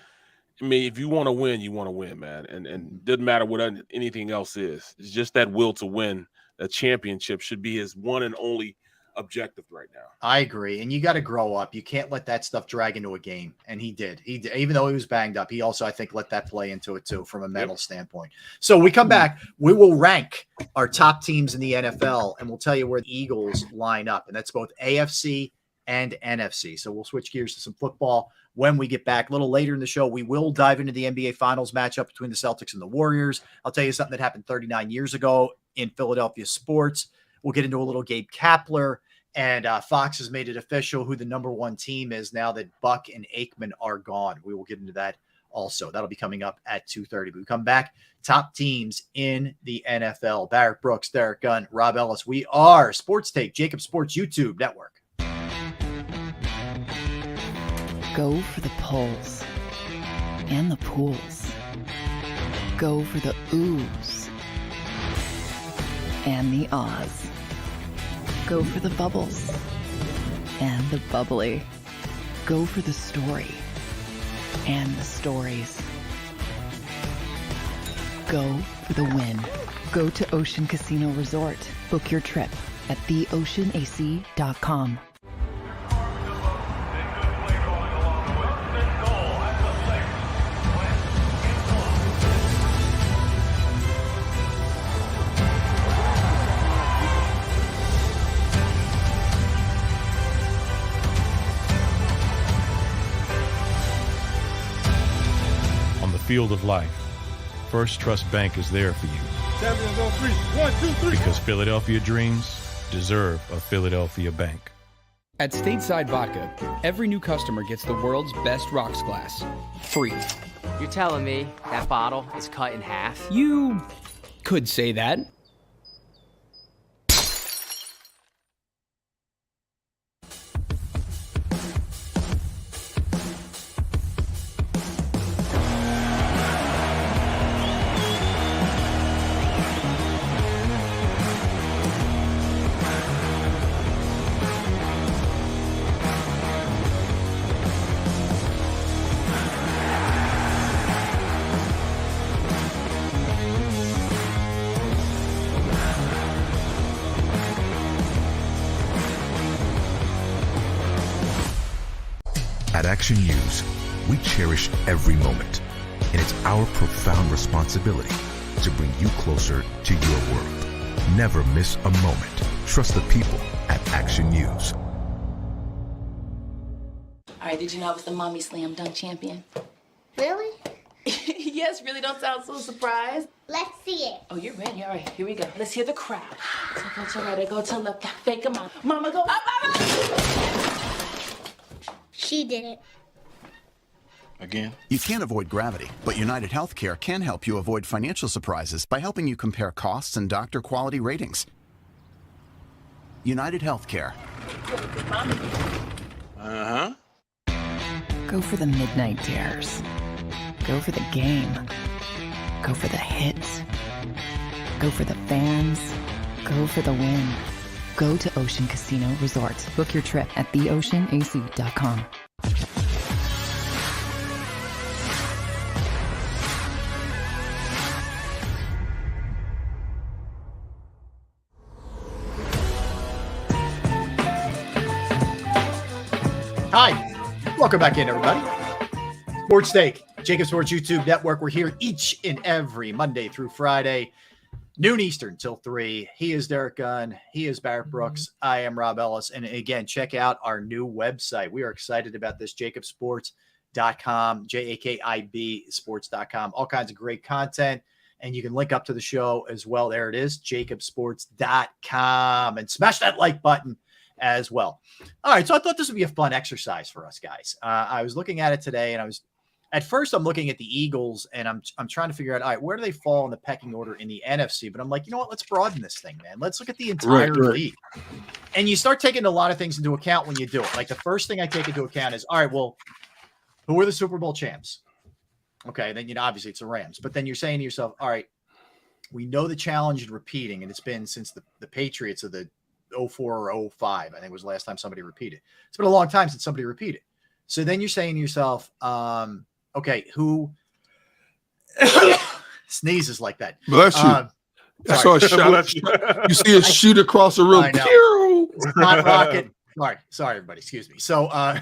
if you want to win, you want to win, man. And doesn't matter what anything else is. It's just that will to win a championship should be his one and only objective right now. I agree. And you got to grow up. You can't let that stuff drag into a game. And he did. Even though he was banged up, he also, I think, let that play into it too from a mental standpoint. So we come back, we will rank our top teams in the NFL and we'll tell you where the Eagles line up. And that's both AFC and NFC. So we'll switch gears to some football when we get back. A little later in the show, we will dive into the NBA Finals matchup between the Celtics and the Warriors. I'll tell you something that happened 39 years ago in Philadelphia sports. We'll get into a little Gabe Kapler, and Fox has made it official who the number one team is now that Buck and Aikman are gone. We will get into that also. That'll be coming up at 2:30. But we come back, top teams in the NFL. Barrett Brooks, Derek Gunn, Rob Ellis. We are Sports Take, JAKIB Sports YouTube Network. Go for the polls and the pools. Go for the oohs and the ahs. Go for the bubbles and the bubbly. Go for the story and the stories. Go for the win. Go to Ocean Casino Resort. Book your trip at theoceanac.com. Field of life, First Trust Bank is there for you. Champions on 3. 1, 2, 3. Because Philadelphia dreams deserve a Philadelphia bank. At Stateside Vodka, every new customer gets the world's best rocks glass, free. You're telling me that bottle is cut in half? You could say that. At Action News, we cherish every moment, and it's our profound responsibility to bring you closer to your world. Never miss a moment. Trust the people at Action News. All right, did you know I was the mommy slam dunk champion? Really? Yes, really, don't sound so surprised. Let's see it. Oh, you're ready. All right, here we go. Let's hear the crowd. So go to right, I go to left, fake a mom. Mama go up, mama! She did it. Again? You can't avoid gravity, but United Healthcare can help you avoid financial surprises by helping you compare costs and doctor quality ratings. United Healthcare. Uh-huh. Go for the midnight dares. Go for the game. Go for the hits. Go for the fans. Go for the win. Go to Ocean Casino Resort. Book your trip at theoceanac.com. Hi, welcome back in, everybody. Sports Take, JAKIB Sports YouTube Network. We're here each and every Monday through Friday. noon Eastern till 3. He is Derek Gunn. He is Barrett Brooks. I am Rob Ellis. And again, check out our new website. We are excited about this, JAKIBsports.com, JAKIB sports.com, all kinds of great content. And you can link up to the show as well. There it is, JAKIBsports.com, and smash that like button as well. All right. So I thought this would be a fun exercise for us guys. I was looking at it today, and at first I'm looking at the Eagles, and I'm trying to figure out, all right, where do they fall in the pecking order in the NFC? But I'm like, you know what? Let's broaden this thing, man. Let's look at the entire league. And you start taking a lot of things into account when you do it. Like the first thing I take into account is, all right, well, who are the Super Bowl champs? Okay, then, obviously it's the Rams. But then you're saying to yourself, all right, we know the challenge in repeating, and it's been since the Patriots of the 04 or 05, I think was the last time somebody repeated. It's been a long time since somebody repeated. So then you're saying to yourself, okay, who sneezes like that? Bless you. I saw a shot. You see a shoot across the room. It's not rocket. Sorry, everybody. Excuse me. So, I'm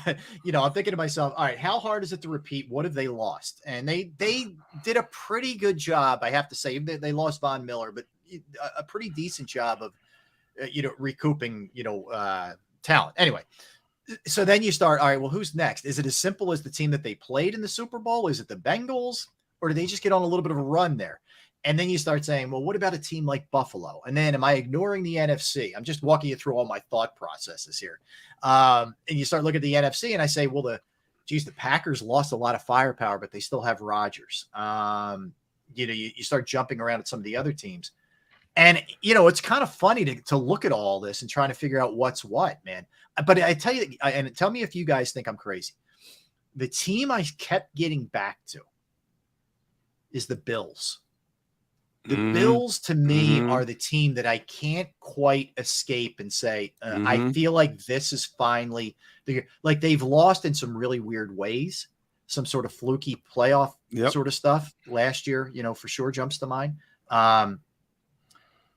thinking to myself, all right, how hard is it to repeat? What have they lost? And they did a pretty good job, I have to say. They lost Von Miller, but a pretty decent job of, recouping, talent. Anyway, so then you start, all right, well, who's next? Is it as simple as the team that they played in the Super Bowl? Is it the Bengals? Or do they just get on a little bit of a run there? And then you start saying, well, what about a team like Buffalo? And then am I ignoring the NFC? I'm just walking you through all my thought processes here. And you start looking at the NFC, and I say, well, the Packers lost a lot of firepower, but they still have Rodgers. You start jumping around at some of the other teams. And, it's kind of funny to look at all this and trying to figure out what's what, man. But I tell you, and tell me if you guys think I'm crazy. The team I kept getting back to is the Bills. The Bills, to me, are the team that I can't quite escape and say, I feel like this is finally like they've lost in some really weird ways, some sort of fluky playoff sort of stuff last year, for sure jumps to mind.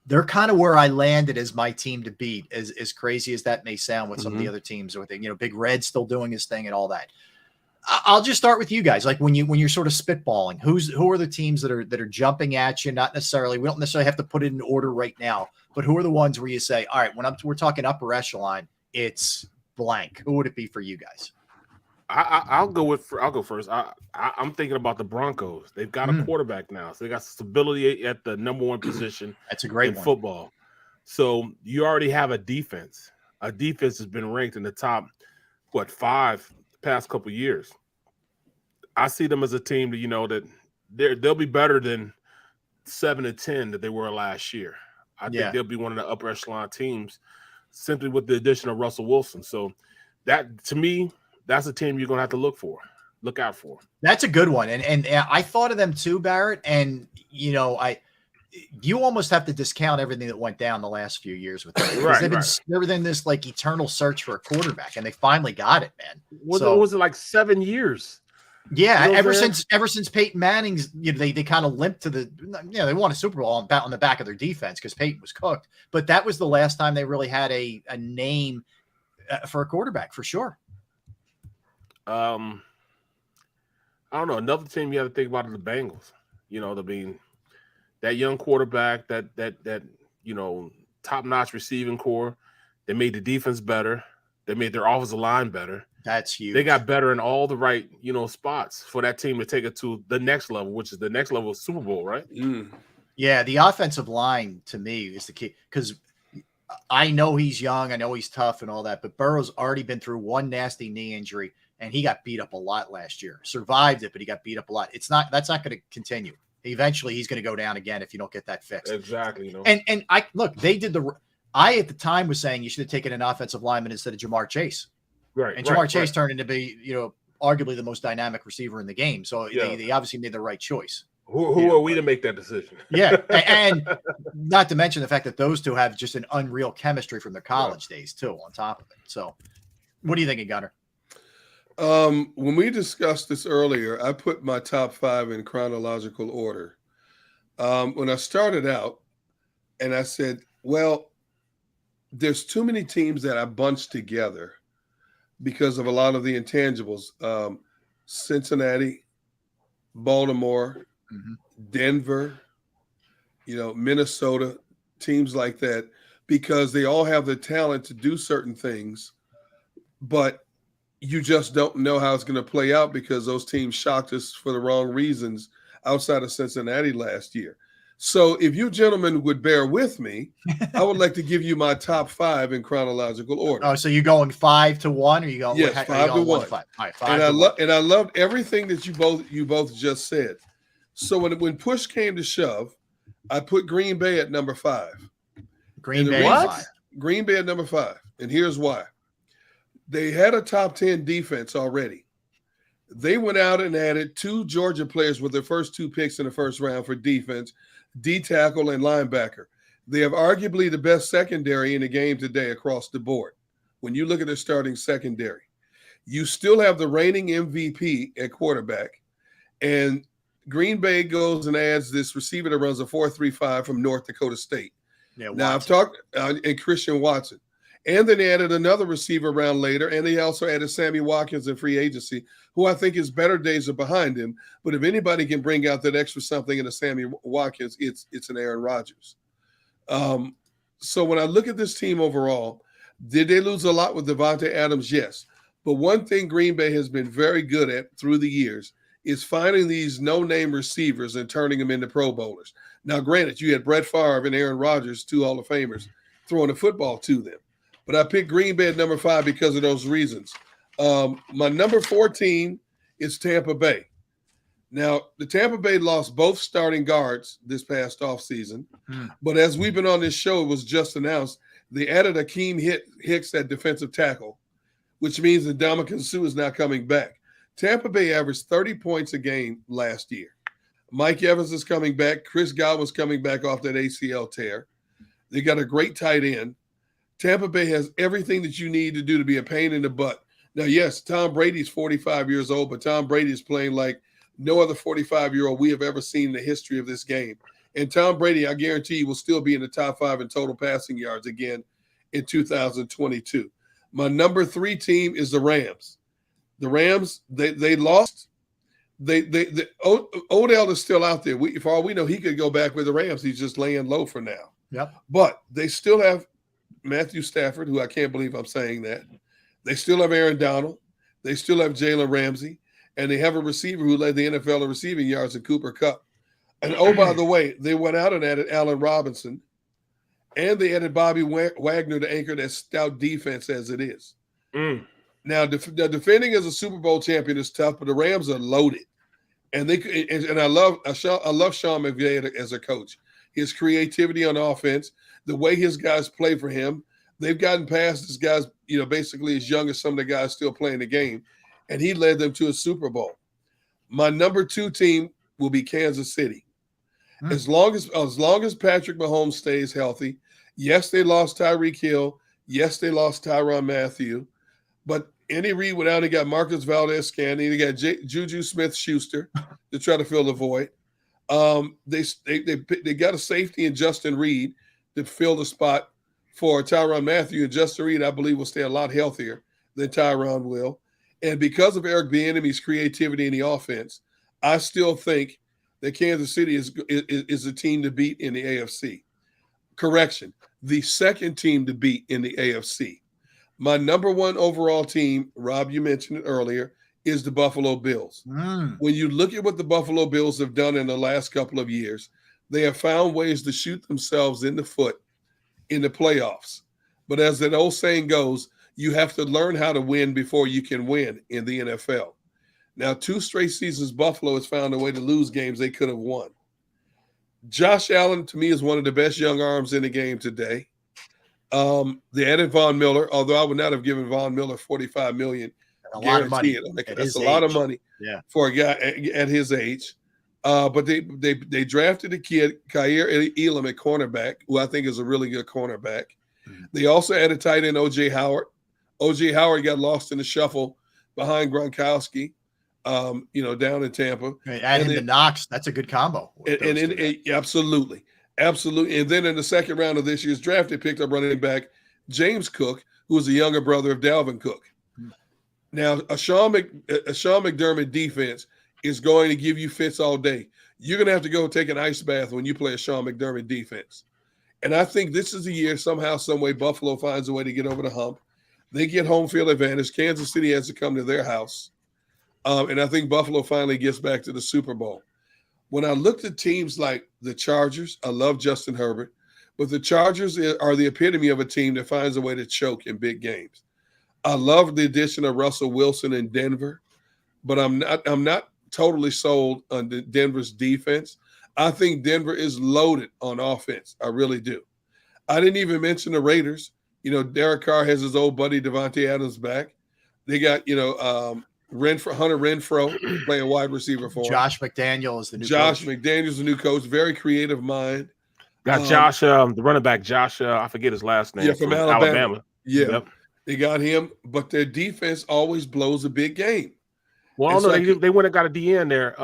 They're kind of where I landed as my team to beat, as crazy as that may sound with some of the other teams with it, Big Red still doing his thing and all that. I'll just start with you guys. Like when you're sort of spitballing, who are the teams that are jumping at you? Not necessarily, we don't necessarily have to put it in order right now, but who are the ones where you say, all right, we're talking upper echelon, it's blank. Who would it be for you guys? I'll go first. I'm thinking about the Broncos. They've got a quarterback now, so they got stability at the number one position. That's a great in football. So you already have a defense. A defense has been ranked in the top, 5 past couple years. I see them as a team that, that they'll be better than 7-10 that they were last year. I think they'll be one of the upper echelon teams simply with the addition of Russell Wilson. So that, to me, that's a team you're going to have to look out for. That's a good one. And I thought of them too, Barrett. And, you almost have to discount everything that went down the last few years with them. They've been this like eternal search for a quarterback, and they finally got it, man. Was it like 7 years? Yeah, ever since Peyton Manning's, they kind of limped to the, they won a Super Bowl on the back of their defense because Peyton was cooked. But that was the last time they really had a name for a quarterback, for sure. I don't know. Another team you have to think about is the Bengals. That young quarterback, that top-notch receiving core. They made the defense better. They made their offensive line better. That's huge. They got better in all the right, spots for that team to take it to the next level, which is the next level of Super Bowl, right? Yeah, the offensive line to me is the key, because I know he's young, I know he's tough and all that, but Burrow's already been through one nasty knee injury, and he got beat up a lot last year. Survived it, but he got beat up a lot. That's not going to continue. Eventually, he's going to go down again if you don't get that fixed. Exactly. And I look, they did I at the time was saying you should have taken an offensive lineman instead of Jamar Chase. Right. And Jamar Chase turned into be, arguably the most dynamic receiver in the game. So they obviously made the right choice. Who are we to make that decision? Yeah. And not to mention the fact that those two have just an unreal chemistry from their college days too, on top of it. So what do you think, Gunner? When we discussed this earlier, I put my top 5 in chronological order. When I started out, and I said, well, there's too many teams that I bunched together because of a lot of the intangibles. Cincinnati, Baltimore, Denver, Minnesota, teams like that, because they all have the talent to do certain things, but you just don't know how it's going to play out because those teams shocked us for the wrong reasons outside of Cincinnati last year. So if you gentlemen would bear with me, I would like to give you my top 5 in chronological order. Oh, so you're going 5 to 1, or you going? Yes, 5 to 1. 5. All right, 5 and to 1. I loved everything that you both just said. So when push came to shove, I put Green Bay at number 5. Green Bay at 5. Green Bay at number 5, and here's why. They had a top 10 defense already. They went out and added 2 Georgia players with their first 2 picks in the first round for defense, D tackle and linebacker. They have arguably the best secondary in the game today across the board. When you look at their starting secondary, you still have the reigning MVP at quarterback, and Green Bay goes and adds this receiver that runs a 4.35 from North Dakota State. Yeah, now I've talked and Christian Watson. And then they added another receiver round later, and they also added Sammy Watkins in free agency, who I think his better days are behind him. But if anybody can bring out that extra something in a Sammy Watkins, it's an Aaron Rodgers. So when I look at this team overall, did they lose a lot with Devontae Adams? Yes. But one thing Green Bay has been very good at through the years is finding these no-name receivers and turning them into Pro Bowlers. Now, granted, you had Brett Favre and Aaron Rodgers, 2 Hall of Famers, throwing the football to them. But I picked Green Bay at number 5 because of those reasons. My number 4 team is Tampa Bay. Now, the Tampa Bay lost both starting guards this past offseason. But as we've been on this show, it was just announced, they added Akeem Hicks at defensive tackle, which means that Ndamukong Suh is now coming back. Tampa Bay averaged 30 points a game last year. Mike Evans is coming back. Chris Godwin's coming back off that ACL tear. They got a great tight end. Tampa Bay has everything that you need to do to be a pain in the butt. Now, yes, Tom Brady's 45 years old, but Tom Brady is playing like no other 45-year-old we have ever seen in the history of this game. And Tom Brady, I guarantee, will still be in the top 5 in total passing yards again in 2022. My number 3 team is the Rams. The Rams, they lost. Odell is still out there. For all we know, he could go back with the Rams. He's just laying low for now. Yep. But they still have Matthew Stafford, who I can't believe I'm saying that. They still have Aaron Donald. They still have Jalen Ramsey. And they have a receiver who led the NFL in receiving yards in Cooper Kupp. And oh, by the way, they went out and added Allen Robinson. And they added Bobby Wagner to anchor that stout defense as it is. Now, defending as a Super Bowl champion is tough, but the Rams are loaded. And I love Sean McVay as a coach. His creativity on offense, the way his guys play for him, they've gotten past his guys, basically as young as some of the guys still playing the game, and he led them to a Super Bowl. My number 2 team will be Kansas City. As long as Patrick Mahomes stays healthy, yes, they lost Tyreek Hill, yes, they lost Tyrann Mathieu, but Andy Reid went out and got Marcus Valdez-Scantling, they got Juju Smith-Schuster to try to fill the void. They got a safety in Justin Reed to fill the spot for Tyrann Mathieu, and Justin Reed, I believe, will stay a lot healthier than Tyrann will. And because of Eric Bieniemy's creativity in the offense, I still think that Kansas City is a team to beat in the AFC. Correction, the second team to beat in the AFC. My number 1 overall team, Rob, you mentioned it earlier, is the Buffalo Bills. When you look at what the Buffalo Bills have done in the last couple of years, they have found ways to shoot themselves in the foot in the playoffs. But as that old saying goes, you have to learn how to win before you can win in the NFL. Now, 2 straight seasons, Buffalo has found a way to lose games they could have won. Josh Allen, to me, is one of the best young arms in the game today. They added Von Miller, although I would not have given Von Miller $45 million. A lot of money. That's a lot of money for a guy at his age. But they drafted a kid, Khair Elam, at cornerback, who I think is a really good cornerback. They also added tight end O.J. Howard. O.J. Howard got lost in the shuffle behind Gronkowski, down in Tampa. Add him to Knox. That's a good combo. Absolutely. Absolutely. And then in the second round of this year's draft, they picked up running back James Cook, who was the younger brother of Dalvin Cook. Now, a Sean McDermott defense is going to give you fits all day. You're going to have to go take an ice bath when you play a Sean McDermott defense. And I think this is the year somehow, some way, Buffalo finds a way to get over the hump. They get home field advantage. Kansas City has to come to their house. And I think Buffalo finally gets back to the Super Bowl. When I looked at teams like the Chargers, I love Justin Herbert, but the Chargers are the epitome of a team that finds a way to choke in big games. I love the addition of Russell Wilson in Denver, but I'm not totally sold on Denver's defense. I think Denver is loaded on offense. I really do. I didn't even mention the Raiders. You know, Derek Carr has his old buddy Devontae Adams back. They got, Hunter Renfro playing wide receiver for him. Josh McDaniel is the new Josh coach. McDaniel's the new coach. Very creative mind. Got Josh, the running back, Josh, I forget his last name. Yeah, from Alabama. Yeah, yep. They got him, but their defense always blows a big game. Well, I don't know. They went and got a DN there.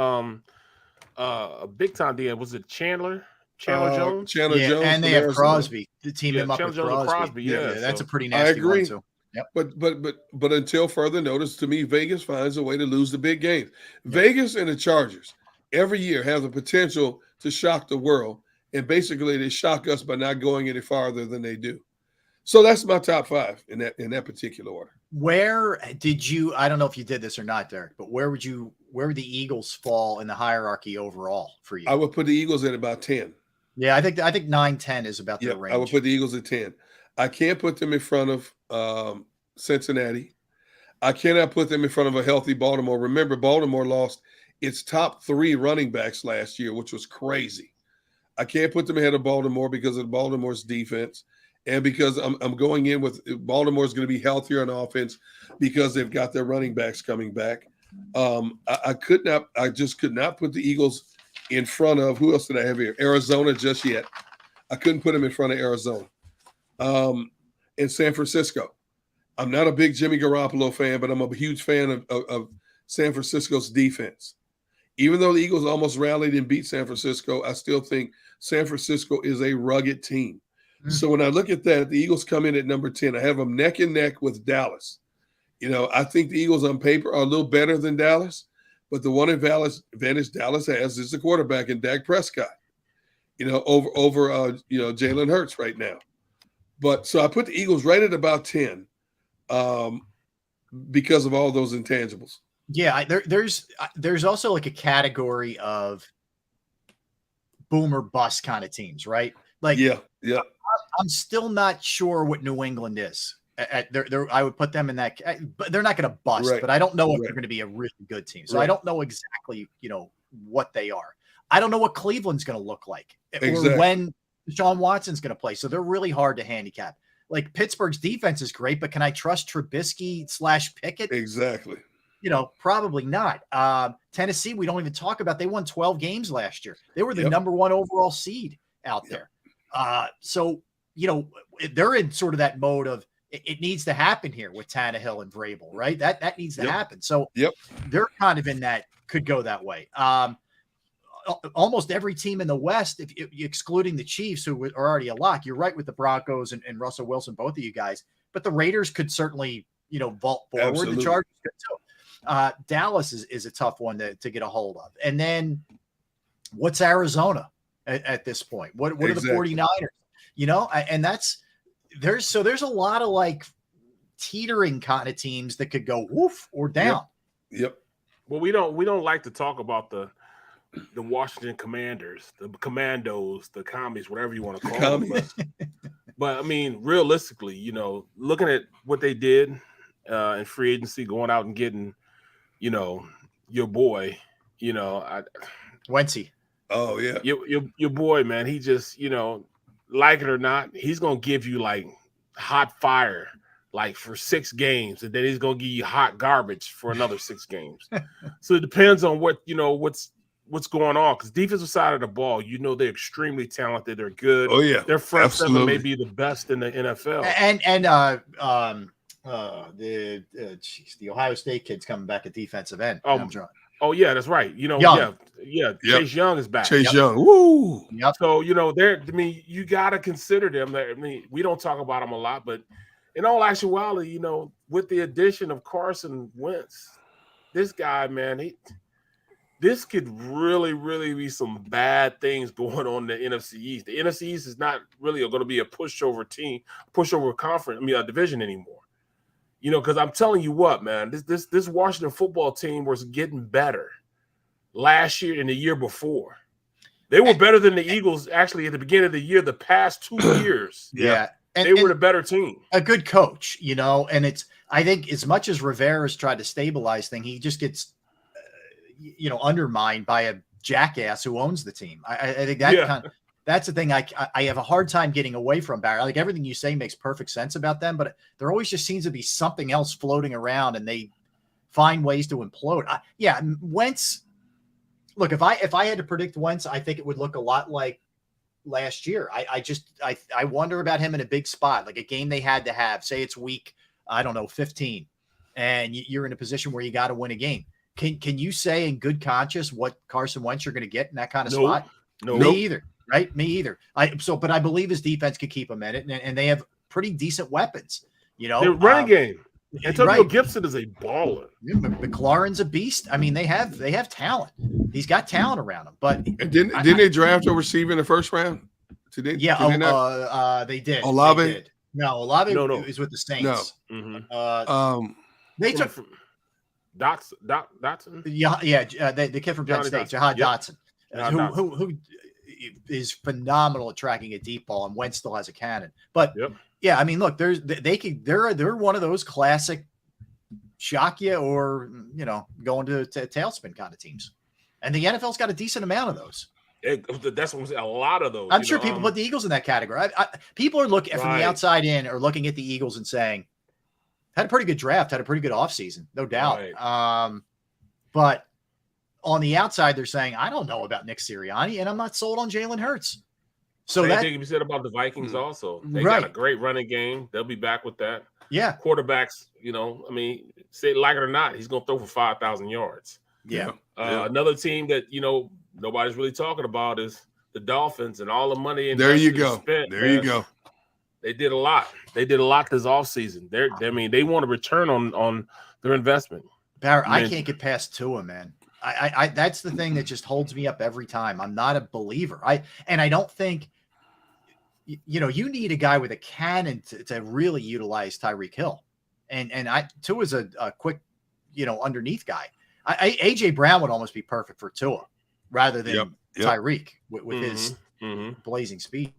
A big time DN. Was it Chandler Jones? Chandler Jones. And they have Crosby. The team him up Chandler with Jones and Crosby. Yeah, that's a pretty I nasty agree. one too. Yep. But until further notice, to me, Vegas finds a way to lose the big games. Vegas and the Chargers every year have the potential to shock the world, and basically they shock us by not going any farther than they do. So that's my top five in that particular order. Where did you? I don't know if you did this or not, Derek, but where would the Eagles fall in the hierarchy overall for you? I would put the Eagles at about 10. Yeah, I think 9-10 is about the range. I would put the Eagles at 10. I can't put them in front of Cincinnati. I cannot put them in front of a healthy Baltimore. Remember, Baltimore lost its top 3 running backs last year, which was crazy. I can't put them ahead of Baltimore because of Baltimore's defense, and because I'm going in with Baltimore's going to be healthier on offense because they've got their running backs coming back. I just could not put the Eagles in front of, who else did I have here? Arizona just yet. I couldn't put them in front of Arizona. In San Francisco, I'm not a big Jimmy Garoppolo fan, but I'm a huge fan of San Francisco's defense. Even though the Eagles almost rallied and beat San Francisco, I still think San Francisco is a rugged team. So when I look at that, the Eagles come in at number 10. I have them neck and neck with Dallas. I think the Eagles on paper are a little better than Dallas, but the one advantage Dallas has is the quarterback in Dak Prescott, over Jalen Hurts right now. But so I put the Eagles right at about 10 because of all those intangibles. Yeah, there's also like a category of boomer bust kind of teams, right? Like, yeah. I'm still not sure what New England is. I would put them in that, but they're not going to bust. Right. But I don't know if they're going to be a really good team. So I don't know exactly, what they are. I don't know what Cleveland's going to look like or when Deshaun Watson's going to play. So they're really hard to handicap. Like Pittsburgh's defense is great, but can I trust Trubisky / Pickett? Exactly. Probably not. Tennessee, we don't even talk about. They won 12 games last year. They were the number 1 overall seed out there. So, they're in sort of that mode of it needs to happen here with Tannehill and Vrabel, right? That needs to happen. So they're kind of in that, could go that way. Almost every team in the West, if excluding the Chiefs, who are already a lock, you're right with the Broncos and Russell Wilson, both of you guys, but the Raiders could certainly, vault forward. Absolutely. The Chargers could too. Dallas is a tough one to get a hold of. And then what's Arizona at this point? What are the 49ers? And there's a lot of like teetering kind of teams that could go woof or down. Yep. Well, we don't like to talk about the Washington Commanders, the Commandos, the Commies, whatever you want to call them. But I mean, realistically, looking at what they did in free agency, going out and getting, your boy, Wentzy. Oh yeah, your boy, man. He just, like it or not, he's gonna give you like hot fire, like for 6 games, and then he's gonna give you hot garbage for another 6 games. So it depends on what's going on, because defensive side of the ball, they're extremely talented. They're good. Oh yeah, their front seven may be the best in the NFL. And the Ohio State kid's coming back at defensive end. Oh yeah, that's right. Young. Chase Young is back. Chase Young. Woo. Yep. So you got to consider them. We don't talk about them a lot, but in all actuality, with the addition of Carson Wentz, this guy, man, this could really, really be some bad things going on in the NFC East. The NFC East is not really going to be a pushover conference, division anymore. You know, because I'm telling you what, man, this Washington football team was getting better last year and the year before. They were better than the Eagles actually at the beginning of the year. The past 2 years, yeah, they were the better team. A good coach, you know, and I think as much as Rivera's tried to stabilize things, he just gets undermined by a jackass who owns the team. I think that that's the thing I have a hard time getting away from, Barry. Like everything you say makes perfect sense about them, but there always just seems to be something else floating around, and they find ways to implode. Wentz. Look, if I had to predict Wentz, I think it would look a lot like last year. I wonder about him in a big spot, like a game they had to have. Say it's week, 15, and you're in a position where you got to win a game. Can you say in good conscience what Carson Wentz you're going to get in that kind of spot? No, me either. Right, me either. But I believe his defense could keep him in it, and they have pretty decent weapons. You know, their running game. Antonio Gibson is a baller. McLaurin's a beast. I mean, they have talent. He's got talent around him. But didn't they draft a receiver in the first round? They did. Olave? They did. No, Olave is with the Saints. No. They took Dotson. The kid from Penn State, Jahan Dotson, who is phenomenal at tracking a deep ball, and Wentz still has a cannon. But yeah, I mean, look, they're one of those classic shock you or going to tailspin kind of teams, and the NFL's got a decent amount of those. That's a lot of those. I'm sure people put the Eagles in that category. People are looking from the outside in, are looking at the Eagles and saying, had a pretty good draft, had a pretty good offseason, no doubt. Right. But on the outside, they're saying, I don't know about Nick Sirianni, and I'm not sold on Jalen Hurts. So same thing you said about the Vikings also. They got a great running game. They'll be back with that. Yeah. Quarterbacks, say like it or not, he's going to throw for 5,000 yards. Yeah. Another team that, nobody's really talking about is the Dolphins and all the money. There you go. Spent, you go. They did a lot. They did a lot this offseason. They want a return on their investment. Barrett, I can't get past Tua, man. I that's the thing that just holds me up every time. I'm not a believer. I don't think you need a guy with a cannon to really utilize Tyreek Hill. And Tua's a quick, underneath guy. AJ Brown would almost be perfect for Tua rather than Tyreek with his blazing speed.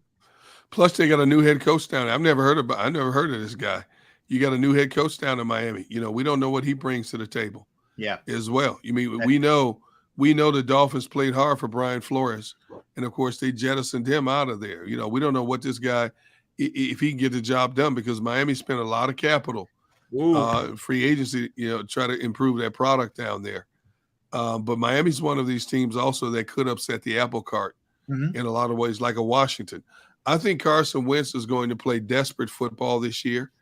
Plus, they got a new head coach down there. I never heard of this guy. You got a new head coach down in Miami. We don't know what he brings to the table. Yeah, as well. We know the Dolphins played hard for Brian Flores, and of course they jettisoned him out of there. We don't know what this guy, if he can get the job done, because Miami spent a lot of capital, free agency, try to improve that product down there. But Miami's one of these teams also that could upset the apple cart in a lot of ways, like a Washington. I think Carson Wentz is going to play desperate football this year.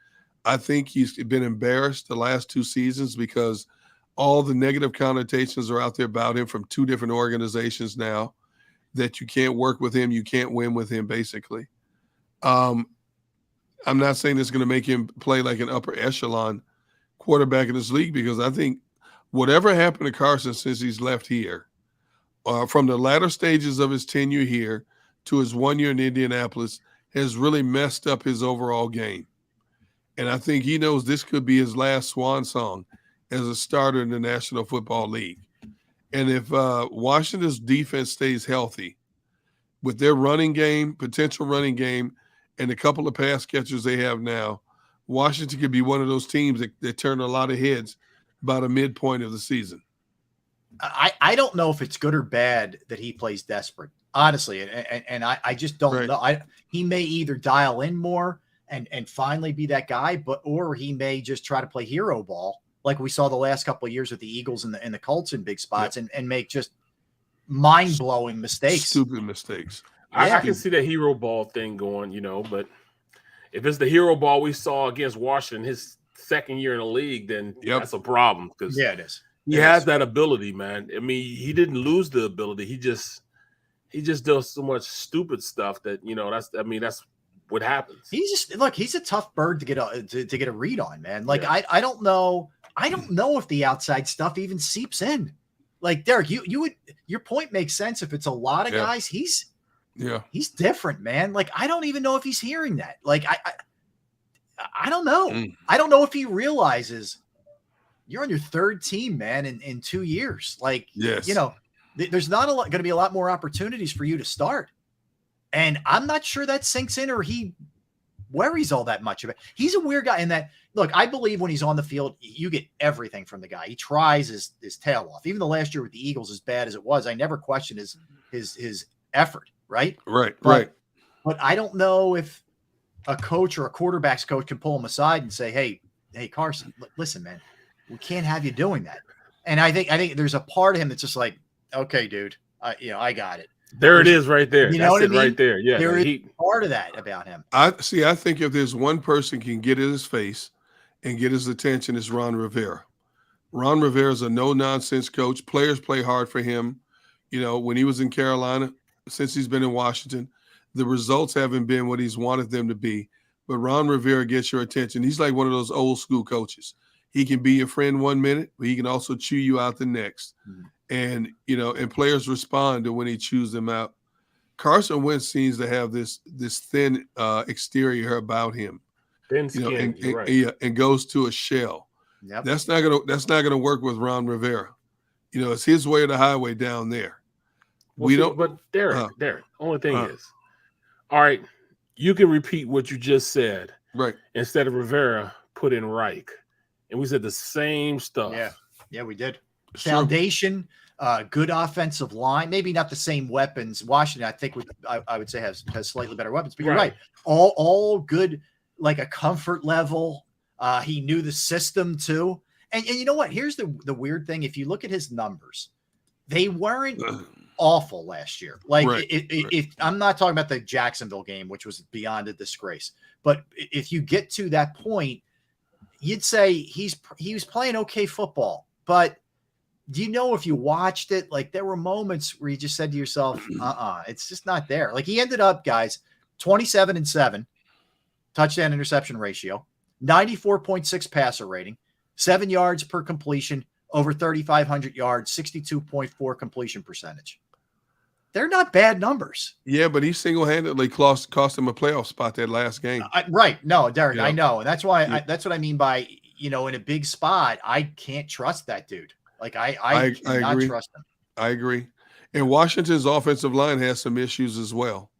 I think he's been embarrassed the last 2 seasons because all the negative connotations are out there about him from 2 different organizations now, that you can't work with him, you can't win with him, basically. I'm not saying it's going to make him play like an upper echelon quarterback in this league, because I think whatever happened to Carson since he's left here, from the latter stages of his tenure here to his 1 year in Indianapolis, has really messed up his overall game. And I think he knows this could be his last swan song as a starter in the National Football League. And if Washington's defense stays healthy with their potential running game, and a couple of pass catchers they have now, Washington could be one of those teams that turn a lot of heads by the midpoint of the season. I don't know if it's good or bad that he plays desperate, honestly. And I just don't know. He may either dial in more and finally be that guy, or he may just try to play hero ball like we saw the last couple of years with the Eagles and the Colts in big spots, and make just mind-blowing mistakes. Stupid mistakes. I can see that hero ball thing going, but if it's the hero ball we saw against Washington his second year in the league, then that's a problem. Because it is. He has that ability, man. He didn't lose the ability. He just does so much stupid stuff that, that's what happens. He's a tough bird to get a read on, man. I don't know if the outside stuff even seeps in. like Derek, your point makes sense. If it's a lot of guys, he's different, man. Like, I don't even know if he's hearing that. Like, I don't know. I don't know if he realizes you're on your third team, man, in 2 years. Like, there's not going to be a lot more opportunities for you to start. And I'm not sure that sinks in or he worries all that much of it. He's a weird guy in that, look, I believe when he's on the field, you get everything from the guy. He tries his tail off. Even the last year with the Eagles, as bad as it was, I never questioned his effort, right? Right. But I don't know if a coach or a quarterback's coach can pull him aside and say, hey, Carson, listen, man, we can't have you doing that. And I think there's a part of him that's just like, okay, dude, I got it. It is right there. You know what I mean? Right there. Yeah. There is part of that about him. I think if there's one person can get in his face and get his attention, it's Ron Rivera. Ron Rivera is a no-nonsense coach. Players play hard for him. You know, when he was in Carolina, since he's been in Washington, the results haven't been what he's wanted them to be. But Ron Rivera gets your attention. He's like one of those old school coaches. He can be your friend 1 minute, but he can also chew you out the next. And, and players respond to when he chews them out. Carson Wentz seems to have this thin exterior about him. Thin skin, and goes to a shell. Yep. That's not gonna work with Ron Rivera. It's his way or the highway down there. But Derek, only thing is, all right, you can repeat what you just said. Right. Instead of Rivera, put in Reich. And we said the same stuff. Yeah, we did. Foundation, good offensive line, maybe not the same weapons. Washington, I think, I would say has slightly better weapons, but you're right. All good, like a comfort level. He knew the system too. And you know what? Here's the weird thing. If you look at his numbers, they weren't awful last year. Like, if I'm not talking about the Jacksonville game, which was beyond a disgrace, but if you get to that point, you'd say he was playing okay football. But do you know, if you watched it, like, there were moments where you just said to yourself, it's just not there. Like, he ended up, guys, 27-7 touchdown interception ratio, 94.6 passer rating, 7 yards per completion, over 3,500 yards, 62.4 completion percentage. They're not bad numbers. Yeah, but he single-handedly cost him a playoff spot that last game. Right. No, Derek, I know. And that's why that's what I mean by, in a big spot, I can't trust that dude. Like, I cannot trust him. I agree. And Washington's offensive line has some issues as well.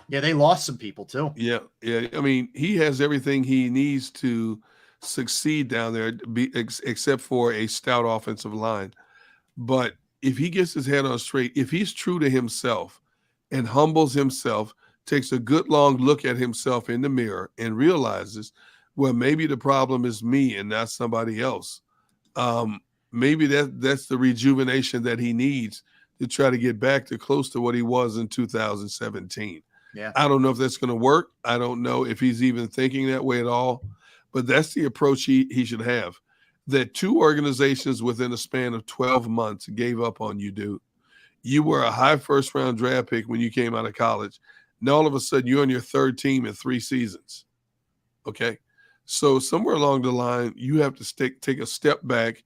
They lost some people too. Yeah. I mean, he has everything he needs to succeed down there, except for a stout offensive line. But if he gets his head on straight, if he's true to himself and humbles himself, takes a good long look at himself in the mirror and realizes, well, maybe the problem is me and not somebody else. Maybe that's the rejuvenation that he needs to try to get back to close to what he was in 2017. Yeah. I don't know if that's going to work. I don't know if he's even thinking that way at all, but that's the approach he should have. That two organizations within a span of 12 months gave up on you, dude. You were a high first-round draft pick when you came out of college. Now all of a sudden you're on your third team in 3 seasons. Okay? So somewhere along the line, you have to take a step back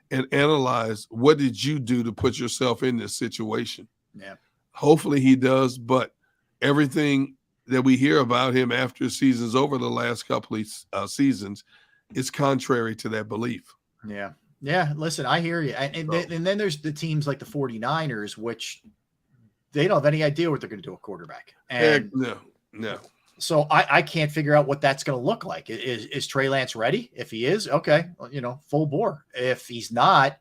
and analyze, what did you do to put yourself in this situation? Yeah. Hopefully he does, but everything that we hear about him after seasons over the last couple of seasons is contrary to that belief. Yeah. Yeah. Listen, I hear you. And then there's the teams like the 49ers, which they don't have any idea what they're going to do at quarterback. And no. So I can't figure out what that's going to look like. Is Trey Lance ready? If he is, okay, full bore. If he's not,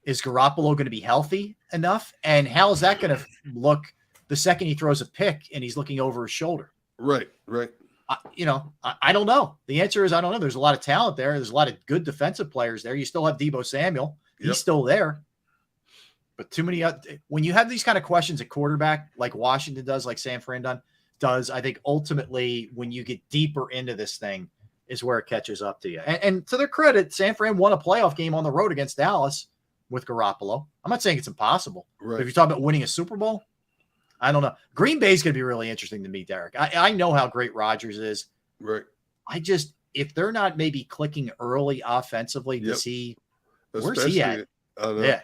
is Garoppolo going to be healthy enough? And how is that going to look the second he throws a pick and he's looking over his shoulder? Right. I don't know. The answer is I don't know. There's a lot of talent there. There's a lot of good defensive players there. You still have Deebo Samuel. He's still there. But too many when you have these kind of questions at quarterback, like Washington does, like San Fran does, I think ultimately when you get deeper into this thing is where it catches up to you. And to their credit, San Fran won a playoff game on the road against Dallas with Garoppolo. I'm not saying it's impossible. Right. But if you're talking about winning a Super Bowl, I don't know. Green Bay's going to be really interesting to me, Derek. I know how great Rodgers is. Right. If they're not maybe clicking early offensively to see where's he at? Yeah.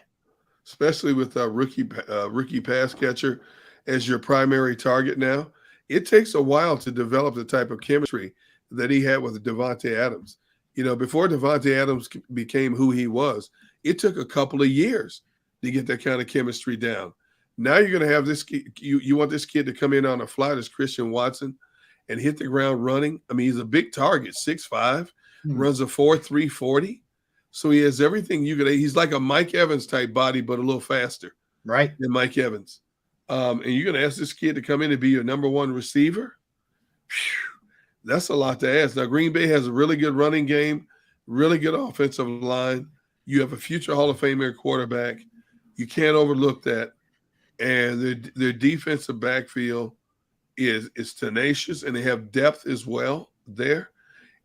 Especially with a rookie pass catcher as your primary target now. It takes a while to develop the type of chemistry that he had with Devontae Adams. You know, before Devontae Adams became who he was, it took a couple of years to get that kind of chemistry down. Now you're going to have this – you want this kid to come in on a flight as Christian Watson and hit the ground running. I mean, he's a big target, 6'5", runs a 4.3 40. So he has everything you could – he's like a Mike Evans type body, but a little faster than Mike Evans. And you're going to ask this kid to come in and be your number one receiver? Whew, that's a lot to ask. Now, Green Bay has a really good running game, really good offensive line. You have a future Hall of Famer quarterback. You can't overlook that. And their defensive backfield is tenacious, and they have depth as well there.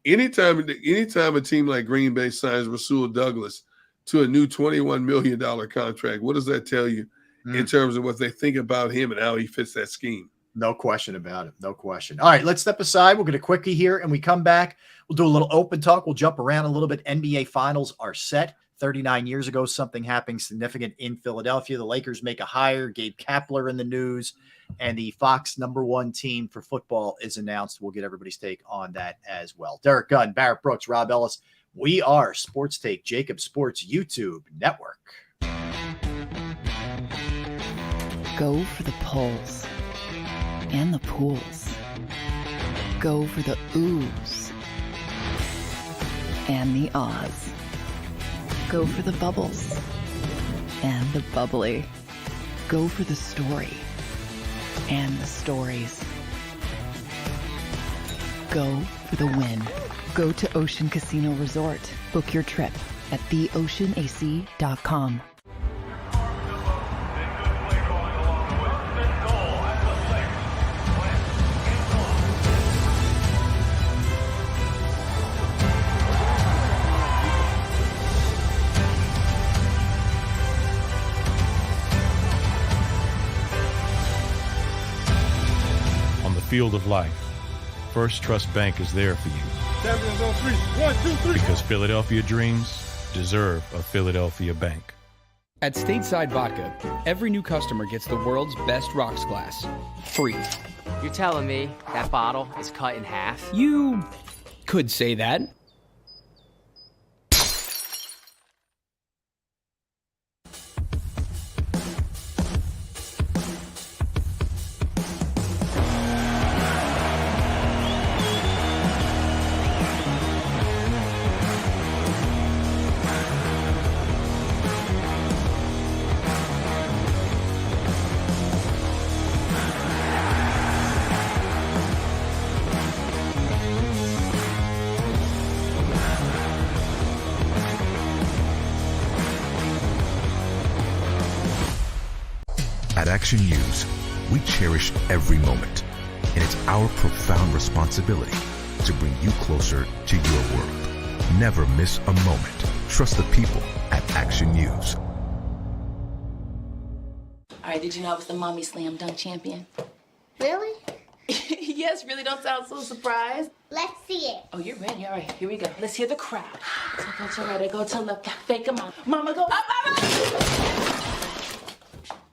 Anytime a team like Green Bay signs Rasul Douglas to a new $21 million contract, what does that tell you in terms of what they think about him and how he fits that scheme? No question about it. No question. All right, let's step aside. We'll get a quickie here, and we come back. We'll do a little open talk. We'll jump around a little bit. NBA Finals are set. 39 years ago, something happened significant in Philadelphia. The Lakers make a hire. Gabe Kapler in the news, and the Fox #1 team for football is announced. We'll get everybody's take on that as well. Derek Gunn, Barrett Brooks, Rob Ellis. We are Sports Take, JAKIB Sports YouTube Network. Go for the polls and the pools. Go for the oohs and the ahs. Go for the bubbles and the bubbly. Go for the story and the stories. Go for the win. Go to Ocean Casino Resort. Book your trip at theoceanac.com. Field of life, First Trust Bank is there for you. Champions on 3. 1, 2, 3. Because Philadelphia dreams deserve a Philadelphia bank. At Stateside Vodka, every new customer gets the world's best rocks glass, free. You're telling me that bottle is cut in half? You could say that. At Action News, we cherish every moment, and it's our profound responsibility to bring you closer to your world. Never miss a moment. Trust the people at Action News. All right, did you know I was the Mommy Slam Dunk Champion? Really? Yes, really, don't sound so surprised. Let's see it. Oh, you're ready. All right, here we go. Let's hear the crowd. So go to right, I go to left, fake 'em out. Mama, go up, mama!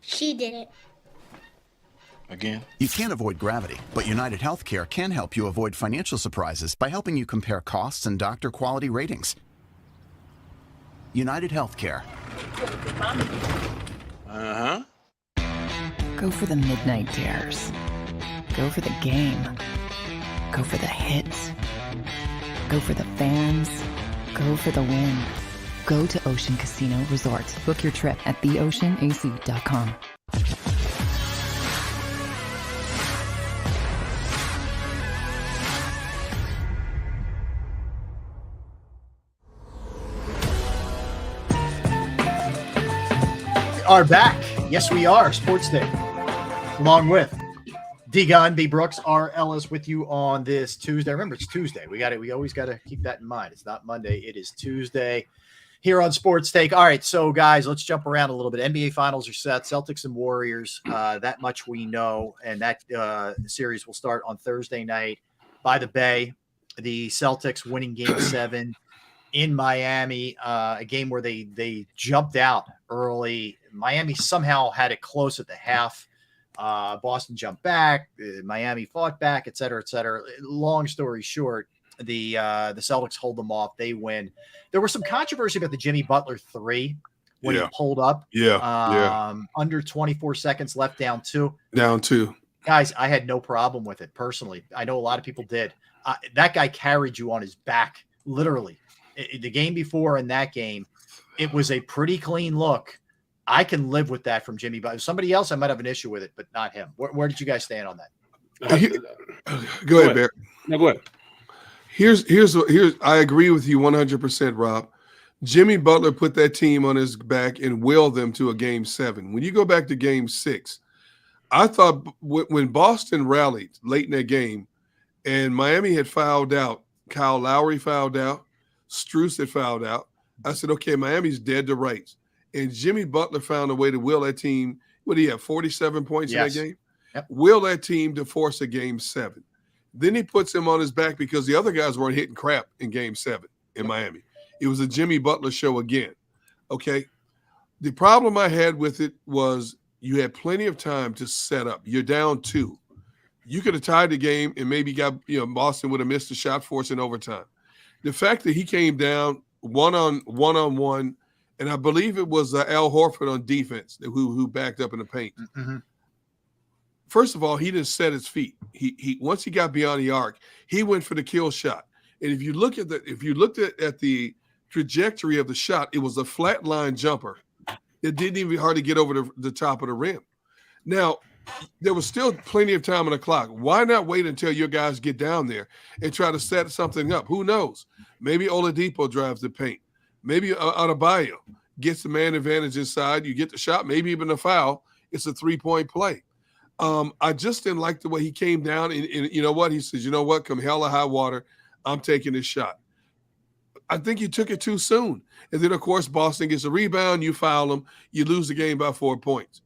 She did it. Again? You can't avoid gravity, but United Healthcare can help you avoid financial surprises by helping you compare costs and doctor quality ratings. United Healthcare. Uh-huh. Go for the midnight dares. Go for the game. Go for the hits. Go for the fans. Go for the win. Go to Ocean Casino Resort. Book your trip at theoceanac.com. Are back. Yes, we are. Sports Day. Along with D Gunn, B Brooks, R Ellis with you on this Tuesday. Remember, it's Tuesday. We always got to keep that in mind. It's not Monday. It is Tuesday here on Sports Take. All right, so guys, let's jump around a little bit. NBA Finals are set. Celtics and Warriors. That much we know, and that series will start on Thursday night by the Bay. The Celtics winning Game 7 in Miami, a game where they jumped out early. Miami somehow had it close at the half. Boston jumped back. Miami fought back, et cetera, et cetera. Long story short, the Celtics hold them off. They win. There was some controversy about the Jimmy Butler 3 when he pulled up. Under 24 seconds left, down 2. Down 2. Guys, I had no problem with it personally. I know a lot of people did. That guy carried you on his back, literally. The game before and that game, it was a pretty clean look. I can live with that from Jimmy Butler. Somebody else, I might have an issue with it, but not him. Where did you guys stand on that? Go ahead, Barry. No, go ahead. Here's. I agree with you 100%, Rob. Jimmy Butler put that team on his back and willed them to a game 7. When you go back to game 6, I thought when Boston rallied late in that game and Miami had fouled out, Kyle Lowry fouled out, Strus had fouled out, I said, okay, Miami's dead to rights. And Jimmy Butler found a way to will that team. What do you have, 47 points in that game? Yep. Will that team to force a game 7. Then he puts him on his back because the other guys weren't hitting crap in game 7 in Miami. It was a Jimmy Butler show again. Okay. The problem I had with it was you had plenty of time to set up. You're down 2. You could have tied the game and maybe Boston would have missed a shot force in overtime. The fact that he came down one-on-one, and I believe it was Al Horford on defense who backed up in the paint. Mm-hmm. First of all, he didn't set his feet. He once he got beyond the arc, he went for the kill shot. And if you looked at the trajectory of the shot, it was a flat line jumper. It didn't even hardly get over the top of the rim. Now, there was still plenty of time on the clock. Why not wait until your guys get down there and try to set something up? Who knows? Maybe Oladipo drives the paint. Maybe Adebayo gets the man advantage inside. You get the shot, maybe even a foul. It's a 3-point play. I just didn't like the way he came down. And you know what? He says, you know what? Come hell or high water, I'm taking this shot. I think you took it too soon. And then, of course, Boston gets a rebound. You foul them. You lose the game by 4 points.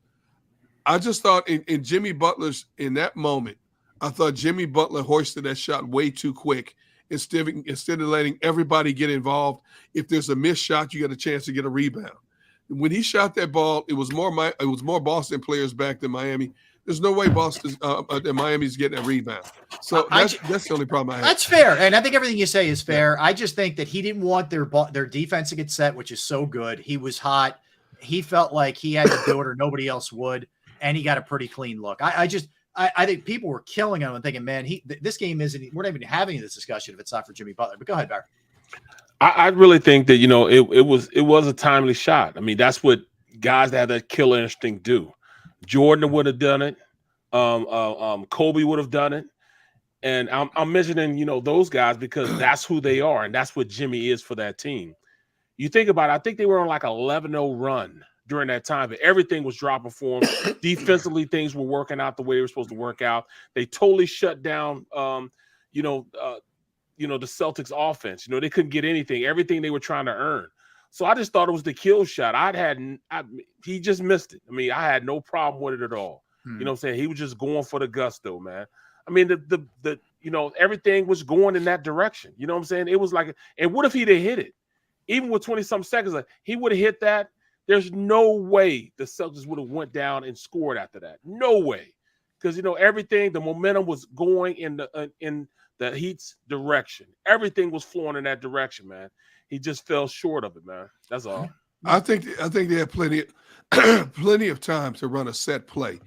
I just thought in Jimmy Butler's, in that moment, I thought Jimmy Butler hoisted that shot way too quick. Instead of letting everybody get involved. If there's a missed shot, you got a chance to get a rebound. When he shot that ball, it was more Boston players back than Miami. There's no way Miami's getting a rebound. So that's the only problem I have. That's fair, and I think everything you say is fair. Yeah. I just think that he didn't want their defense to get set, which is so good. He was hot. He felt like he had to do it or nobody else would, and he got a pretty clean look. I think people were killing him and thinking, man, this game isn't. We're not even having this discussion if it's not for Jimmy Butler. But go ahead, Barry. I really think that it was a timely shot. I mean, that's what guys that have that killer instinct do. Jordan would have done it. Kobe would have done it. And I'm mentioning those guys because that's who they are, and that's what Jimmy is for that team. You think about it, I think they were on like 11-0 run during that time, but everything was dropping for them. Defensively, things were working out the way they were supposed to work out. They totally shut down, the Celtics offense. They couldn't get everything they were trying to earn. So I just thought it was the kill shot. He just missed it. I mean, I had no problem with it at all. You know what I'm saying? He was just going for the gusto, man. I mean, everything was going in that direction. You know what I'm saying? It was like, and what if he'd have hit it? Even with 20-some seconds, he would have hit that. There's no way the Celtics would have went down and scored after that. No way. Because, everything, the momentum was going in the Heat's direction. Everything was flowing in that direction, man. He just fell short of it, man. That's all. I think they had plenty of time to run a set play.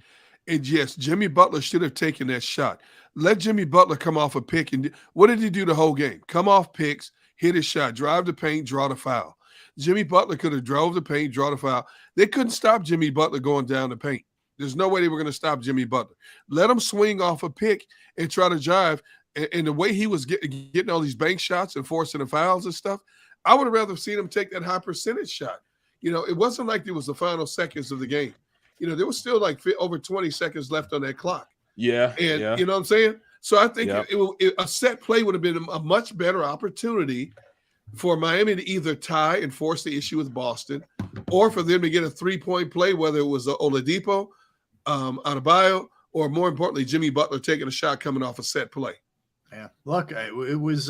And yes, Jimmy Butler should have taken that shot. Let Jimmy Butler come off a pick. And what did he do the whole game? Come off picks, hit his shot, drive the paint, draw the foul. Jimmy Butler could have drove the paint, draw the foul. They couldn't stop Jimmy Butler going down the paint. There's no way they were going to stop Jimmy Butler. Let him swing off a pick and try to drive. And the way he was getting all these bank shots and forcing the fouls and stuff, I would have rather seen him take that high percentage shot. It wasn't like it was the final seconds of the game. There was still like over 20 seconds left on that clock. Yeah. And yeah. You know what I'm saying? So I think a set play would have been a much better opportunity for Miami to either tie and force the issue with Boston, or for them to get a 3-point play, whether it was Oladipo, Adebayo, or more importantly, Jimmy Butler taking a shot coming off a set play. Yeah, look, it was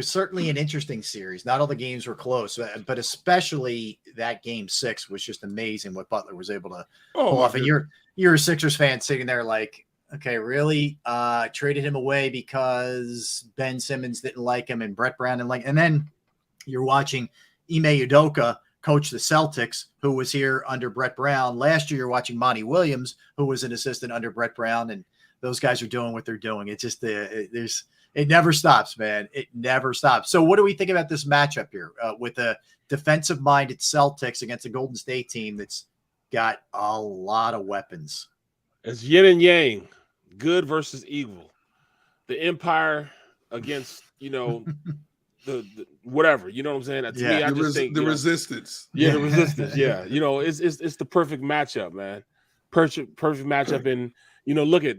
certainly an interesting series. Not all the games were close, but especially that game 6 was just amazing what Butler was able to pull off. And you're a Sixers fan sitting there like, okay, really? Traded him away because Ben Simmons didn't like him and Brett Brown didn't like, and then you're watching Ime Udoka coach the Celtics, who was here under Brett Brown. Last year, you're watching Monty Williams, who was an assistant under Brett Brown, and those guys are doing what they're doing. It's just it never stops, man. It never stops. So what do we think about this matchup here with a defensive-minded Celtics against a Golden State team that's got a lot of weapons? It's yin and yang, good versus evil. The Empire against, the whatever, you know what I'm saying? To me, I just think the resistance. Yeah, the resistance. Yeah, it's the perfect matchup, man. Perfect matchup. And look at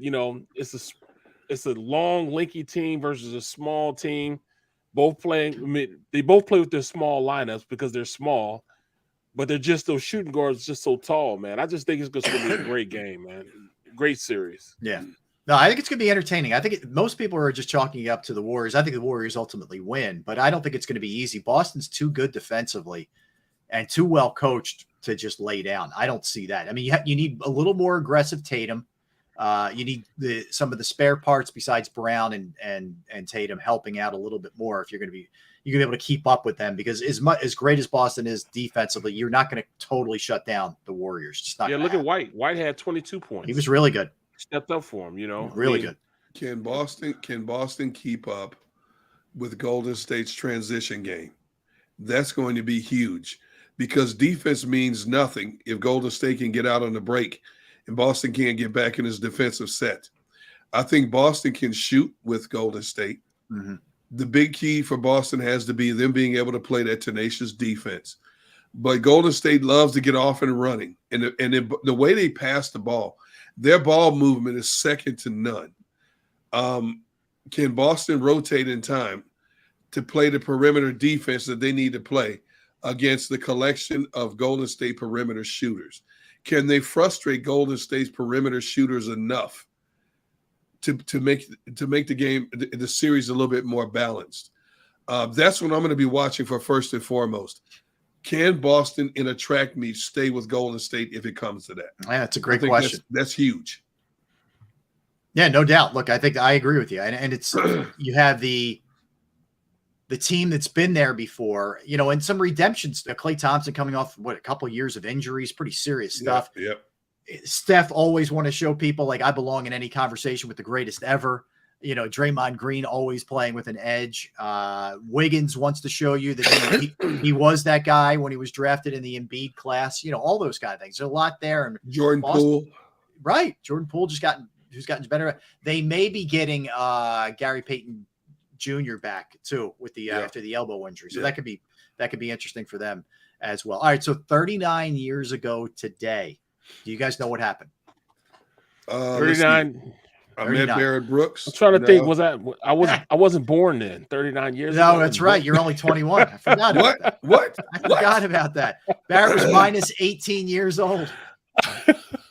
it's a long, lanky team versus a small team. Both playing. I mean, they both play with their small lineups because they're small, but they're just those shooting guards just so tall, man. I just think it's going to be a great game, man. Great series. Yeah. No, I think it's going to be entertaining. I think most people are just chalking it up to the Warriors. I think the Warriors ultimately win, but I don't think it's going to be easy. Boston's too good defensively and too well coached to just lay down. I don't see that. I mean, you need a little more aggressive Tatum. You need some of the spare parts besides Brown and Tatum helping out a little bit more if you're going to be able to keep up with them, because as great as Boston is defensively, you're not going to totally shut down the Warriors. Just not. Yeah, look at White. White had 22 points. He was really good. Stepped up for him, Really good. Can Boston keep up with Golden State's transition game? That's going to be huge, because defense means nothing if Golden State can get out on the break and Boston can't get back in his defensive set. I think Boston can shoot with Golden State. Mm-hmm. The big key for Boston has to be them being able to play that tenacious defense. But Golden State loves to get off and running. And the way they pass the ball, their ball movement is second to none. Can Boston rotate in time to play the perimeter defense that they need to play against the collection of Golden State perimeter shooters? Can they frustrate Golden State's perimeter shooters enough to make the game, the series, a little bit more balanced? That's what I'm going to be watching for first and foremost. Can Boston in a track meet stay with Golden State if it comes to that? Yeah, that's a great question. That's huge. Yeah, no doubt. Look, I think I agree with you. And it's you have the team that's been there before, and some redemptions. Klay Thompson coming off a couple of years of injuries, pretty serious stuff. Yep. Steph always want to show people like I belong in any conversation with the greatest ever. Draymond Green always playing with an edge. Wiggins wants to show you that he was that guy when he was drafted in the Embiid class. All those kind of things. There's a lot there. And Jordan Poole, right? Jordan Poole who's gotten better. They may be getting Gary Payton Jr. back too with the after the elbow injury, so that could be interesting for them as well. All right, so 39 years ago today, do you guys know what happened? 39. I met Barrett Brooks. I'm trying to think. I wasn't born then. 39 years ago. No, that's right. You're only 21. I forgot about that. I forgot about that. Barrett was minus 18 years old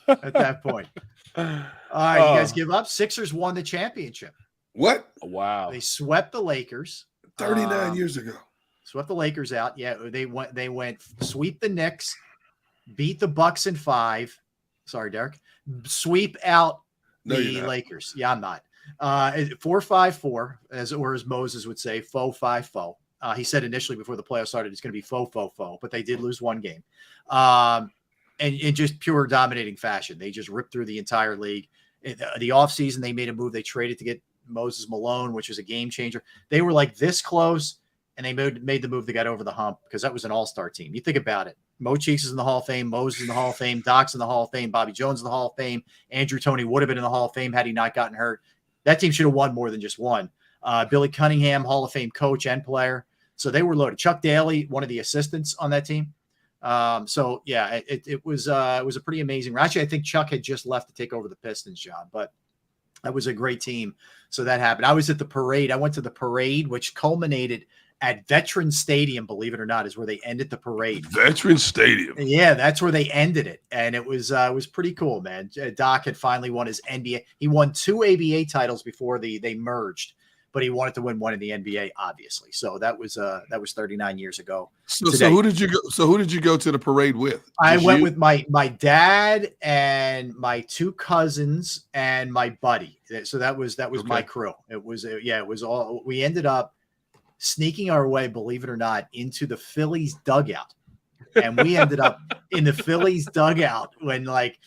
at that point. All right, you guys give up. Sixers won the championship. What? Wow. They swept the Lakers 39 years ago. Swept the Lakers out. Yeah, they went sweep the Knicks, beat the Bucks in 5. Sorry, Derek. Sweep out the Lakers. Yeah, I'm not. 4-5-4, as Moses would say, faux 5-4. He said initially before the playoffs started it's going to be faux, but they did lose one game. And in just pure dominating fashion. They just ripped through the entire league. The offseason, they made a move. They traded to get Moses Malone, which was a game changer. They were like this close, and they made the move that got over the hump because that was an all-star team. You think about it. Mo Cheeks is in the Hall of Fame. Moses in the Hall of Fame. Doc's in the Hall of Fame. Bobby Jones in the Hall of Fame. Andrew Toney would have been in the Hall of Fame had he not gotten hurt. That team should have won more than just one. Billy Cunningham, Hall of Fame coach and player. So they were loaded. Chuck Daly, one of the assistants on that team. So yeah, it was a pretty amazing. Actually, I think Chuck had just left to take over the Pistons job, but that was a great team. So that happened. I was at the parade. I went to the parade, which culminated at Veterans Stadium, believe it or not, is where they ended the parade. Veterans Stadium. Yeah, that's where they ended it. And it was pretty cool, man. Doc had finally won his NBA. He won 2 ABA titles before they merged. but he wanted to win one in the NBA, obviously. So that was 39 years ago. So who did you go? So who did you go to the parade with? I went with my dad and my two cousins and my buddy. So that was my crew. It was all. We ended up sneaking our way, believe it or not, into the Phillies dugout. And we ended up in the Phillies dugout when like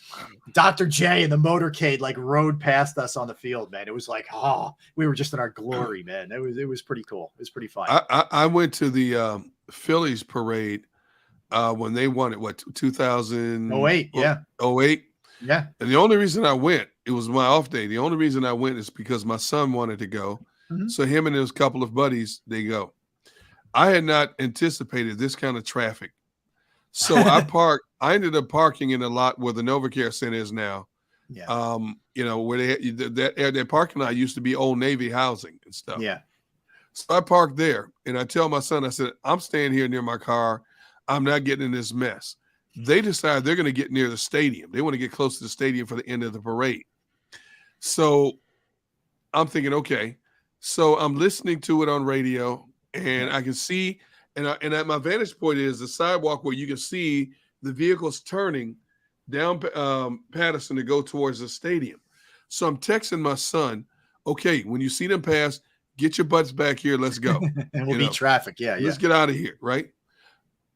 Dr. J and the motorcade like rode past us on the field, man. It was like, oh, we were just in our glory, man. It was pretty cool. It was pretty fun. I went to the Phillies parade when they won it, what, 2008? Yeah. 08? Yeah. And the only reason I went, it was my off day. The only reason I went is because my son wanted to go. Mm-hmm. So him and his couple of buddies, they go. I had not anticipated this kind of traffic. So I ended up parking in a lot where the NovaCare Center is now. Yeah. You know, where that parking lot used to be Old Navy housing and stuff. Yeah. So I parked there, and I tell my son, I said, I'm staying here near my car. I'm not getting in this mess. They decide they're going to get near the stadium. They want to get close to the stadium for the end of the parade. So I'm thinking, okay. So I'm listening to it on radio, and I can see, and at my vantage point is the sidewalk where you can see the vehicles turning down Patterson to go towards the stadium. So I'm texting my son, okay, when you see them pass, get your butts back here. Let's go. And we'll beat traffic. Yeah. Let's get out of here. Right.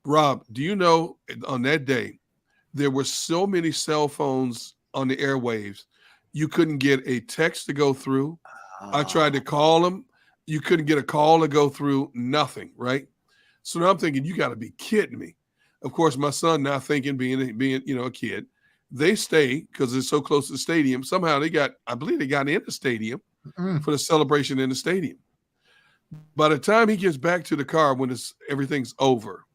Rob, do you know on that day, there were so many cell phones on the airwaves, you couldn't get a text to go through. I tried to call them. You couldn't get a call to go through, nothing. Right. So now I'm thinking, you got to be kidding me. Of course, my son now thinking being, a kid, they stay because it's so close to the stadium. Somehow I believe they got in the stadium for the celebration in the stadium. By the time he gets back to the car, when everything's over,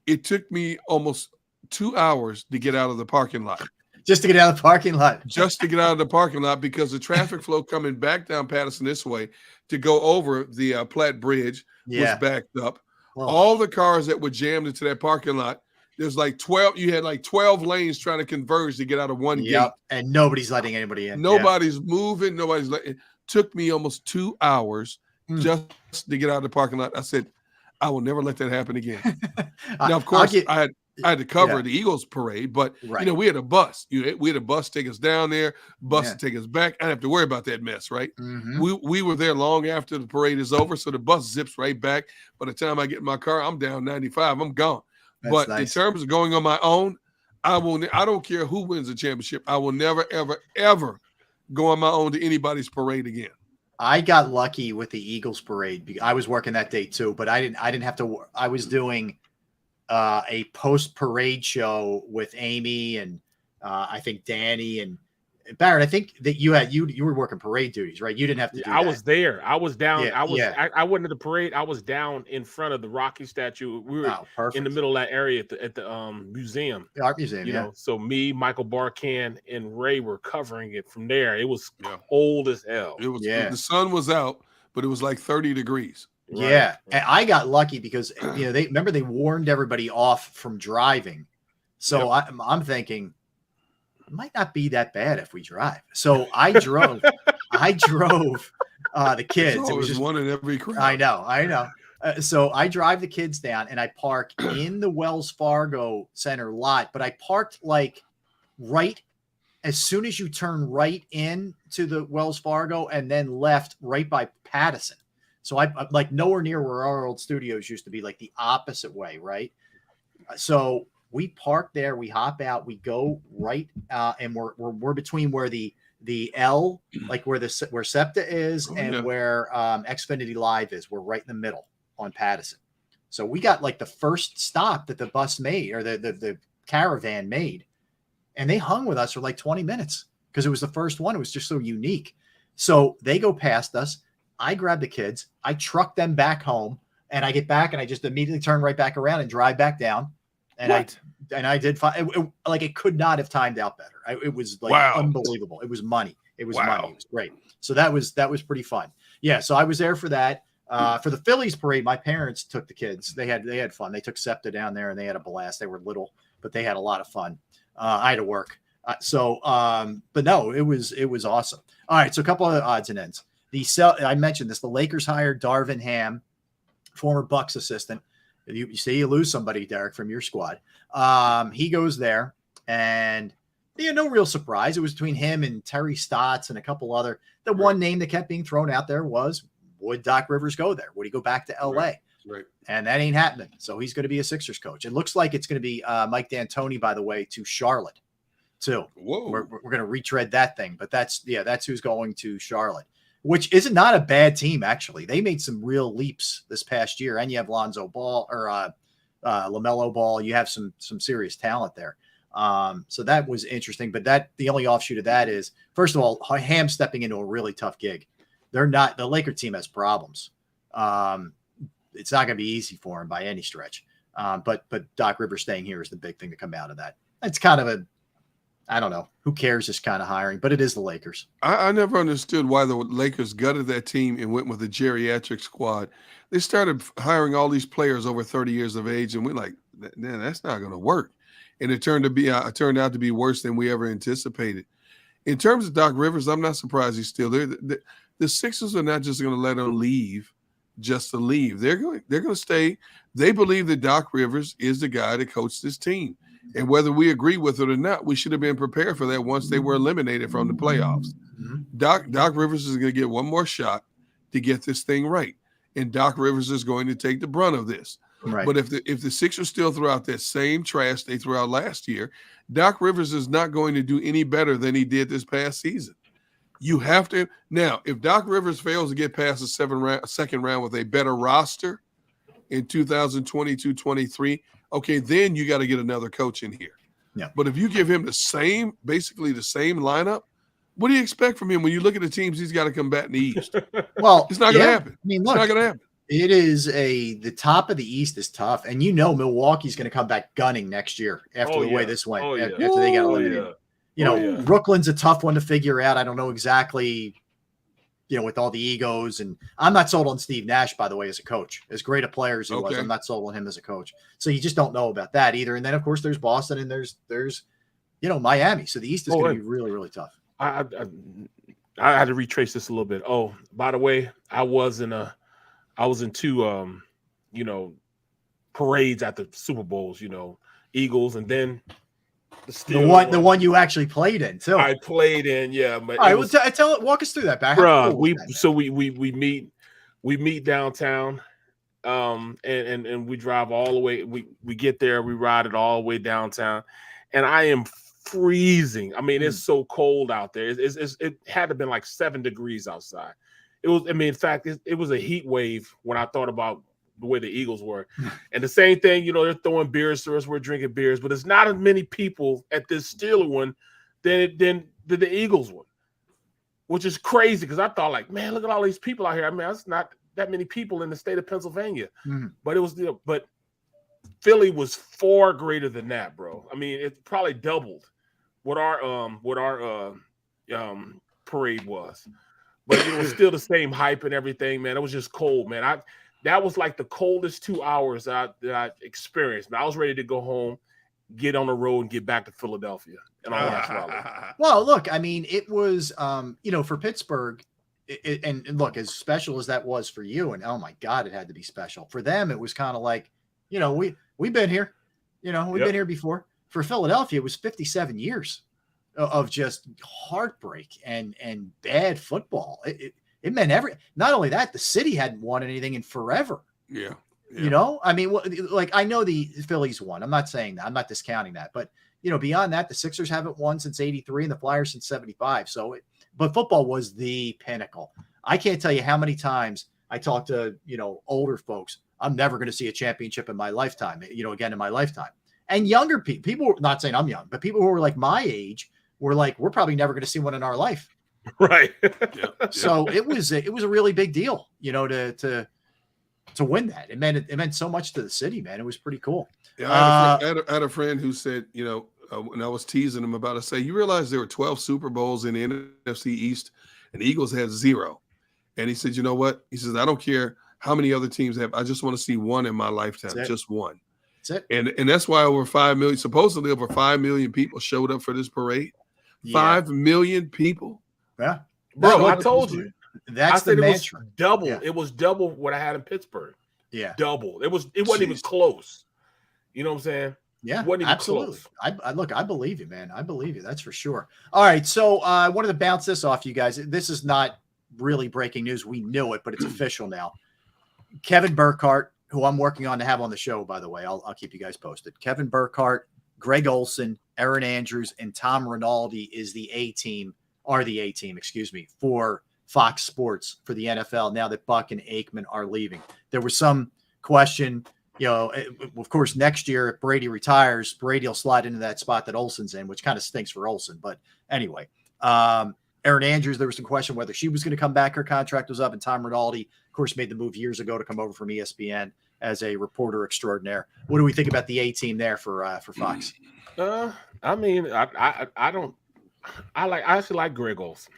it took me almost 2 hours to get out of the parking lot. Just to get out of the parking lot. Just to get out of the parking lot because the traffic flow coming back down Patterson this way to go over the Platte Bridge was backed up. Oh. All the cars that were jammed into that parking lot, there's like 12. You had like 12 lanes trying to converge to get out of one gate. And nobody's letting anybody in. Nobody's moving. Nobody's letting. It took me almost 2 hours just to get out of the parking lot. I said, I will never let that happen again. Now, of course, I had to cover the Eagles parade, but we had a bus. We had a bus take us down there, bus to take us back. I didn't have to worry about that mess, right? Mm-hmm. We were there long after the parade is over, so the bus zips right back. By the time I get in my car, I'm down 95. I'm gone. But in terms of going on my own, I don't care who wins the championship. I will never, ever, ever go on my own to anybody's parade again. I got lucky with the Eagles parade. I was working that day too, but I didn't have to. I was doing a post-parade show with Amy and I think Danny and Barrett. I think that you were working parade duties, right? You didn't have to do that. I was there. I was down. I went to the parade. I was down in front of the Rocky statue. We were in the middle of that area at the museum. The art museum, you know. So me, Michael Barkan, and Ray were covering it from there. It was cold as hell. It was the sun was out, but it was like 30 degrees. Right. Yeah. And I got lucky because they warned everybody off from driving. So I'm thinking it might not be that bad if we drive. So I drove the kids. It was just one in every crowd. I know. So I drive the kids down and I park in the Wells Fargo Center lot, but I parked like right as soon as you turn right in to the Wells Fargo and then left right by Patterson. So I'm like nowhere near where our old studios used to be, like the opposite way, right? So we park there, we hop out, we go right, and we're between where the L, like where SEPTA is, where Xfinity Live is. We're right in the middle on Patterson. So we got like the first stop that the bus made or the caravan made, and they hung with us for like 20 minutes because it was the first one. It was just so unique. So they go past us. I grab the kids, I truck them back home, and I get back and I just immediately turn right back around and drive back down. And I did fine. It could not have timed out better. It was like unbelievable. It was money. It was money. It was great. So that was pretty fun. Yeah. So I was there for that. For the Phillies parade, my parents took the kids. They had fun. They took SEPTA down there and they had a blast. They were little, but they had a lot of fun. I had to work. But no, it was awesome. All right. So a couple of odds and ends. I mentioned this. The Lakers hired Darvin Hamm, former Bucks assistant. You say you lose somebody, Derek, from your squad. He goes there, and no real surprise. It was between him and Terry Stotts and a couple other. The one name that kept being thrown out there was, would Doc Rivers go there? Would he go back to LA? Right. And that ain't happening. So he's going to be a Sixers coach. It looks like it's going to be Mike D'Antoni, by the way, to Charlotte too. Whoa. We're going to retread that thing, but that's who's going to Charlotte, which is not a bad team, actually. They made some real leaps this past year, and you have Lonzo Ball or LaMelo Ball. You have some serious talent there. So that was interesting, but the only offshoot of that is, first of all, Hamm stepping into a really tough gig. The Laker team has problems. It's not going to be easy for him by any stretch. But Doc Rivers staying here is the big thing to come out of that. It's kind of I don't know. Who cares this kind of hiring? But it is the Lakers. I never understood why the Lakers gutted that team and went with a geriatric squad. They started hiring all these players over 30 years of age, and we're like, man, that's not going to work. And it turned out to be worse than we ever anticipated. In terms of Doc Rivers, I'm not surprised he's still there. The Sixers are not just going to let him leave just to leave. They're going to stay. They believe that Doc Rivers is the guy to coach this team. And whether we agree with it or not, we should have been prepared for that once they were eliminated from the playoffs. Mm-hmm. Doc Rivers is going to get one more shot to get this thing right. And Doc Rivers is going to take the brunt of this. Right. But if the Sixers still throw out that same trash they threw out last year, Doc Rivers is not going to do any better than he did this past season. You have to – now, if Doc Rivers fails to get past the second round with a better roster in 2022-23, okay, then you got to get another coach in here. Yeah. But if you give him basically the same lineup, what do you expect from him when you look at the teams he's got to combat in the East? Well, it's not going to happen. I mean, look, it's not going to happen. It is the top of the East is tough, and Milwaukee's going to come back gunning next year after the way this went. After they got eliminated, Brooklyn's a tough one to figure out. I don't know exactly, with all the egos, and I'm not sold on Steve Nash, by the way, as a coach. As great a player as he was, I'm not sold on him as a coach. So you just don't know about that either. And then of course there's Boston and there's Miami. So the East is going to be really, really tough. I had to retrace this a little bit. Oh, by the way, I was in two parades at the Super Bowls, Eagles, and then the one you actually played in too. I played in, yeah. But all right, walk us through that, back. Bro, we meet downtown, and we drive all the way. We get there, we ride it all the way downtown, and I am freezing. I mean, it's so cold out there. It had to have been like 7 degrees outside. It was. I mean, in fact, it was a heat wave when I thought about the way the Eagles were. And the same thing, they're throwing beers to us. We're drinking beers, but there's not as many people at this Steeler one than the Eagles one, which is crazy because I thought, like, man, look at all these people out here. I mean, that's not that many people in the state of Pennsylvania. Mm-hmm. But it was, but Philly was far greater than that, bro. I mean, it probably doubled what our parade was. But it was still the same hype and everything, man. It was just cold, man. That was like the coldest 2 hours that I experienced. I was ready to go home, get on the road, and get back to Philadelphia. And all that. Well, look, I mean, it was, for Pittsburgh, and look, as special as that was for you, and oh my God, it had to be special for them. It was kind of like, we've been here, we've been here before. For Philadelphia, it was 57 years of just heartbreak and bad football. It meant not only that, the city hadn't won anything in forever. Yeah. I mean, like, I know the Phillies won. I'm not saying that. I'm not discounting that. But, beyond that, the Sixers haven't won since 83 and the Flyers since 75. But football was the pinnacle. I can't tell you how many times I talk to, older folks. I'm never going to see a championship in my lifetime, again in my lifetime. And younger people, not saying I'm young, but people who are like my age were like, we're probably never going to see one in our life. Right. So it was a really big deal, to win that. It meant so much to the city, man. It was pretty cool. Yeah, I had a friend who said, when I was teasing him about it, say, you realize there were 12 Super Bowls in the NFC East and the Eagles had 0. And he said, you know what? He says, I don't care how many other teams have. I just want to see one in my lifetime, just one. That's it. And that's why supposedly over 5 million people showed up for this parade. Yeah. 5 million people. Yeah. Bro, I told you. That's the mantra. Double. Yeah. It was double what I had in Pittsburgh. Yeah. Double. It wasn't even close. You know what I'm saying? Yeah, it wasn't even absolutely. Close. I believe you, man. I believe you. That's for sure. All right. So I wanted to bounce this off you guys. This is not really breaking news. We knew it, but it's official now. Kevin Burkhardt, who I'm working on to have on the show, by the way, I'll keep you guys posted. Kevin Burkhardt, Greg Olson, Aaron Andrews, and Tom Rinaldi are the A team, for Fox Sports for the NFL now that Buck and Aikman are leaving. There was some question, of course, next year if Brady retires, Brady will slide into that spot that Olson's in, which kind of stinks for Olson. But anyway, Aaron Andrews, there was some question whether she was going to come back. Her contract was up, and Tom Rinaldi, of course, made the move years ago to come over from ESPN as a reporter extraordinaire. What do we think about the A team there for Fox? I mean, I actually like Greg Olson.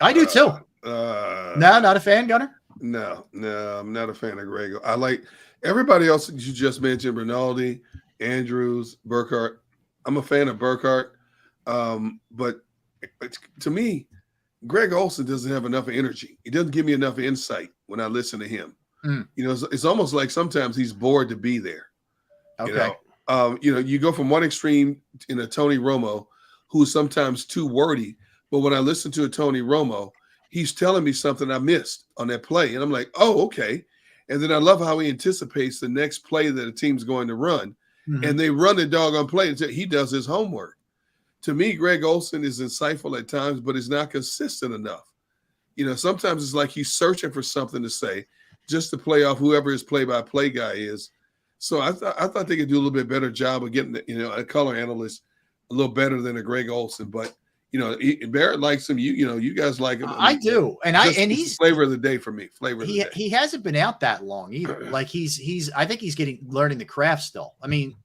I do too. No, not a fan, Gunner? No, I'm not a fan of Greg. I like everybody else that you just mentioned, Rinaldi, Andrews, Burkhardt. I'm a fan of Burkhardt. But to me, Greg Olson doesn't have enough energy. He doesn't give me enough insight when I listen to him. It's almost like sometimes he's bored to be there. Okay. You go from one extreme in a Tony Romo, who's sometimes too wordy. But when I listen to a Tony Romo, he's telling me something I missed on that play. And I'm like, oh, okay. And then I love how he anticipates the next play that a team's going to run. Mm-hmm. And they run the doggone play until he does his homework. To me, Greg Olson is insightful at times, but it's not consistent enough. Sometimes it's like he's searching for something to say just to play off whoever his play-by-play guy is. So I thought they could do a little bit better job of getting a color analyst a little better than a Greg Olson. But Barrett likes him. You guys like him. I do, and he's flavor of the day for me. He hasn't been out that long either. Like I think he's learning the craft still. I mean,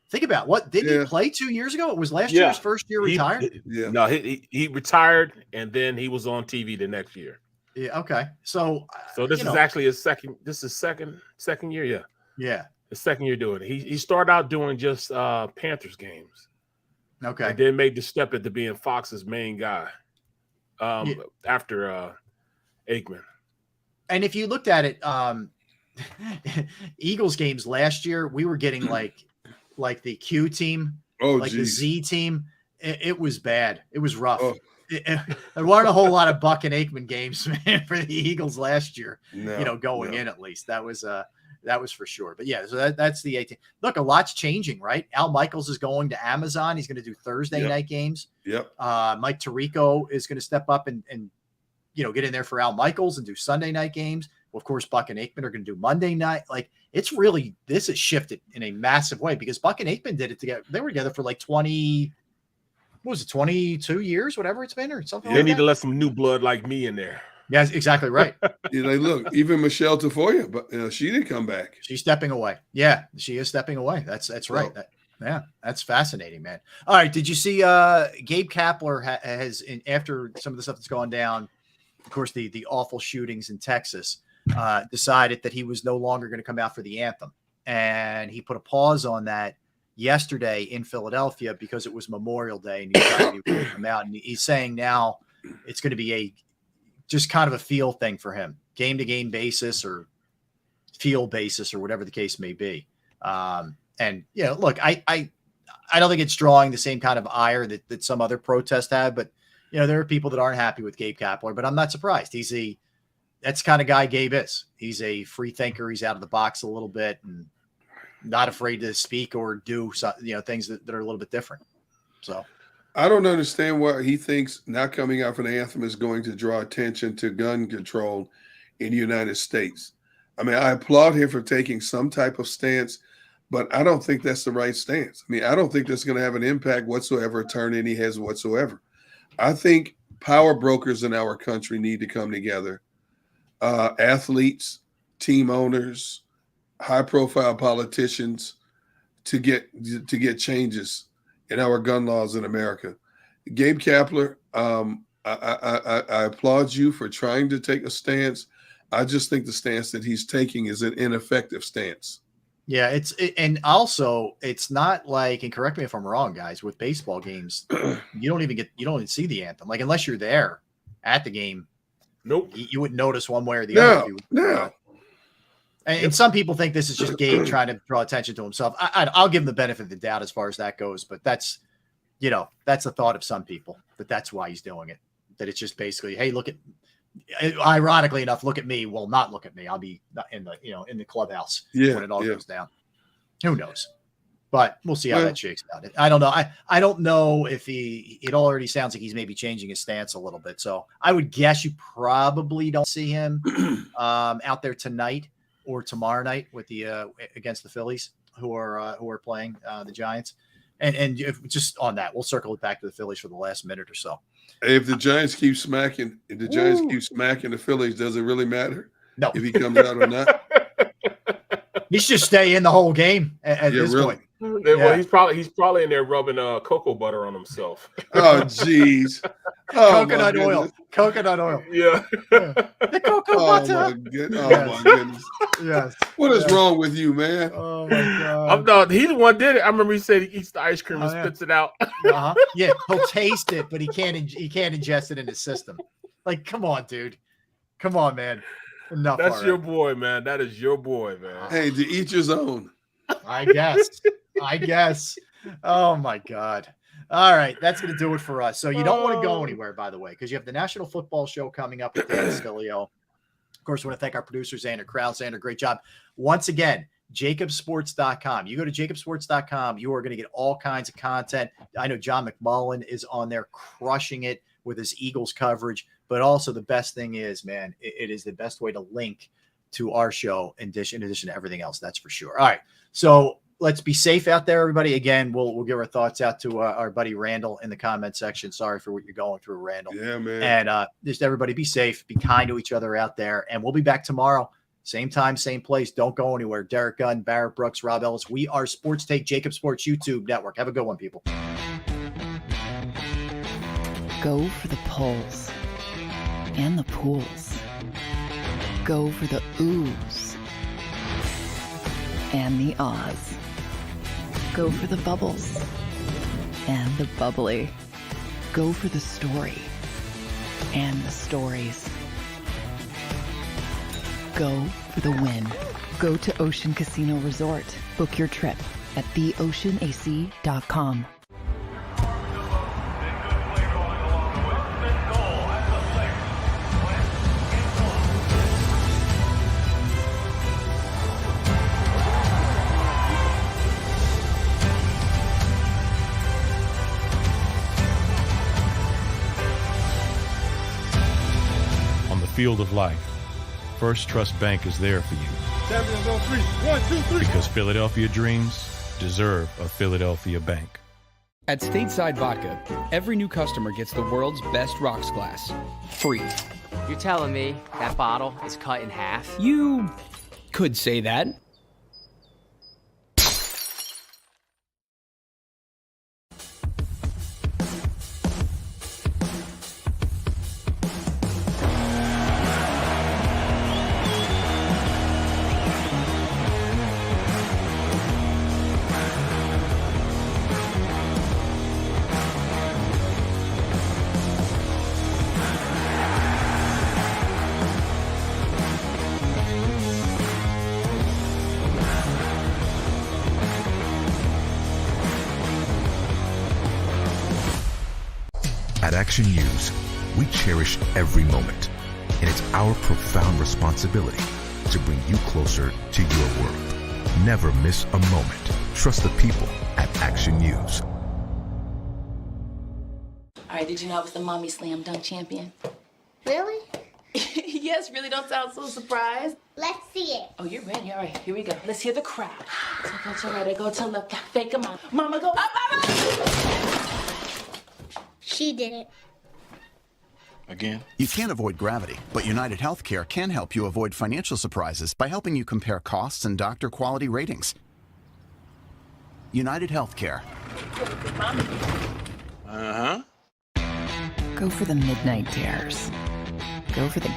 think about what did he play 2 years ago? It was last year's first year retired. No, he retired and then he was on TV the next year. Yeah. Okay. So this is actually his second. This is second year. Yeah. Yeah. The second year doing it. He started out doing just Panthers games. Okay. And then made the step into being Fox's main guy after Aikman. And if you looked at it, Eagles games last year, we were getting like the Q team, the Z team. It was bad. It was rough. Oh. There weren't a whole lot of Buck and Aikman games, man, for the Eagles last year. Going in at least. That was for sure. But yeah, so that's the 18. Look, a lot's changing, right? Al Michaels is going to Amazon. He's going to do Thursday night games. Yep. Mike Tirico is going to step up and get in there for Al Michaels and do Sunday night games. Well, of course, Buck and Aikman are going to do Monday night. Like this has shifted in a massive way because Buck and Aikman did it together. They were together for like 22 years, whatever it's been, or something. They need to let some new blood like me in there. Yeah, exactly right. Look, even Michelle Tafoya, but she didn't come back. She's stepping away. Yeah, she is stepping away. That's right. That's fascinating, man. All right, did you see Gabe Kapler has after some of the stuff that's gone down, of course, the awful shootings in Texas, decided that he was no longer going to come out for the anthem, and he put a pause on that yesterday in Philadelphia because it was Memorial Day, and he decided he would come out, and he's saying now it's going to be just kind of a feel thing for him, game-to-game basis or feel basis or whatever the case may be. And look, I don't think it's drawing the same kind of ire that some other protests have, but there are people that aren't happy with Gabe Kapler, but I'm not surprised. That's the kind of guy Gabe is. He's a free thinker. He's out of the box a little bit and not afraid to speak or do things that are a little bit different. So I don't understand why he thinks not coming out for the anthem is going to draw attention to gun control in the United States. I mean, I applaud him for taking some type of stance, but I don't think that's the right stance. I mean, I don't think that's going to have an impact whatsoever, turn any heads whatsoever. I think power brokers in our country need to come together. Athletes, team owners, high-profile politicians to get changes in our gun laws in America. Gabe Kapler, I applaud you for trying to take a stance. I just think the stance that he's taking is an ineffective stance. Yeah, and also it's not like, and correct me if I'm wrong, guys, with baseball games, you don't even see the anthem. Like unless you're there at the game, Nope. You wouldn't notice one way or the other. No. And some people think this is just Gabe trying to draw attention to himself. I'll give him the benefit of the doubt as far as that goes, but that's the thought of some people, that that's why he's doing it. That it's just basically, hey, look at, ironically enough, look at me. Well, not look at me. I'll be in the clubhouse when it all goes down. Who knows? But we'll see how that shakes out. I don't know. I don't know if it already sounds like he's maybe changing his stance a little bit. So I would guess you probably don't see him out there tonight or tomorrow night with the against the Phillies who are playing the Giants. And just on that, we'll circle it back to the Phillies for the last minute or so. If the Giants keep smacking, the Phillies, does it really matter? No. If he comes out or not? He should stay in the whole game at this point. Well, he's probably in there rubbing cocoa butter on himself. Oh, jeez. Coconut oil. Yeah. The cocoa butter. My goodness. Yes. What is wrong with you, man? Oh my God. He's the one did it. I remember he said he eats the ice cream and spits it out. Yeah, he'll taste it, but he can't ingest it in his system. Like, come on, dude. Come on, man. Enough. That's your boy, man. That is your boy, man. Hey, to each his own. I guess. Oh my God. All right, that's going to do it for us. So you don't want to go anywhere, by the way, because you have the National Football Show coming up with Dan Stilio. Of course, we want to thank our producer, Xander Krause. Xander, great job. Once again, JAKIBsports.com. You go to JAKIBsports.com, you are going to get all kinds of content. I know John McMullen is on there crushing it with his Eagles coverage, but also the best thing is, man, it is the best way to link to our show in addition to everything else. That's for sure. All right. So let's be safe out there, everybody. Again, we'll give our thoughts out to our buddy Randall in the comment section. Sorry for what you're going through, Randall. Yeah, man. And just everybody be safe, be kind to each other out there. And we'll be back tomorrow. Same time, same place. Don't go anywhere. Derek Gunn, Barrett Brooks, Rob Ellis. We are Sports Take, JAKIB Sports YouTube Network. Have a good one, people. Go for the pulls and the pools. Go for the oohs and the ahs. Go for the bubbles and the bubbly. Go for the story and the stories. Go for the win. Go to Ocean Casino Resort. Book your trip at theoceanac.com. On the field of life, First Trust Bank is there for you. Champions on 3. 1, 2, 3. Because Philadelphia dreams deserve a Philadelphia bank. At Stateside Vodka, every new customer gets the world's best rocks glass, free. You're telling me that bottle is cut in half? You could say that. At Action News, we cherish every moment, and it's our profound responsibility to bring you closer to your world. Never miss a moment. Trust the people at Action News. All right, did you know I was the mommy slam dunk champion? Really? Yes, really don't sound so surprised. Let's see it. Oh, you're ready. All right, here we go. Let's hear the crowd. So go to right, I go to left, fake a mom. Mama go up, mama! She did it. Again? You can't avoid gravity, but United Healthcare can help you avoid financial surprises by helping you compare costs and doctor quality ratings. United Healthcare. Go for the midnight dares. Go for the